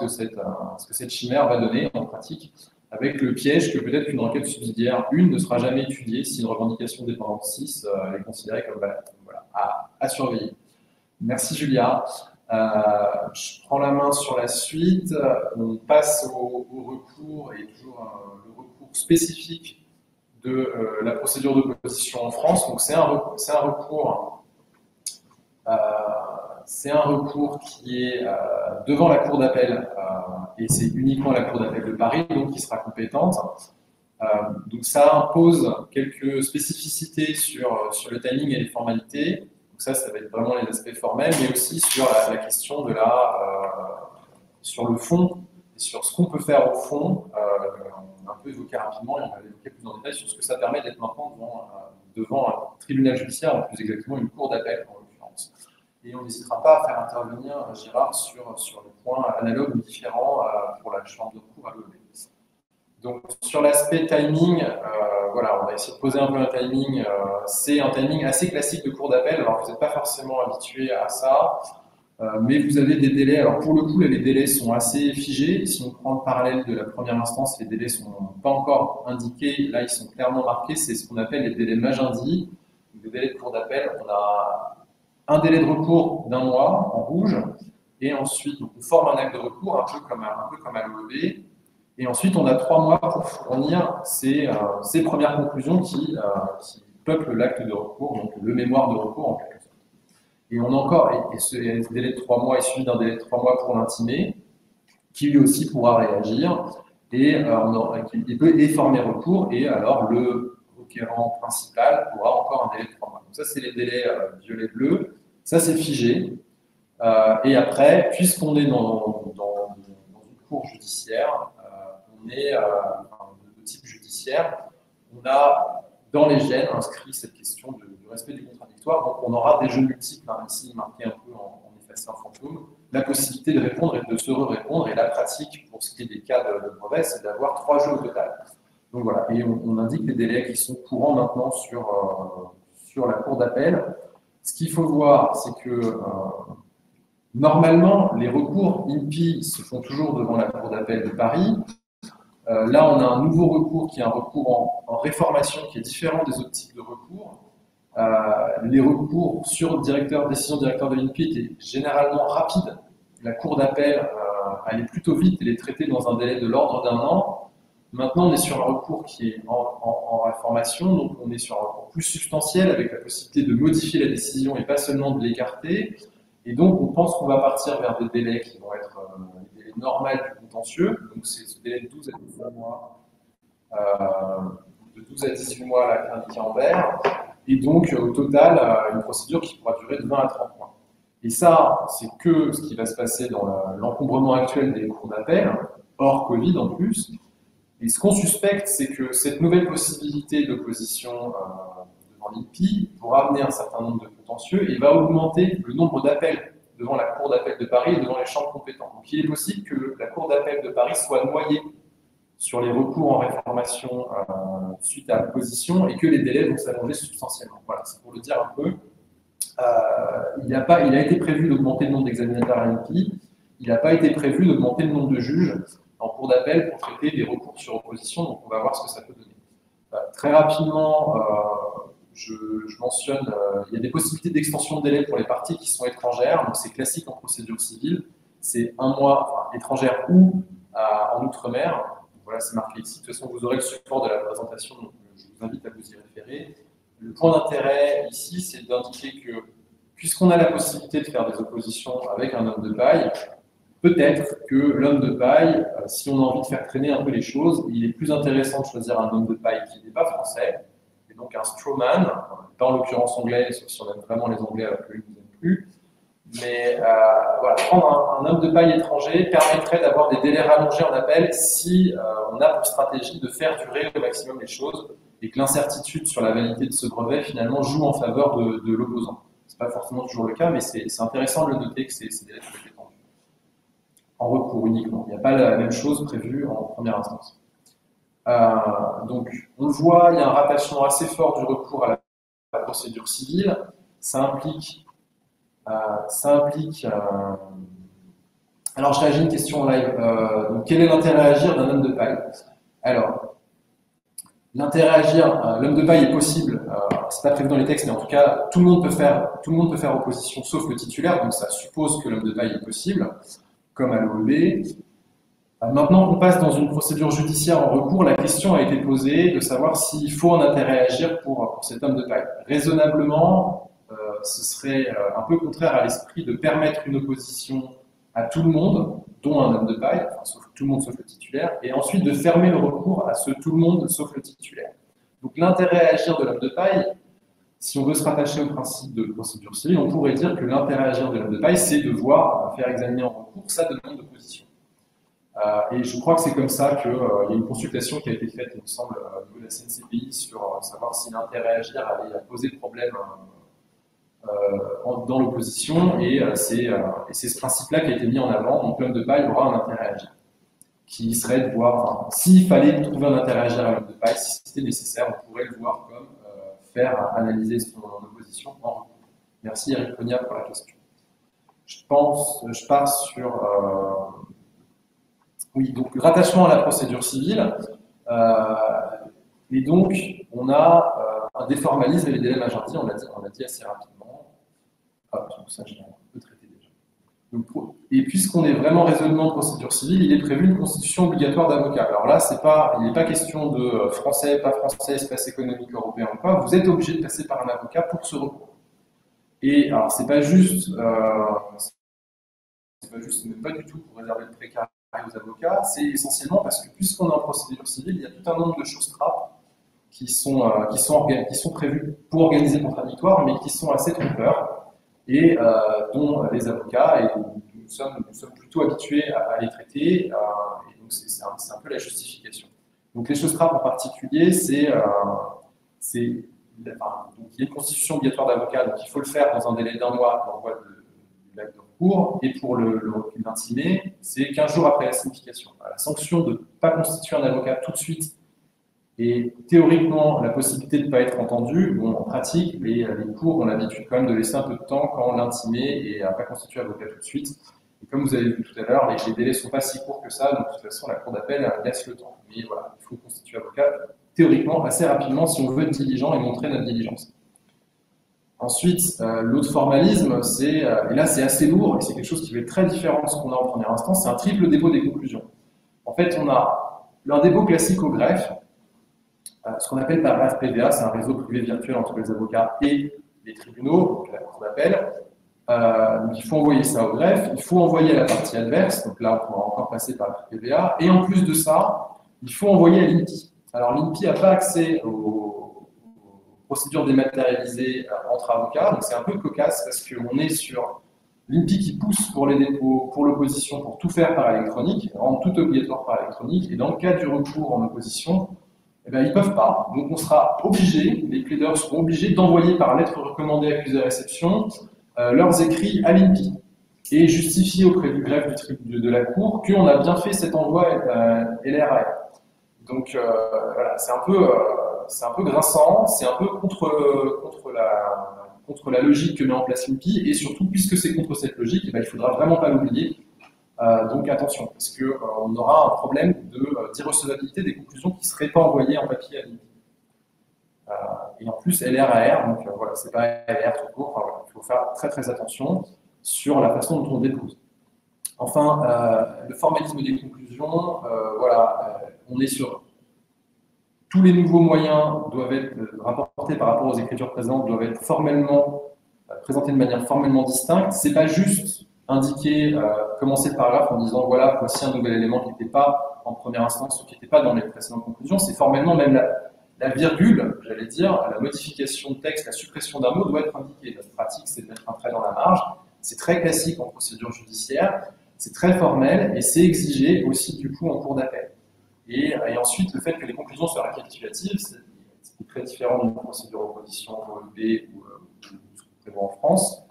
que cette chimère va donner en pratique avec le piège que peut-être qu'une requête subsidiaire 1 ne sera jamais étudiée si une revendication dépendante 6 est considérée comme valable. Voilà, à surveiller. Merci Julia. Je prends la main sur la suite. On passe au recours, et toujours le recours spécifique de la procédure d'opposition en France. Donc c'est un recours qui est devant la Cour d'appel, et c'est uniquement la Cour d'appel de Paris donc qui sera compétente. Donc ça impose quelques spécificités sur le timing et les formalités. Donc ça va être vraiment les aspects formels, mais aussi sur la question de sur le fond et sur ce qu'on peut faire au fond. On a un peu évoqué rapidement et on va évoquer plus en détail sur ce que ça permet d'être maintenant devant un tribunal judiciaire, plus exactement une cour d'appel en l'occurrence. Et on n'hésitera pas à faire intervenir Gérard sur le point analogue ou différent pour la chambre de recours à l'OEB. Donc sur l'aspect timing, voilà, on va essayer de poser un peu un timing. C'est un timing assez classique de cour d'appel. Alors vous n'êtes pas forcément habitué à ça, mais vous avez des délais. Alors pour le coup, les délais sont assez figés. Si on prend le parallèle de la première instance, les délais sont pas encore indiqués. Là, ils sont clairement marqués. C'est ce qu'on appelle les délais Magendie. Les délais de cour d'appel, on a un délai de recours d'1 mois en rouge, et ensuite on forme un acte de recours un peu comme à l'OEB. Et ensuite, on a 3 mois pour fournir ces premières conclusions qui peuplent l'acte de recours, donc le mémoire de recours en quelque sorte. Et on a encore, et ce délai de 3 mois est suivi d'un délai de 3 mois pour l'intimé, qui lui aussi pourra réagir, et il peut former recours, et alors le requérant principal aura encore un délai de 3 mois. Donc ça, c'est les délais violet-bleu, ça c'est figé. Et après, puisqu'on est dans une cour judiciaire, on est de type judiciaire, on a dans les gènes inscrit cette question du respect du contradictoire. Donc on aura des jeux multiples, ici marqué un peu en effacé en fantôme, la possibilité de répondre et de se répondre. Et la pratique, pour ce qui est des cas de brevet, c'est d'avoir 3 jeux au total. Donc voilà, et on indique les délais qui sont courants maintenant sur la cour d'appel. Ce qu'il faut voir, c'est que normalement, les recours INPI se font toujours devant la cour d'appel de Paris. Là, on a un nouveau recours qui est un recours en réformation qui est différent des autres types de recours. Les recours sur décision directeur de l'INPI étaient généralement rapides. La cour d'appel allait plutôt vite, elle est traitée dans un délai de l'ordre d'1 an. Maintenant, on est sur un recours qui est en réformation, donc on est sur un recours plus substantiel avec la possibilité de modifier la décision et pas seulement de l'écarter. Et donc, on pense qu'on va partir vers des délais qui vont être les délais normaux du contentieux. Donc, c'est ce délai de 12 à 18 mois, là, qui est indiqué en vert. Et donc, au total, une procédure qui pourra durer de 20 à 30 mois. Et ça, c'est que ce qui va se passer dans l'encombrement actuel des cours d'appel, hors Covid en plus. Et ce qu'on suspecte, c'est que cette nouvelle possibilité d'opposition devant l'INPI pourra amener un certain nombre de contentieux et va augmenter le nombre d'appels devant la Cour d'appel de Paris et devant les chambres compétentes. Donc il est possible que la Cour d'appel de Paris soit noyée sur les recours en réformation suite à l'opposition et que les délais vont s'allonger substantiellement. Voilà, c'est pour le dire un peu. Il a été prévu d'augmenter le nombre d'examinateurs à l'INPI, il n'a pas été prévu d'augmenter le nombre de juges en cours d'appel pour traiter des recours sur opposition, donc on va voir ce que ça peut donner. Très rapidement, je mentionne, il y a des possibilités d'extension de délai pour les parties qui sont étrangères, donc c'est classique en procédure civile, c'est 1 mois, étrangère ou en Outre-mer. Voilà, c'est marqué ici. De toute façon, vous aurez le support de la présentation, donc je vous invite à vous y référer. Le point d'intérêt ici, c'est d'indiquer que, puisqu'on a la possibilité de faire des oppositions avec un homme de paille, peut-être que l'homme de paille, si on a envie de faire traîner un peu les choses, il est plus intéressant de choisir un homme de paille qui n'est pas français, et donc un strawman, pas en l'occurrence anglais, sauf si on aime vraiment les anglais alors que lui ne nous aime plus. Mais voilà, prendre un homme de paille étranger permettrait d'avoir des délais rallongés en appel si on a pour stratégie de faire durer au maximum les choses et que l'incertitude sur la validité de ce brevet finalement joue en faveur de l'opposant. Ce n'est pas forcément toujours le cas, mais c'est intéressant de le noter que ces délais sont étendus. En recours uniquement. Il n'y a pas la même chose prévue en première instance. Donc, on le voit, il y a un rattachement assez fort du recours à la procédure civile. Ça implique alors, je réagis à une question en live. Donc, quel est l'intérêt à agir d'un homme de paille? Alors, l'interagir, l'homme de paille est possible, c'est pas prévu dans les textes, mais en tout cas, tout le monde peut faire opposition sauf le titulaire, donc ça suppose que l'homme de paille est possible, comme à l'OEB. Maintenant qu'on passe dans une procédure judiciaire en recours, la question a été posée de savoir s'il faut en interagir pour cet homme de paille. Raisonnablement, ce serait un peu contraire à l'esprit de permettre une opposition à tout le monde, dont un homme de paille, enfin, sauf tout le monde sauf le titulaire, et ensuite de fermer le recours à ce tout le monde sauf le titulaire. Donc l'intérêt à agir de l'homme de paille, si on veut se rattacher au principe de procédure civile, on pourrait dire que l'intérêt à agir de l'homme de paille, c'est de voir faire examiner en recours sa demande d'opposition. Et je crois que c'est comme ça qu'il y a une consultation qui a été faite, il me semble, au niveau de la CNCPI sur savoir si l'intérêt à agir allait poser problème dans l'opposition, et c'est ce principe-là qui a été mis en avant. Donc l'homme de paille aura un intérêt à agir, qui serait de voir, s'il fallait trouver un intérêt à agir à l'homme de paille, si c'était nécessaire, on pourrait le voir comme faire analyser son opposition en recours. Merci Eric Cogna pour la question. Je pars sur... oui, donc rattachement à la procédure civile, et donc on a un déformalisme et les délais Maginty, on l'a dit assez rapidement. Donc ça, j'ai un peu traité déjà. Donc, et puisqu'on est vraiment raisonnement de procédure civile, il est prévu une constitution obligatoire d'avocat. Alors là, il n'est pas question de français, pas français, espace économique européen ou pas. Vous êtes obligé de passer par un avocat pour ce recours. Et alors, c'est pas juste, mais pas du tout pour réserver le précarité aux avocats, c'est essentiellement parce que puisqu'on est en procédure civile, il y a tout un nombre de choses trappes qui sont prévues pour organiser le contradictoire, mais qui sont assez trompeurs, et dont les avocats, et nous sommes plutôt habitués à les traiter, et donc c'est un peu la justification. Donc les choses trappes en particulier, donc il y a une constitution obligatoire d'avocat, donc il faut le faire dans un délai d'1 mois d'envoi de l'acte de recours, et pour le recul d'intimé, c'est 15 jours après la signification. La sanction de ne pas constituer un avocat tout de suite, et théoriquement, la possibilité de ne pas être entendu, bon, en pratique, les cours ont l'habitude quand même de laisser un peu de temps quand l'intimé n'a pas constitué avocat tout de suite. Et comme vous avez vu tout à l'heure, les délais ne sont pas si courts que ça, donc de toute façon, la cour d'appel laisse le temps. Mais voilà, il faut constituer avocat théoriquement assez rapidement si on veut être diligent et montrer notre diligence. Ensuite, l'autre formalisme, et là c'est assez lourd, et c'est quelque chose qui va être très différent de ce qu'on a en première instance, c'est un triple dépôt des conclusions. En fait, on a un dépôt classique au greffe, ce qu'on appelle par RPVA, c'est un réseau privé virtuel entre les avocats et les tribunaux, donc la cour d'appel. Donc il faut envoyer ça au greffe, il faut envoyer à la partie adverse, donc là on pourra encore passer par RPVA, et en plus de ça, il faut envoyer à l'INPI. Alors l'INPI n'a pas accès aux procédures dématérialisées entre avocats, donc c'est un peu cocasse parce qu'on est sur l'INPI qui pousse pour les dépôts, pour l'opposition, pour tout faire par électronique, rendre tout obligatoire par électronique, et dans le cas du recours en opposition, eh bien, ils ne peuvent pas. Donc on sera obligé, les plaideurs seront obligés d'envoyer par lettre recommandée accusé-réception leurs écrits à l'INPI et justifier auprès du greffe de la Cour qu'on a bien fait cet envoi LRAR. Donc voilà, c'est un peu grinçant, c'est un peu contre la logique que met en place l'INPI, et surtout, puisque c'est contre cette logique, eh bien, il ne faudra vraiment pas l'oublier. Donc attention, parce qu'on aura un problème d'irrecevabilité des conclusions qui ne seraient pas envoyées en papier à l'INPI. Et en plus, LRAR, donc voilà, c'est pas LR tout court, enfin, voilà, il faut faire très très attention sur la façon dont on dépose. Enfin, le formalisme des conclusions, voilà, on est sur tous les nouveaux moyens doivent être rapportés par rapport aux écritures présentes, doivent être formellement présentés de manière formellement distincte. C'est pas juste indiquer, commencer le paragraphe en disant voilà, voici un nouvel élément qui n'était pas en première instance ou qui n'était pas dans les précédentes conclusions. C'est formellement même la virgule, j'allais dire, la modification de texte, la suppression d'un mot doit être indiquée. Notre pratique, c'est de mettre un trait dans la marge. C'est très classique en procédure judiciaire, c'est très formel et c'est exigé aussi du coup en cours d'appel. Et ensuite, le fait que les conclusions soient récapitulatives, c'est très différent d'une procédure d'opposition OEB ou ce qu'on prévoit en France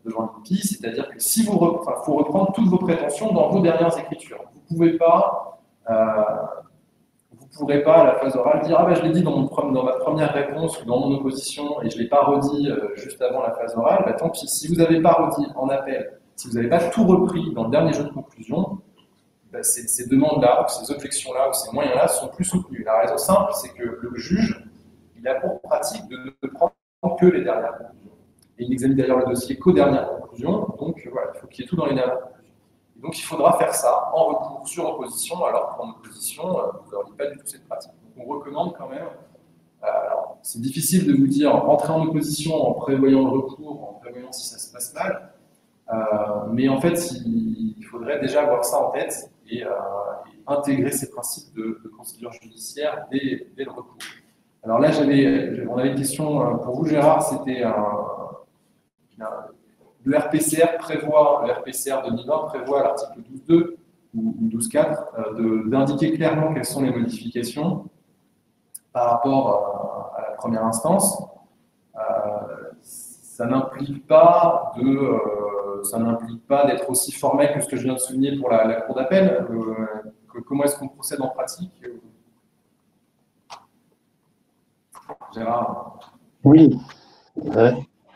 devant l'INPI, c'est-à-dire que si faut reprendre toutes vos prétentions dans vos dernières écritures. Vous ne pourrez pas à la phase orale dire ah ben je l'ai dit dans ma première réponse ou dans mon opposition et je ne l'ai pas redit juste avant la phase orale, bah, tant pis. Si vous n'avez pas redit en appel, si vous n'avez pas tout repris dans le dernier jeu de conclusion, ces demandes-là, ou ces objections-là, ou ces moyens-là sont plus soutenus. La raison simple, c'est que le juge, il a pour pratique de ne prendre que les dernières conclusions. Et il n'examine d'ailleurs le dossier qu'aux dernières conclusions, donc voilà, il faut qu'il y ait tout dans les dernières conclusions. Et donc il faudra faire ça en recours sur opposition, alors qu'en opposition, vous n'auriez pas du tout cette pratique. Donc on recommande quand même. Alors, c'est difficile de vous dire entrer en opposition en prévoyant le recours, en prévoyant si ça se passe mal, mais en fait, il faudrait déjà avoir ça en tête et intégrer ces principes de procédure judiciaire dès le recours. Alors là, on avait une question pour vous, Gérard, c'était le RPCR le RPCR 2020 prévoit à l'article 12.2 ou 12.4 d'indiquer clairement quelles sont les modifications par rapport à la première instance. Ça n'implique pas d'être aussi formel que ce que je viens de souligner pour la cour d'appel. Comment est-ce qu'on procède en pratique? Gérard? Oui,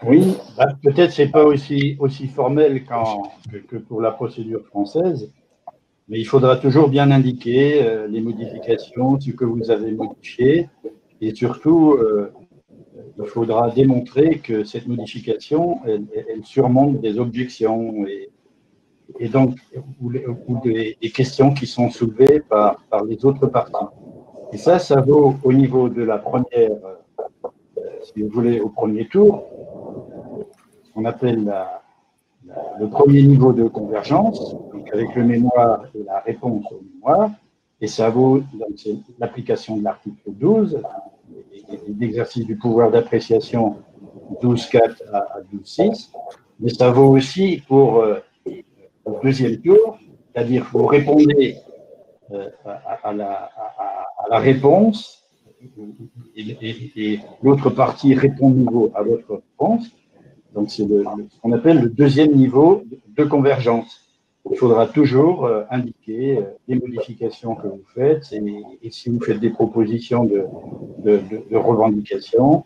oui. Peut-être c'est pas aussi formel que pour la procédure française, mais il faudra toujours bien indiquer les modifications, ce que vous avez modifié, et surtout, il faudra démontrer que cette modification, elle surmonte des objections et donc ou des questions qui sont soulevées par les autres parties. Et ça vaut au niveau de la première, si vous voulez, au premier tour, ce qu'on appelle le premier niveau de convergence, donc avec le mémoire et la réponse au mémoire, et ça vaut l'application de l'article 12, et l'exercice du pouvoir d'appréciation 12.4 à 12.6, mais ça vaut aussi pour le deuxième tour, c'est-à-dire que vous répondez à la réponse et l'autre partie répond de nouveau à votre réponse. Donc, c'est ce qu'on appelle le deuxième niveau de convergence. Il faudra toujours indiquer les modifications que vous faites et si vous faites des propositions de revendication,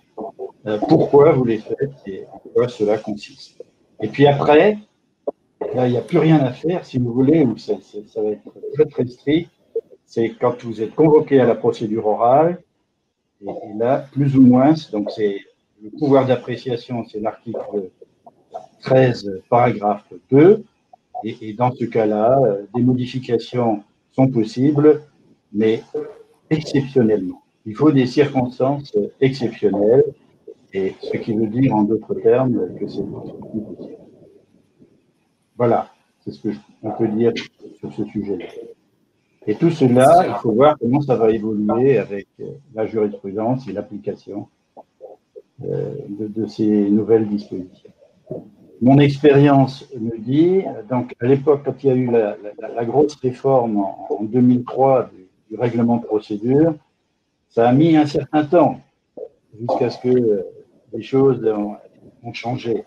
pourquoi vous les faites et en quoi cela consiste. Et puis après, là, il n'y a plus rien à faire, si vous voulez, ou ça va être très très strict, c'est quand vous êtes convoqué à la procédure orale, et là, plus ou moins, donc c'est le pouvoir d'appréciation, c'est l'article 13, paragraphe 2, et dans ce cas-là, des modifications sont possibles, mais exceptionnellement. Il faut des circonstances exceptionnelles, et ce qui veut dire en d'autres termes que c'est possible. Voilà, c'est ce qu'on peut dire sur ce sujet-là. Et tout cela, il faut voir comment ça va évoluer avec la jurisprudence et l'application de ces nouvelles dispositions. Mon expérience me dit, donc à l'époque, quand il y a eu la grosse réforme en 2003 du règlement de procédure, ça a mis un certain temps jusqu'à ce que les choses ont changé.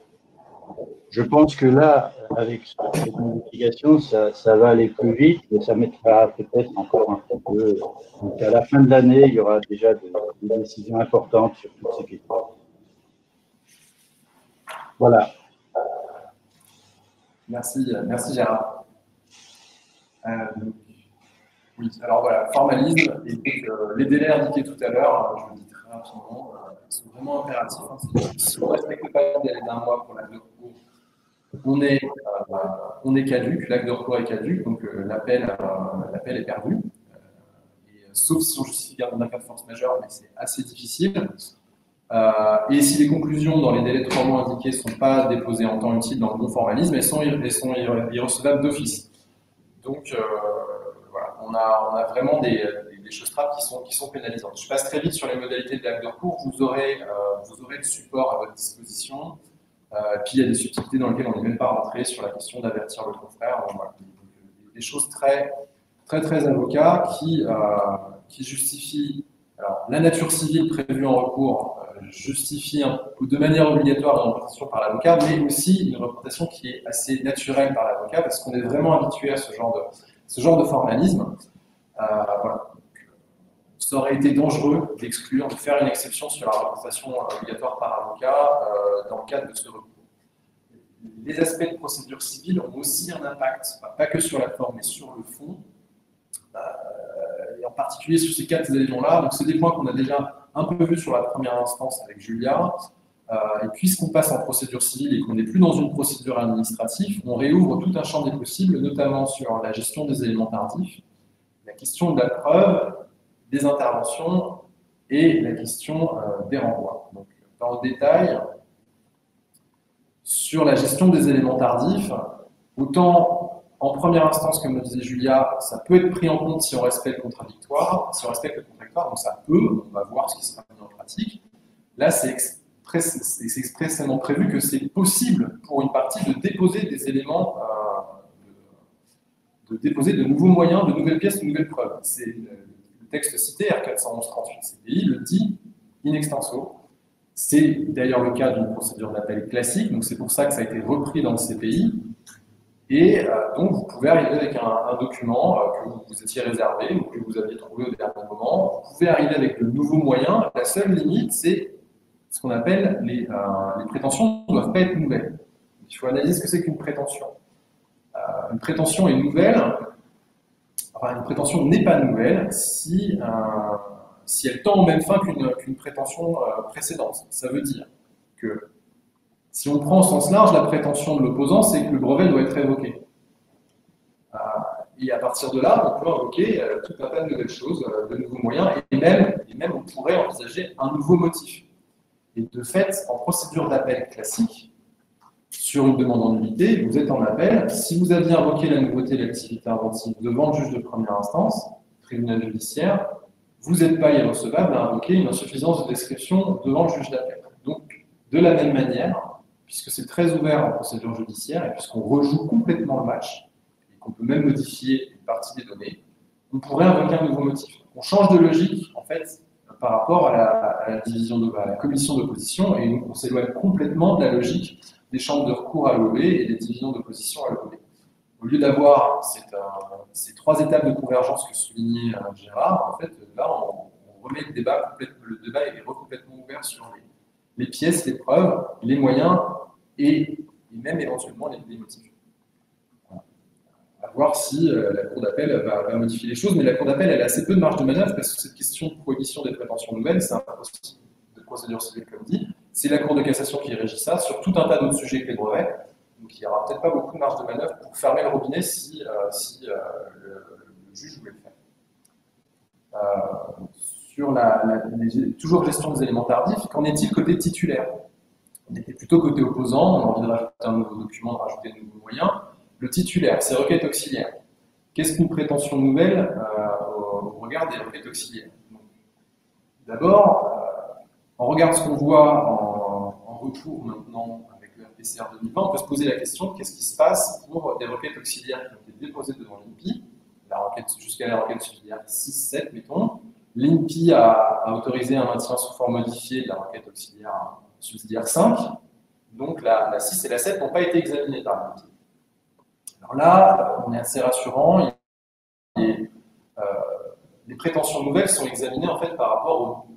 Je pense que là, avec cette modification, ça va aller plus vite, mais ça mettra peut-être encore un peu. Donc à la fin de l'année, il y aura déjà des décisions importantes sur toutes ces questions. Voilà. Merci Gérard. Oui, alors voilà, formalisme et les délais indiqués tout à l'heure, je le dis très rapidement, sont vraiment impératifs. Si on ne respecte pas le délai d'un mois pour l'acte de recours, on est caduc, l'acte de recours est caduc, donc l'appel est perdu. Sauf si on justifie d'un cas de force majeure, mais c'est assez difficile. Et si les conclusions dans les délais de 3 mois indiqués ne sont pas déposées en temps utile dans le bon formalisme, elles sont irrecevables d'office. Donc voilà, on a vraiment des choses trappes qui sont pénalisantes. Je passe très vite sur les modalités de l'acte de recours. Vous aurez le support à votre disposition. Puis il y a des subtilités dans lesquelles on n'est même pas rentré sur la question d'avertir le confrère. Voilà, des choses très avocats qui justifient. Alors, la nature civile prévue en recours justifie de manière obligatoire une représentation par l'avocat, mais aussi une représentation qui est assez naturelle par l'avocat, parce qu'on est vraiment habitué à ce genre de formalisme. Voilà. Ça aurait été dangereux d'exclure, de faire une exception sur la représentation obligatoire par avocat dans le cadre de ce recours. Les aspects de procédure civile ont aussi un impact, pas que sur la forme, mais sur le fond. et en particulier sur ces 4 éléments-là. Donc, c'est des points qu'on a déjà un peu vus sur la première instance avec Julia. Et puisqu'on passe en procédure civile et qu'on n'est plus dans une procédure administrative, on réouvre tout un champ des possibles, notamment sur la gestion des éléments tardifs, la question de la preuve, des interventions et la question des renvois. Donc, dans le détail, sur la gestion des éléments tardifs, autant en première instance, comme le disait Julia, ça peut être pris en compte si on respecte le contradictoire. Si on respecte le contradictoire, donc ça peut, on va voir ce qui sera mis en pratique. Là, c'est expressément prévu que c'est possible pour une partie de déposer des éléments, de déposer de nouveaux moyens, de nouvelles pièces, de nouvelles preuves. C'est le texte cité, R411-38 CPI, le dit in extenso. C'est d'ailleurs le cas d'une procédure d'appel classique, donc c'est pour ça que ça a été repris dans le CPI. Et donc vous pouvez arriver avec un document que vous étiez réservé ou que vous aviez trouvé au dernier moment. Vous pouvez arriver avec de nouveaux moyens. La seule limite, c'est ce qu'on appelle les prétentions ne doivent pas être nouvelles. Il faut analyser ce que c'est qu'une prétention. Une prétention est nouvelle, enfin une prétention n'est pas nouvelle si elle tend aux mêmes fins qu'une prétention précédente. Ça veut dire que si on prend au sens large, la prétention de l'opposant, c'est que le brevet doit être révoqué. Et à partir de là, on peut invoquer tout un tas de nouvelles choses, de nouveaux moyens, et même on pourrait envisager un nouveau motif. Et de fait, en procédure d'appel classique, sur une demande en nullité, vous êtes en appel. Si vous aviez invoqué la nouveauté de l'activité inventive devant le juge de première instance, tribunal judiciaire, vous n'êtes pas irrecevable à invoquer une insuffisance de description devant le juge d'appel. Donc, de la même manière, puisque c'est très ouvert en procédure judiciaire et puisqu'on rejoue complètement le match, et qu'on peut même modifier une partie des données, on pourrait invoquer un nouveau motif. On change de logique, en fait, par rapport à la commission d'opposition, et on s'éloigne complètement de la logique des chambres de recours à l'OB et des divisions d'opposition à l'OB. Au lieu d'avoir ces 3 étapes de convergence que soulignait Gérard, en fait, là, on remet le débat est complètement ouvert sur les pièces, les preuves, les moyens et même éventuellement les motifs. À voir si la Cour d'appel va modifier les choses, mais la Cour d'appel elle a assez peu de marge de manœuvre parce que cette question de prohibition des prétentions nouvelles, c'est un principe de procédure civile comme dit. C'est la Cour de cassation qui régit ça sur tout un tas d'autres sujets que les brevets. Donc il n'y aura peut-être pas beaucoup de marge de manœuvre pour fermer le robinet si le juge voulait le faire. Sur toujours gestion des éléments tardifs, qu'en est-il côté titulaire? On était plutôt côté opposant, on a envie de rajouter un nouveau document, de rajouter de nouveaux moyens. Le titulaire, c'est requête auxiliaire. Qu'est-ce qu'une prétention nouvelle au regard des requêtes auxiliaires? D'abord, on regarde ce qu'on voit en retour maintenant avec le RPCR 2020, on peut se poser la question qu'est-ce qui se passe pour des requêtes auxiliaires qui ont été déposées devant l'INPI, jusqu'à la requête subsidiaire 6-7, mettons. L'INPI a autorisé un maintien sous forme modifiée de la requête auxiliaire subsidiaire 5, donc la 6 et la 7 n'ont pas été examinées par l'INPI. Alors là, on est assez rassurant, les prétentions nouvelles sont examinées en fait par rapport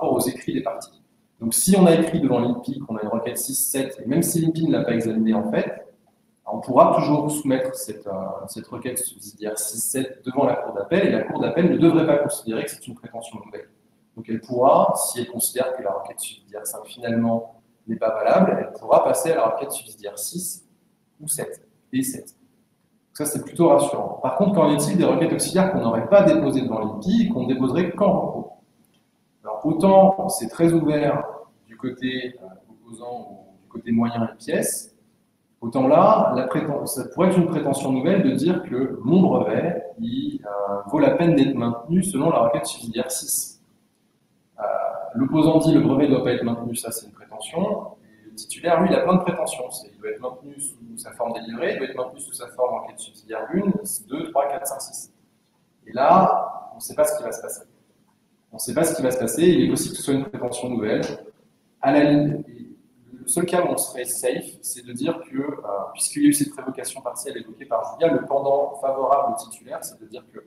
aux écrits des parties. Donc si on a écrit devant l'INPI qu'on a une requête 6-7, et même si l'INPI ne l'a pas examinée en fait, on pourra toujours soumettre cette requête subsidiaire 6-7 devant la Cour d'appel, et la Cour d'appel ne devrait pas considérer que c'est une prétention nouvelle. Donc elle pourra, si elle considère que la requête subsidiaire 5 finalement n'est pas valable, elle pourra passer à la requête subsidiaire 6 ou 7 et 7. Donc ça c'est plutôt rassurant. Par contre, qu'en est-il des requêtes auxiliaires qu'on n'aurait pas déposées devant l'INPI et qu'on ne déposerait qu'en recours? Alors autant c'est très ouvert du côté opposant ou du côté moyen et pièce, autant là, ça pourrait être une prétention nouvelle de dire que mon brevet vaut la peine d'être maintenu selon la requête subsidiaire 6. L'opposant dit le brevet ne doit pas être maintenu, ça c'est une prétention. Et le titulaire, lui, il a plein de prétentions. Il doit être maintenu sous sa forme délivrée, il doit être maintenu sous sa forme en requête subsidiaire 1, 2, 3, 4, 5, 6. Et là, on ne sait pas ce qui va se passer. On ne sait pas ce qui va se passer, il est possible que ce soit une prétention nouvelle. À la ligne, le seul cas où on serait safe, c'est de dire que, puisqu'il y a eu cette révocation partielle évoquée par Julia, le pendant favorable au titulaire, c'est de dire que,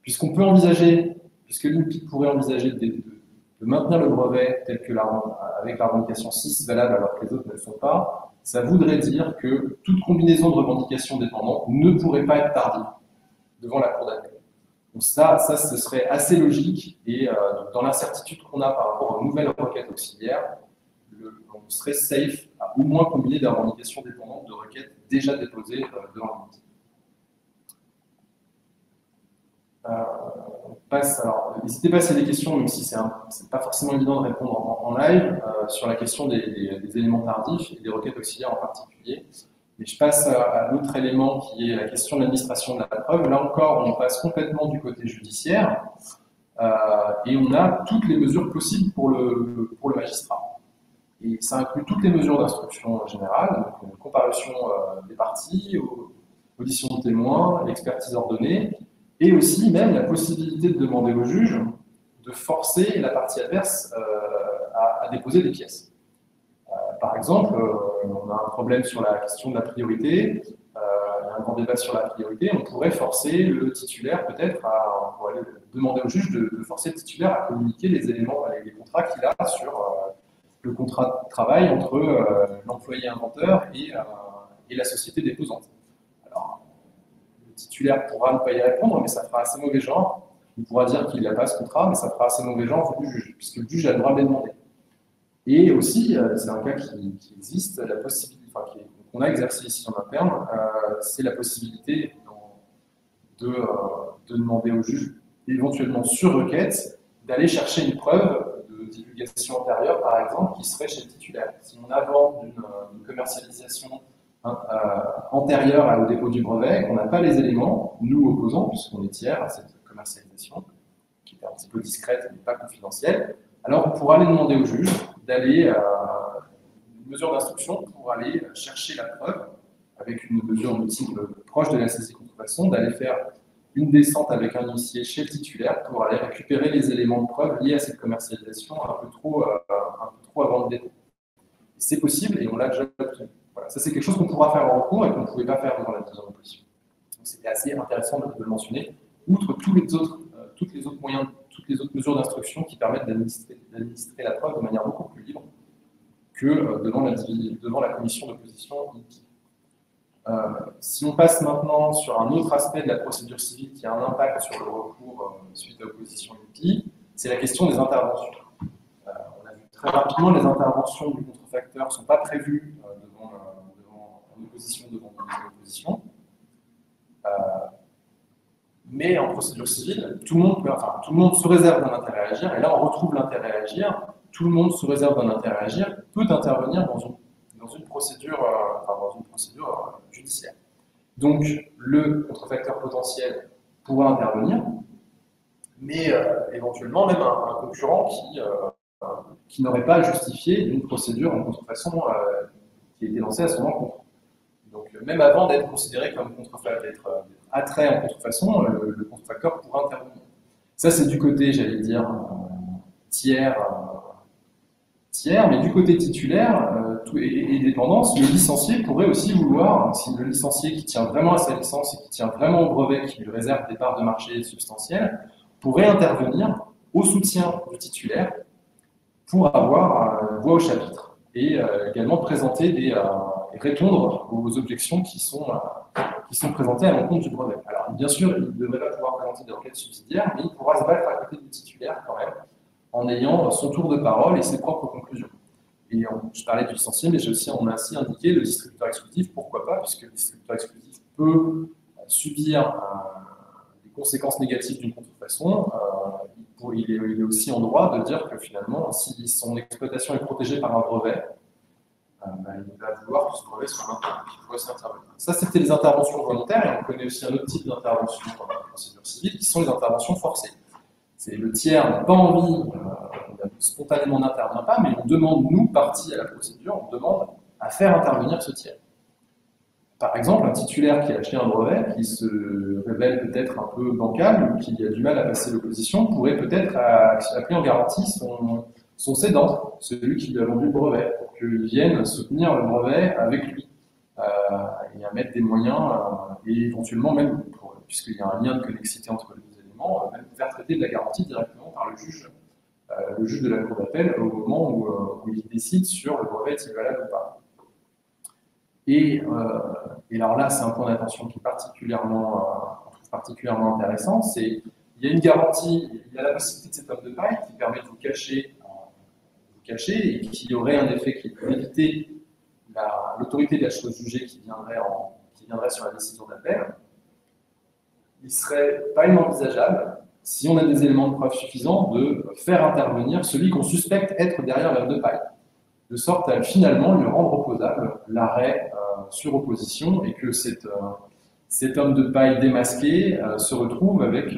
puisqu'on peut envisager, puisque l'INPI pourrait envisager de maintenir le brevet tel que avec la revendication 6 valable alors que les autres ne le sont pas, ça voudrait dire que toute combinaison de revendications dépendantes ne pourrait pas être tardive devant la Cour d'appel. Donc ça, ce serait assez logique, et dans l'incertitude qu'on a par rapport aux nouvelles requêtes auxiliaires, on serait safe à au moins combiner des revendications dépendantes de requêtes déjà déposées devant l'outil. On passe, alors, n'hésitez pas s'il y a des questions, même si c'est pas forcément évident de répondre en live, sur la question des éléments tardifs et des requêtes auxiliaires en particulier. Mais je passe à l'autre élément qui est la question de l'administration de la preuve. Là encore, on passe complètement du côté judiciaire et on a toutes les mesures possibles pour le magistrat. Et ça inclut toutes les mesures d'instruction générale, donc une comparution des parties, audition de témoins, l'expertise ordonnée, et aussi même la possibilité de demander au juge de forcer la partie adverse à déposer des pièces. Par exemple, on a un problème sur la question de la priorité, il y a un grand débat sur la priorité, on pourrait forcer le titulaire peut-être on pourrait demander au juge de forcer le titulaire à communiquer les éléments, les contrats qu'il a sur le contrat de travail entre l'employé inventeur et la société déposante. Alors, le titulaire pourra ne pas y répondre, mais ça fera assez mauvais genre. Il pourra dire qu'il n'a pas ce contrat, mais ça fera assez mauvais genre du juge, puisque le juge a le droit de les demander. Et aussi, c'est un cas qui existe, la possibilité, qu'on a exercé ici en interne, c'est la possibilité de demander au juge, éventuellement sur requête, d'aller chercher une preuve de divulgation antérieure, par exemple, qui serait chez le titulaire. Si on invente une commercialisation antérieure au dépôt du brevet, qu'on n'a pas les éléments, nous opposants, puisqu'on est tiers à cette commercialisation, qui est un petit peu discrète mais pas confidentielle, alors on pourra aller demander au juge d'aller une mesure d'instruction pour aller chercher la preuve avec une mesure multiple proche de la saisie contrefaçon, d'aller faire une descente avec un huissier chez le titulaire pour aller récupérer les éléments de preuve liés à cette commercialisation un peu trop avant le dépôt. C'est possible et on l'a déjà obtenu. Voilà. Ça, c'est quelque chose qu'on pourra faire en recours et qu'on ne pouvait pas faire devant la décision d'opposition. C'était assez intéressant de le mentionner, outre tous les autres moyens, toutes les autres mesures d'instruction qui permettent d'administrer la preuve de manière beaucoup plus libre que devant la commission d'opposition. Si on passe maintenant sur un autre aspect de la procédure civile qui a un impact sur le recours suite à opposition INPI, c'est la question des interventions. On a vu très rapidement, les interventions du contrefacteur ne sont pas prévues en opposition devant l'opposition. Mais en procédure civile, tout le monde se réserve d'un intérêt à agir, et là on retrouve l'intérêt à agir, tout le monde se réserve d'un intérêt à agir, peut intervenir dans une procédure judiciaire. Donc le contrefacteur potentiel pourra intervenir, mais éventuellement même un concurrent qui n'aurait pas justifié une procédure en contrefaçon qui a été lancée à son encontre. Donc même avant d'être considéré comme d'être attrait en contrefaçon, le contrefacteur pourra intervenir. Ça c'est du côté, j'allais dire, tiers, mais du côté titulaire et dépendance, le licencié pourrait aussi vouloir, si le licencié qui tient vraiment à sa licence et qui tient vraiment au brevet, qui lui réserve des parts de marché substantielles, pourrait intervenir au soutien du titulaire pour avoir voix au chapitre et également présenter et répondre aux objections qui sont présentées à l'encontre du brevet. Alors bien sûr, il ne devrait pas pouvoir présenter des requêtes subsidiaires, mais il pourra se battre à côté du titulaire quand même, en ayant son tour de parole et ses propres conclusions. Et je parlais du licencié, mais on a aussi indiqué le distributeur exclusif, pourquoi pas, puisque le distributeur exclusif peut subir les conséquences négatives d'une contrefaçon. Il est aussi en droit de dire que finalement, si son exploitation est protégée par un brevet, il va vouloir que ce brevet soit maintenu, qu'il faut aussi intervenir. Ça, c'était les interventions volontaires, et on connaît aussi un autre type d'intervention dans la procédure civile, qui sont les interventions forcées. C'est le tiers n'a pas envie, spontanément n'intervient pas, mais on demande, nous, parties à la procédure, on demande à faire intervenir ce tiers. Par exemple, un titulaire qui a acheté un brevet, qui se révèle peut-être un peu bancal, ou qui a du mal à passer l'opposition, pourrait peut-être appeler en garantie son cédant, celui qui lui a vendu le brevet, pour qu'il vienne soutenir le brevet avec lui, et à mettre des moyens, et éventuellement même, puisqu'il y a un lien de connexité entre les deux éléments, même faire traiter de la garantie directement par le juge de la cour d'appel au moment où il décide sur le brevet est-il valable ou pas. Et alors là, c'est un point d'attention qui est particulièrement intéressant, c'est il y a une garantie, il y a la possibilité de cet homme de paille qui permet de vous cacher et qui aurait un effet qui peut éviter l'autorité de la chose jugée qui viendrait sur la décision d'appel. Il serait pas inenvisageable, si on a des éléments de preuve suffisants, de faire intervenir celui qu'on suspecte être derrière l'homme de paille, de sorte à finalement lui rendre opposable l'arrêt sur opposition et que cet homme de paille démasqué se retrouve avec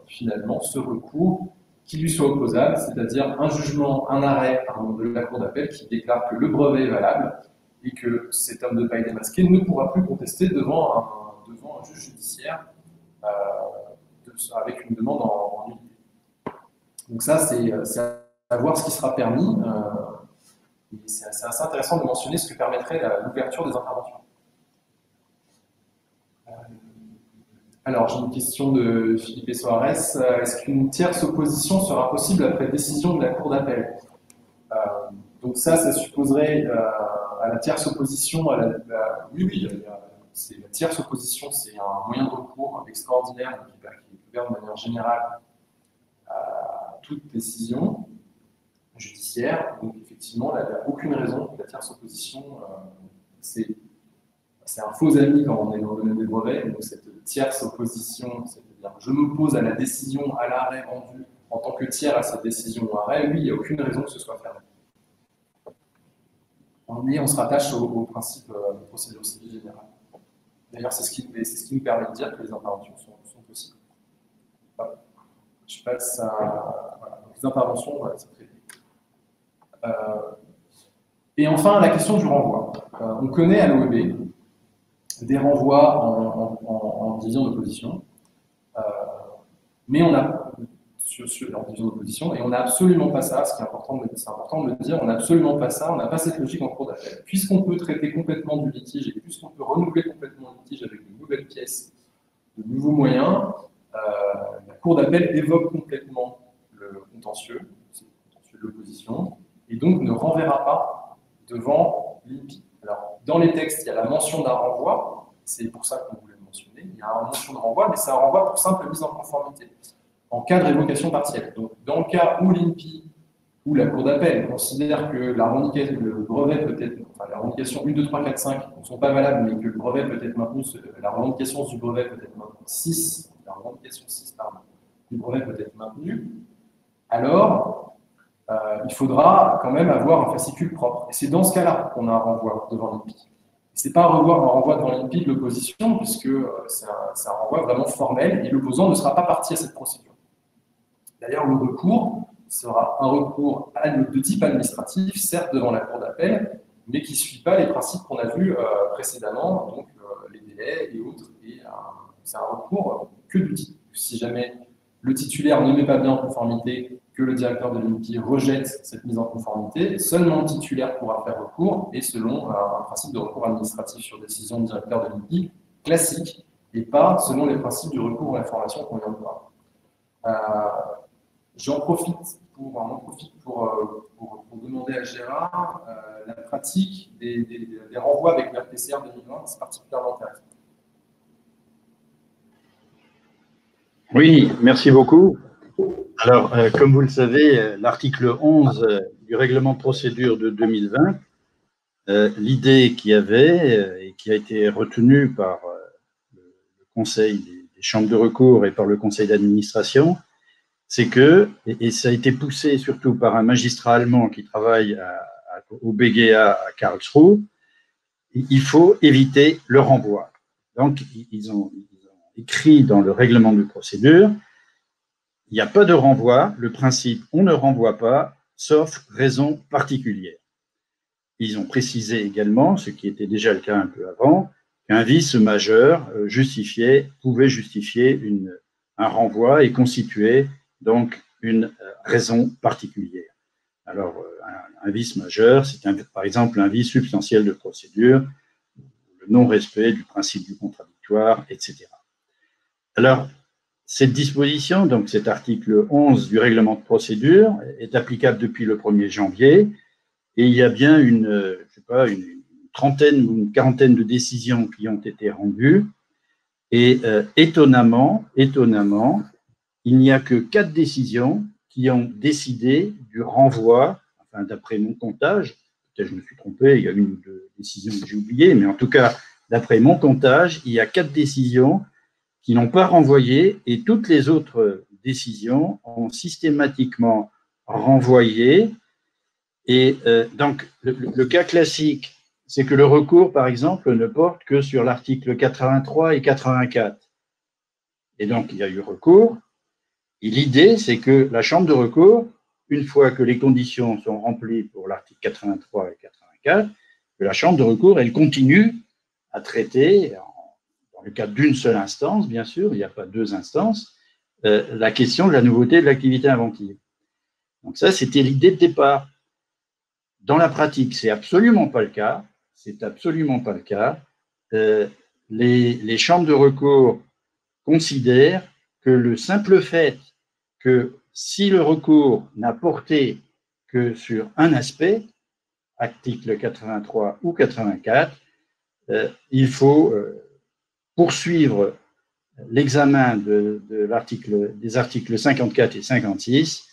finalement ce recours qui lui soit opposable, c'est-à-dire un jugement, un arrêt de la Cour d'appel qui déclare que le brevet est valable et que cet homme de paille démasqué ne pourra plus contester devant un juge judiciaire avec une demande en nullité. Donc ça, c'est à voir ce qui sera permis. C'est assez intéressant de mentionner ce que permettrait l'ouverture des interventions. Alors, j'ai une question de Philippe Soares. Est-ce qu'une tierce opposition sera possible après décision de la Cour d'appel? Donc ça supposerait à la tierce opposition, oui, la tierce opposition, c'est un moyen de recours extraordinaire qui est ouvert de manière générale à toute décision judiciaire. Donc effectivement, il n'y a aucune raison que la tierce opposition, c'est un faux ami quand on est dans le domaine des brevets. Donc cette tierce opposition, c'est-à-dire je m'oppose à la décision, à l'arrêt rendu en tant que tiers à cette décision ou arrêt, oui, il n'y a aucune raison que ce soit fermé. On se rattache au principe de procédure civile générale. D'ailleurs, c'est ce qui nous permet de dire que les interventions sont possibles. Voilà. Je passe à les interventions, voilà, c'est traité. Et enfin, la question du renvoi. On connaît à l'OEB des renvois en division d'opposition, mais on a en division d'opposition, et on n'a absolument pas ça, c'est important de le dire, on n'a absolument pas ça, on n'a pas cette logique en cours d'appel. Puisqu'on peut traiter complètement du litige et puisqu'on peut renouveler complètement le litige avec de nouvelles pièces, de nouveaux moyens, la cour d'appel évoque complètement le contentieux de l'opposition, et donc ne renverra pas devant l'INPI. Alors, dans les textes, il y a la mention d'un renvoi, c'est pour ça qu'on voulait le mentionner, il y a une mention de renvoi, mais c'est un renvoi pour simple mise en conformité, en cas de révocation partielle. Donc, dans le cas où l'INPI ou la Cour d'appel considère que la revendication 1, 2, 3, 4, 5 ne sont pas valables, mais que le brevet peut être maintenu, la revendication du brevet peut être maintenue, la revendication 6, du brevet peut être maintenue, alors il faudra quand même avoir un fascicule propre. Et c'est dans ce cas-là qu'on a un renvoi devant l'INPI. Ce n'est pas un renvoi devant l'INPI de l'opposition, puisque c'est un renvoi vraiment formel, et l'opposant ne sera pas partie à cette procédure. D'ailleurs, le recours sera un recours de type administratif, certes devant la Cour d'appel, mais qui ne suit pas les principes qu'on a vus précédemment, donc les délais et autres. Et c'est un recours que du type. Si jamais le titulaire ne met pas bien en conformité, que le directeur de l'INPI rejette cette mise en conformité, seulement le titulaire pourra faire recours, et selon un principe de recours administratif sur décision du directeur de l'INPI classique, et pas selon les principes du recours à l'information qu'on vient de voir. J'en profite pour demander à Gérard la pratique des renvois avec le RPCR 2020, c'est particulièrement intéressant. Oui, merci beaucoup. Alors, comme vous le savez, l'article 11 du règlement de procédure de 2020, l'idée qu'il y avait et qui a été retenue par le Conseil des chambres de recours et par le Conseil d'administration, c'est que, et ça a été poussé surtout par un magistrat allemand qui travaille au BGA à Karlsruhe, il faut éviter le renvoi. Donc, ils ont écrit dans le règlement de procédure, il n'y a pas de renvoi, le principe, on ne renvoie pas, sauf raison particulière. Ils ont précisé également, ce qui était déjà le cas un peu avant, qu'un vice majeur pouvait justifier un renvoi et constituer donc une raison particulière. Alors, un vice majeur, c'est par exemple un vice substantiel de procédure, le non-respect du principe du contradictoire, etc. Alors, cette disposition, donc cet article 11 du règlement de procédure, est applicable depuis le 1er janvier, et il y a bien une trentaine ou une quarantaine de décisions qui ont été rendues, et étonnamment, il n'y a que 4 décisions qui ont décidé du renvoi, enfin d'après mon comptage, peut-être je me suis trompé, il y a une ou deux décisions que j'ai oubliées, mais en tout cas, d'après mon comptage, il y a 4 décisions qui n'ont pas renvoyé et toutes les autres décisions ont systématiquement renvoyé. Et donc, le cas classique, c'est que le recours, par exemple, ne porte que sur l'article 83 et 84. Et donc, il y a eu recours. Et l'idée, c'est que la Chambre de recours, une fois que les conditions sont remplies pour l'article 83 et 84, que la Chambre de recours, elle continue à traiter, dans le cadre d'une seule instance, bien sûr, il n'y a pas 2 instances, la question de la nouveauté de l'activité inventive. Donc ça, c'était l'idée de départ. Dans la pratique, c'est absolument pas le cas. C'est absolument pas le cas. Les chambres de recours considèrent que le simple fait que si le recours n'a porté que sur un aspect, article 83 ou 84, il faut poursuivre l'examen des articles 54 et 56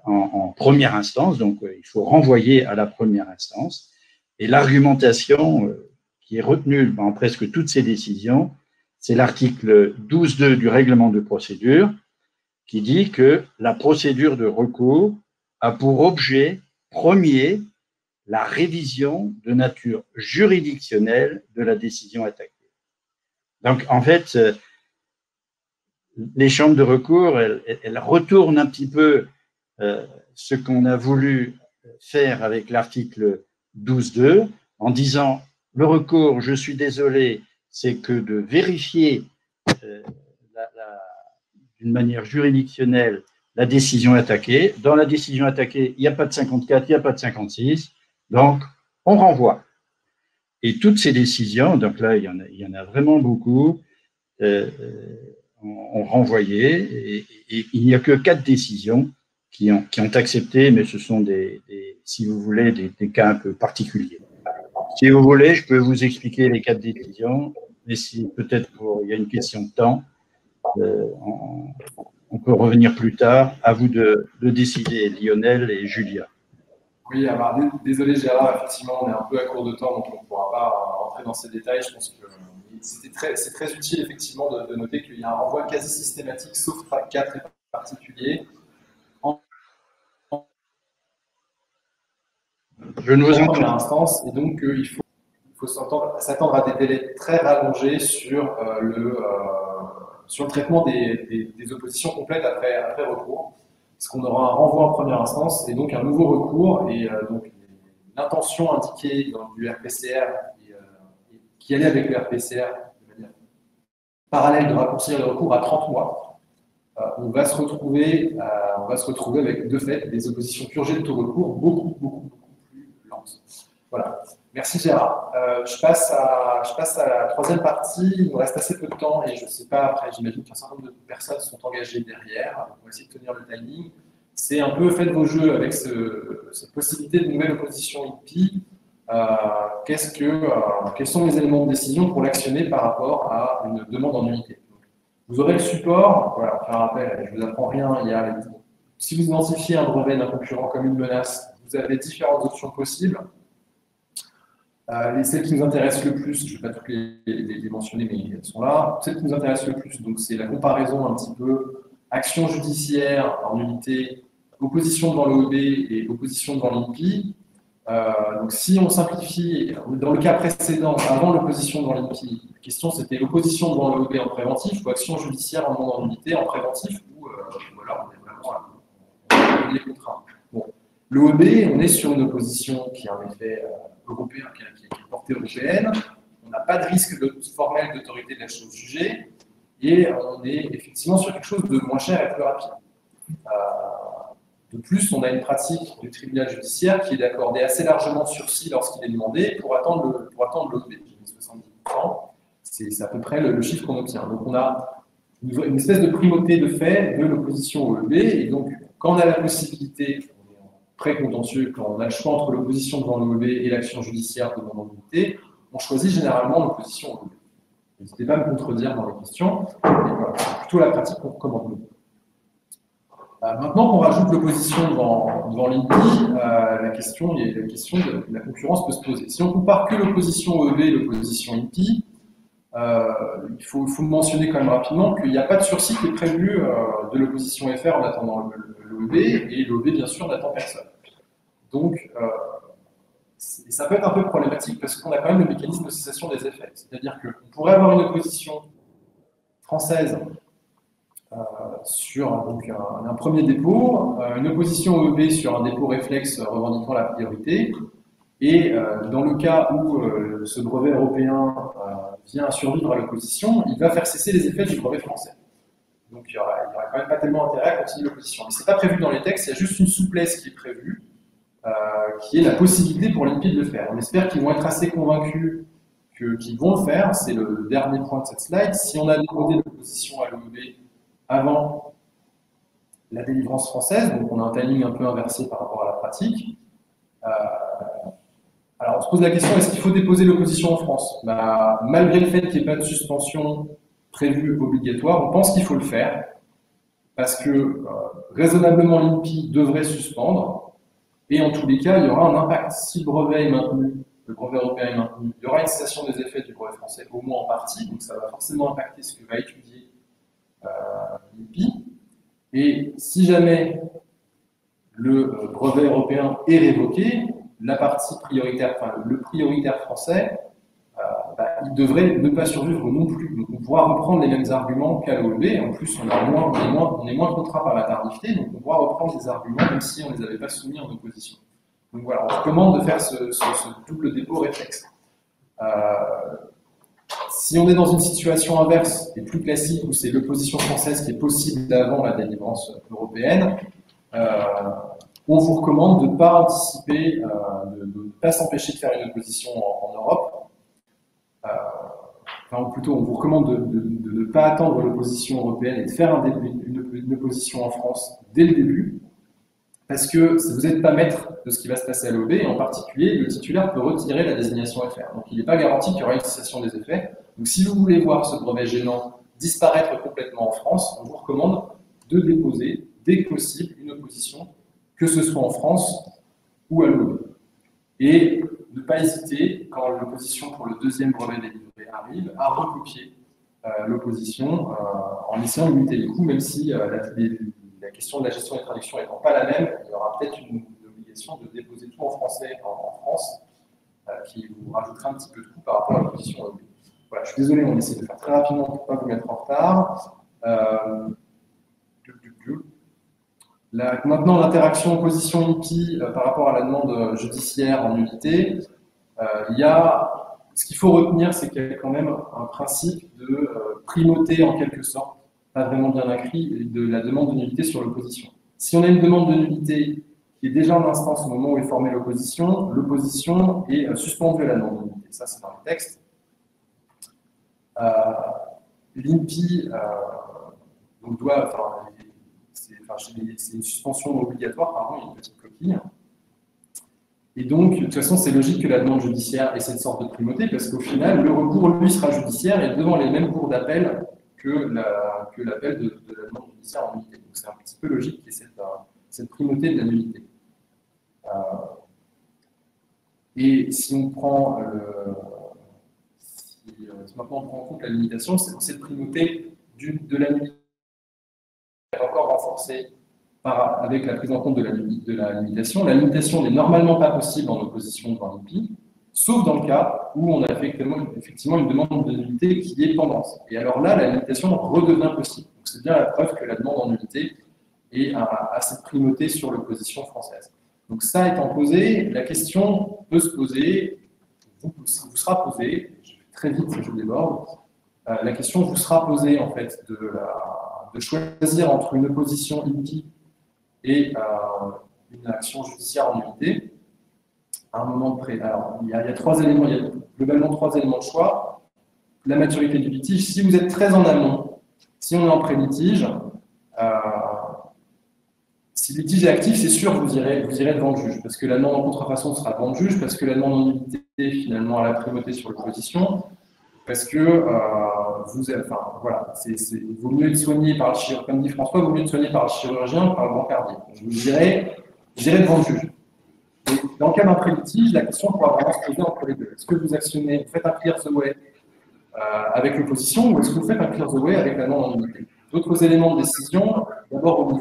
en première instance, donc il faut renvoyer à la première instance. Et l'argumentation qui est retenue dans presque toutes ces décisions, c'est l'article 12.2 du règlement de procédure qui dit que la procédure de recours a pour objet premier la révision de nature juridictionnelle de la décision attaquée. Donc, en fait, les chambres de recours, elles retournent un petit peu ce qu'on a voulu faire avec l'article 12.2 en disant le recours, je suis désolé, c'est que de vérifier d'une manière juridictionnelle la décision attaquée. Dans la décision attaquée, il n'y a pas de 54, il n'y a pas de 56, donc on renvoie. Et toutes ces décisions, donc là, il y en a vraiment beaucoup, ont renvoyé, et il n'y a que 4 décisions qui ont accepté, mais ce sont si vous voulez, des cas un peu particuliers. Si vous voulez, je peux vous expliquer les 4 décisions, mais si peut-être il y a une question de temps, on peut revenir plus tard. À vous de décider, Lionel et Julia. Oui, alors désolé Gérard, effectivement, on est un peu à court de temps, donc on ne pourra pas rentrer dans ces détails. Je pense que c'est très utile, effectivement, de noter qu'il y a un renvoi quasi systématique, sauf 4 particuliers. Je ne vous entends pas. Première instance, et donc il faut s'attendre à des délais très rallongés sur le traitement des oppositions complètes après recours. Parce qu'on aura un renvoi en première instance et donc un nouveau recours, et donc l'intention indiquée dans du RPCR qui allait avec le RPCR de manière parallèle de raccourcir le recours à 30 mois, on va se retrouver avec de fait des oppositions purgées de tout recours beaucoup plus lentes. Voilà. Merci Gérard. Je passe à la troisième partie. Il nous reste assez peu de temps et je ne sais pas, après j'imagine qu'un certain nombre de personnes sont engagées derrière. On va essayer de tenir le timing. C'est un peu faites vos jeux avec cette possibilité de nouvelle opposition INPI. Quels sont les éléments de décision pour l'actionner par rapport à une demande en nullité? Vous aurez le support, voilà, pour faire un rappel, je ne vous apprends rien, si vous identifiez un brevet d'un concurrent comme une menace, vous avez différentes options possibles. Celles qui nous intéressent le plus, je ne vais pas toutes les mentionner, mais elles sont là. Celles qui nous intéressent le plus, donc c'est la comparaison un petit peu action judiciaire en unité, opposition devant l'OEB et opposition devant l'INPI. Donc si on simplifie, dans le cas précédent, avant l'opposition devant l'INPI, la question c'était l'opposition devant l'OEB en préventif ou action judiciaire en demande en unité en préventif, ou alors on est vraiment les contraintes. Bon. L'OEB, on est sur une opposition qui a un effet européen, qui est portée européenne. On n'a pas de risque formel d'autorité de la chose jugée, et on est effectivement sur quelque chose de moins cher et plus rapide. De plus, on a une pratique du tribunal judiciaire qui est d'accorder assez largement sursis lorsqu'il est demandé pour attendre l'OEB. 70%, c'est à peu près le chiffre qu'on obtient. Donc on a une espèce de primauté de fait de l'opposition au EB, et donc quand on a la possibilité, on est en pré-contentieux, quand on a le choix entre l'opposition devant l'OEB et l'action judiciaire devant l'unité, on choisit généralement l'opposition au EB. N'hésitez pas à me contredire dans les questions, mais voilà, c'est plutôt la pratique qu'on recommande. Maintenant qu'on rajoute l'opposition devant l'INPI, la question de la concurrence peut se poser. Si on compare que l'opposition EEB et l'opposition INPI, il faut mentionner quand même rapidement qu'il n'y a pas de sursis qui est prévu de l'opposition FR en attendant l'OEB, et l'OEB, bien sûr, n'attend personne. Donc, ça peut être un peu problématique parce qu'on a quand même le mécanisme de cessation des effets. C'est-à-dire qu'on pourrait avoir une opposition française sur donc, un premier dépôt, une opposition EEB sur un dépôt réflexe revendiquant la priorité, et dans le cas où ce brevet européen vient à survivre à l'opposition, il va faire cesser les effets du brevet français. Donc il n'y aura quand même pas tellement intérêt à continuer l'opposition. Mais ce n'est pas prévu dans les textes, il y a juste une souplesse qui est prévue, qui est la possibilité pour l'INPI de le faire. On espère qu'ils vont être assez convaincus qu'ils vont le faire, c'est le dernier point de cette slide. Si on a déposé l'opposition à l'OEB avant la délivrance française, donc on a un timing un peu inversé par rapport à la pratique. Alors on se pose la question, est-ce qu'il faut déposer l'opposition en France? Malgré le fait qu'il n'y ait pas de suspension prévue obligatoire, on pense qu'il faut le faire, parce que raisonnablement l'INPI devrait suspendre, et en tous les cas, il y aura un impact. Si le brevet est maintenu, le brevet européen est maintenu, il y aura une cessation des effets du brevet français, au moins en partie, donc ça va forcément impacter ce que va étudier l'INPI. Et si jamais le brevet européen est révoqué, la partie prioritaire, enfin le prioritaire français, il devrait ne pas survivre non plus. Donc on pourra reprendre les mêmes arguments qu'à l'OEB. En plus, on est moins contraint par la tardivité, donc on pourra reprendre des arguments même si on ne les avait pas soumis en opposition. Donc voilà, on recommande de faire ce double dépôt réflexe. Si on est dans une situation inverse et plus classique où c'est l'opposition française qui est possible avant la délivrance européenne, on vous recommande de ne pas anticiper, de ne pas s'empêcher de faire une opposition en Europe. Ou plutôt, on vous recommande de ne pas attendre l'opposition européenne et de faire une opposition en France dès le début, parce que si vous n'êtes pas maître de ce qui va se passer à l'OEB, et en particulier, le titulaire peut retirer la désignation FR. Donc il n'est pas garanti qu'il y aura une cessation des effets. Donc si vous voulez voir ce brevet gênant disparaître complètement en France, on vous recommande de déposer, dès que possible, une opposition, que ce soit en France ou à l'OEB. Et ne pas hésiter, quand l'opposition pour le deuxième brevet délivré arrive, à recopier l'opposition en essayant de limiter les coûts, même si la question de la gestion des traductions n'étant pas la même, il y aura peut-être une obligation de déposer tout en français en France, qui vous rajoutera un petit peu de coût par rapport à l'opposition européenne. Voilà, je suis désolé, on essaie de faire très rapidement pour ne pas vous mettre en retard. Maintenant, l'interaction opposition INPI par rapport à la demande judiciaire en nullité, ce qu'il faut retenir, c'est qu'il y a quand même un principe de primauté en quelque sorte, pas vraiment bien écrit, de la demande de nullité sur l'opposition. Si on a une demande de nullité qui est déjà en instance au moment où est formée l'opposition est suspendue à la demande de nullité. Ça, c'est dans le texte. L'INPI c'est une suspension obligatoire, pardon, une petite coquille. Et donc, de toute façon, c'est logique que la demande judiciaire ait cette sorte de primauté, parce qu'au final, le recours, lui, sera judiciaire et devant les mêmes cours d'appel que l'appel de la demande judiciaire en nullité. Donc, c'est un petit peu logique qu'il y ait cette primauté de la nullité. Et si on prend maintenant on prend en compte la limitation, cette primauté de la nullité est encore renforcée avec la prise en compte de la limitation. La limitation n'est normalement pas possible en opposition devant l'INPI, sauf dans le cas où on a effectivement une demande de nullité qui est pendante. Et alors là, la limitation redevient possible. Donc c'est bien la preuve que la demande en nullité a cette primauté sur l'opposition française. Donc ça étant posé, la question peut se poser, vous sera posée, je vais très vite si je déborde, la question vous sera posée en fait de choisir entre une opposition INPI et une action judiciaire en nullité. À un moment près. Alors, il y a trois éléments, il y a globalement trois éléments de choix. La maturité du litige, si vous êtes très en amont, si on est en pré-litige, si le litige est actif, c'est sûr que vous irez devant le juge, parce que la demande en contrefaçon sera devant le juge, parce que la demande en nullité finalement a la primauté sur l'opposition, parce que voilà, il vaut mieux être soigné par le chirurgien, comme dit François, il vaut mieux être soigné par le chirurgien que par le brancardier. Je vous dirais devant le juge. Et dans le cas d'un pré-litige, la question pourra vraiment se poser entre les deux. Est-ce que vous actionnez, vous faites un clear the way avec l'opposition, ou est-ce que vous faites un clear the way avec la non-anonymité? D'autres éléments de décision, d'abord au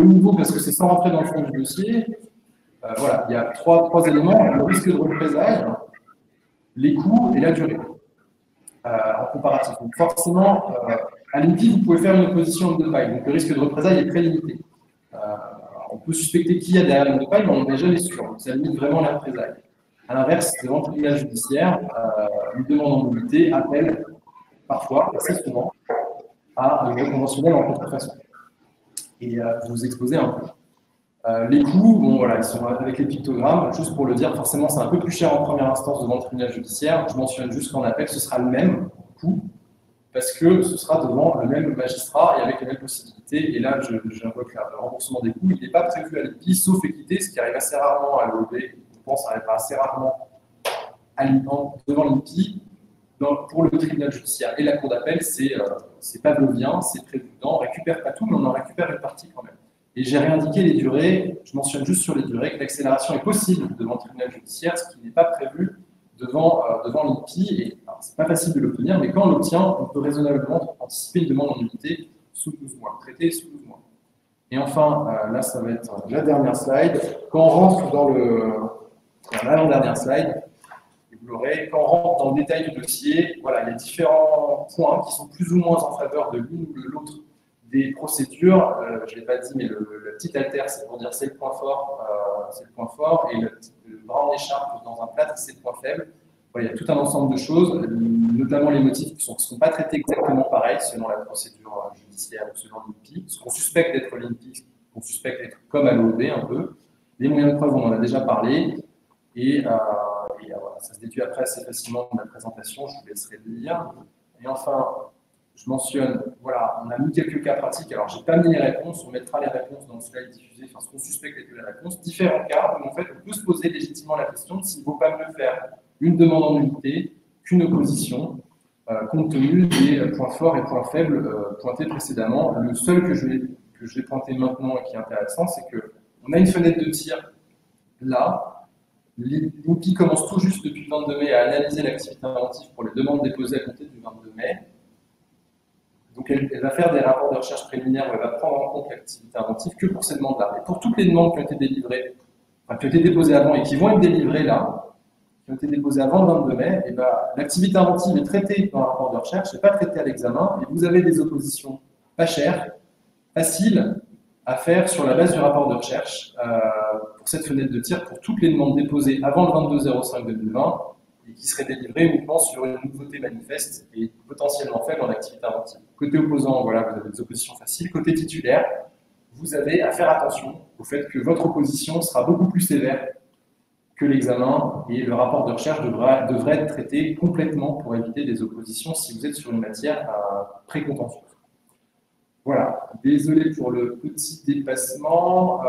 niveau, parce que c'est sans rentrer dans le fond du dossier, voilà, il y a trois éléments, le risque de représailles, les coûts et la durée, en comparatif. Donc forcément, à l'INPI, vous pouvez faire une opposition de paille, donc le risque de représailles est très limité. On peut suspecter qui y a derrière une paille, mais on n'est jamais sûr, donc ça limite vraiment la représaille. À l'inverse, devant le tribunal judiciaire, une demande en nullité appelle parfois, assez souvent, à un droit conventionnel en contrefaçon. Et vous exposez un peu. Les coûts, bon voilà, ils sont avec les pictogrammes, juste pour le dire, forcément c'est un peu plus cher en première instance devant le tribunal judiciaire. Je mentionne juste qu'en appel, ce sera le même coût, parce que ce sera devant le même magistrat et avec les mêmes possibilités. Et là, j'invoque le remboursement des coûts, il n'est pas prévu à l'INPI, sauf équité, ce qui arrive assez rarement à l'OEB, je pense, ça arrive assez rarement devant l'INPI. Pour le tribunal judiciaire et la cour d'appel, c'est pavlovien, c'est prévu. On ne récupère pas tout, mais on en récupère une partie quand même. Et j'ai réindiqué les durées, je mentionne juste sur les durées que l'accélération est possible devant le tribunal judiciaire, ce qui n'est pas prévu devant l'INPI. Et c'est pas facile de l'obtenir, mais quand on l'obtient, on peut raisonnablement anticiper une demande en nullité sous 12 mois, traité sous 12 mois. Et enfin, là, ça va être la dernière slide. Quand on rentre dans l'avant-dernière slide, quand on rentre dans le détail du dossier, voilà, il y a différents points qui sont plus ou moins en faveur de l'une ou de l'autre des procédures. Je ne l'ai pas dit, mais le petit alter, c'est pour dire c'est le point fort, et le bras en écharpe dans un plâtre, c'est le point faible. Voilà, il y a tout un ensemble de choses, notamment les motifs qui ne sont pas traités exactement pareil selon la procédure judiciaire ou selon l'INPI. Ce qu'on suspecte d'être l'INPI, ce qu'on suspecte d'être comme à l'OEB un peu. Les moyens de preuve, on en a déjà parlé. Et voilà, ça se déduit après assez facilement de la présentation, je vous laisserai le lire. Et enfin, je mentionne, voilà, on a mis quelques cas pratiques, alors je n'ai pas mis les réponses, on mettra les réponses dans le slide diffusé, enfin ce qu'on suspecte être les réponses, différents cas où en fait on peut se poser légitimement la question de s'il ne vaut pas mieux faire une demande en nullité qu'une opposition, compte tenu des points forts et points faibles pointés précédemment. Le seul que je vais pointer maintenant et qui est intéressant, c'est qu'on a une fenêtre de tir là. L'INPI commence tout juste depuis le 22 mai à analyser l'activité inventive pour les demandes déposées à compter du 22 mai. Donc elle va faire des rapports de recherche préliminaires où elle va prendre en compte l'activité inventive que pour ces demandes-là. Et pour toutes les demandes qui ont été délivrées, enfin, qui ont été déposées avant et qui vont être délivrées là, qui ont été déposées avant le 22 mai, et ben, l'activité inventive est traitée dans le rapport de recherche, n'est pas traitée à l'examen, et vous avez des oppositions pas chères, faciles, à faire sur la base du rapport de recherche pour cette fenêtre de tir pour toutes les demandes déposées avant le 22/05/2020 et qui seraient délivrées uniquement sur une nouveauté manifeste et potentiellement faible en activité inventive. Côté opposant, voilà, vous avez des oppositions faciles. Côté titulaire, vous avez à faire attention au fait que votre opposition sera beaucoup plus sévère que l'examen et le rapport de recherche devrait être traité complètement pour éviter des oppositions si vous êtes sur une matière précontentieuse. Voilà, désolé pour le petit dépassement.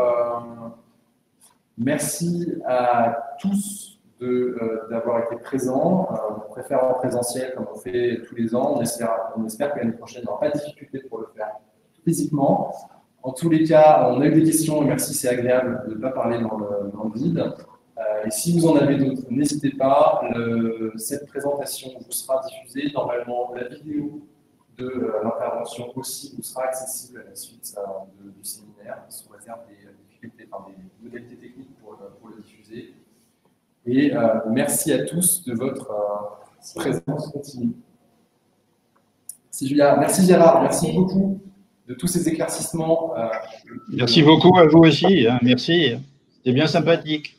Merci à tous d'avoir été présents. On préfère en présentiel comme on fait tous les ans. On espère que l'année prochaine, il n'y aura pas de difficulté pour le faire physiquement. En tous les cas, on a eu des questions. Merci, c'est agréable de ne pas parler dans le vide. Et si vous en avez d'autres, n'hésitez pas. Cette présentation vous sera diffusée. Normalement, la vidéo de l'intervention aussi vous sera accessible à la suite du séminaire, sous réserve des modalités techniques pour le diffuser. Et merci à tous de votre présence continue. Merci Julia, merci Gérard, merci beaucoup de tous ces éclaircissements. Merci beaucoup à vous aussi, hein, merci, c'était bien sympathique.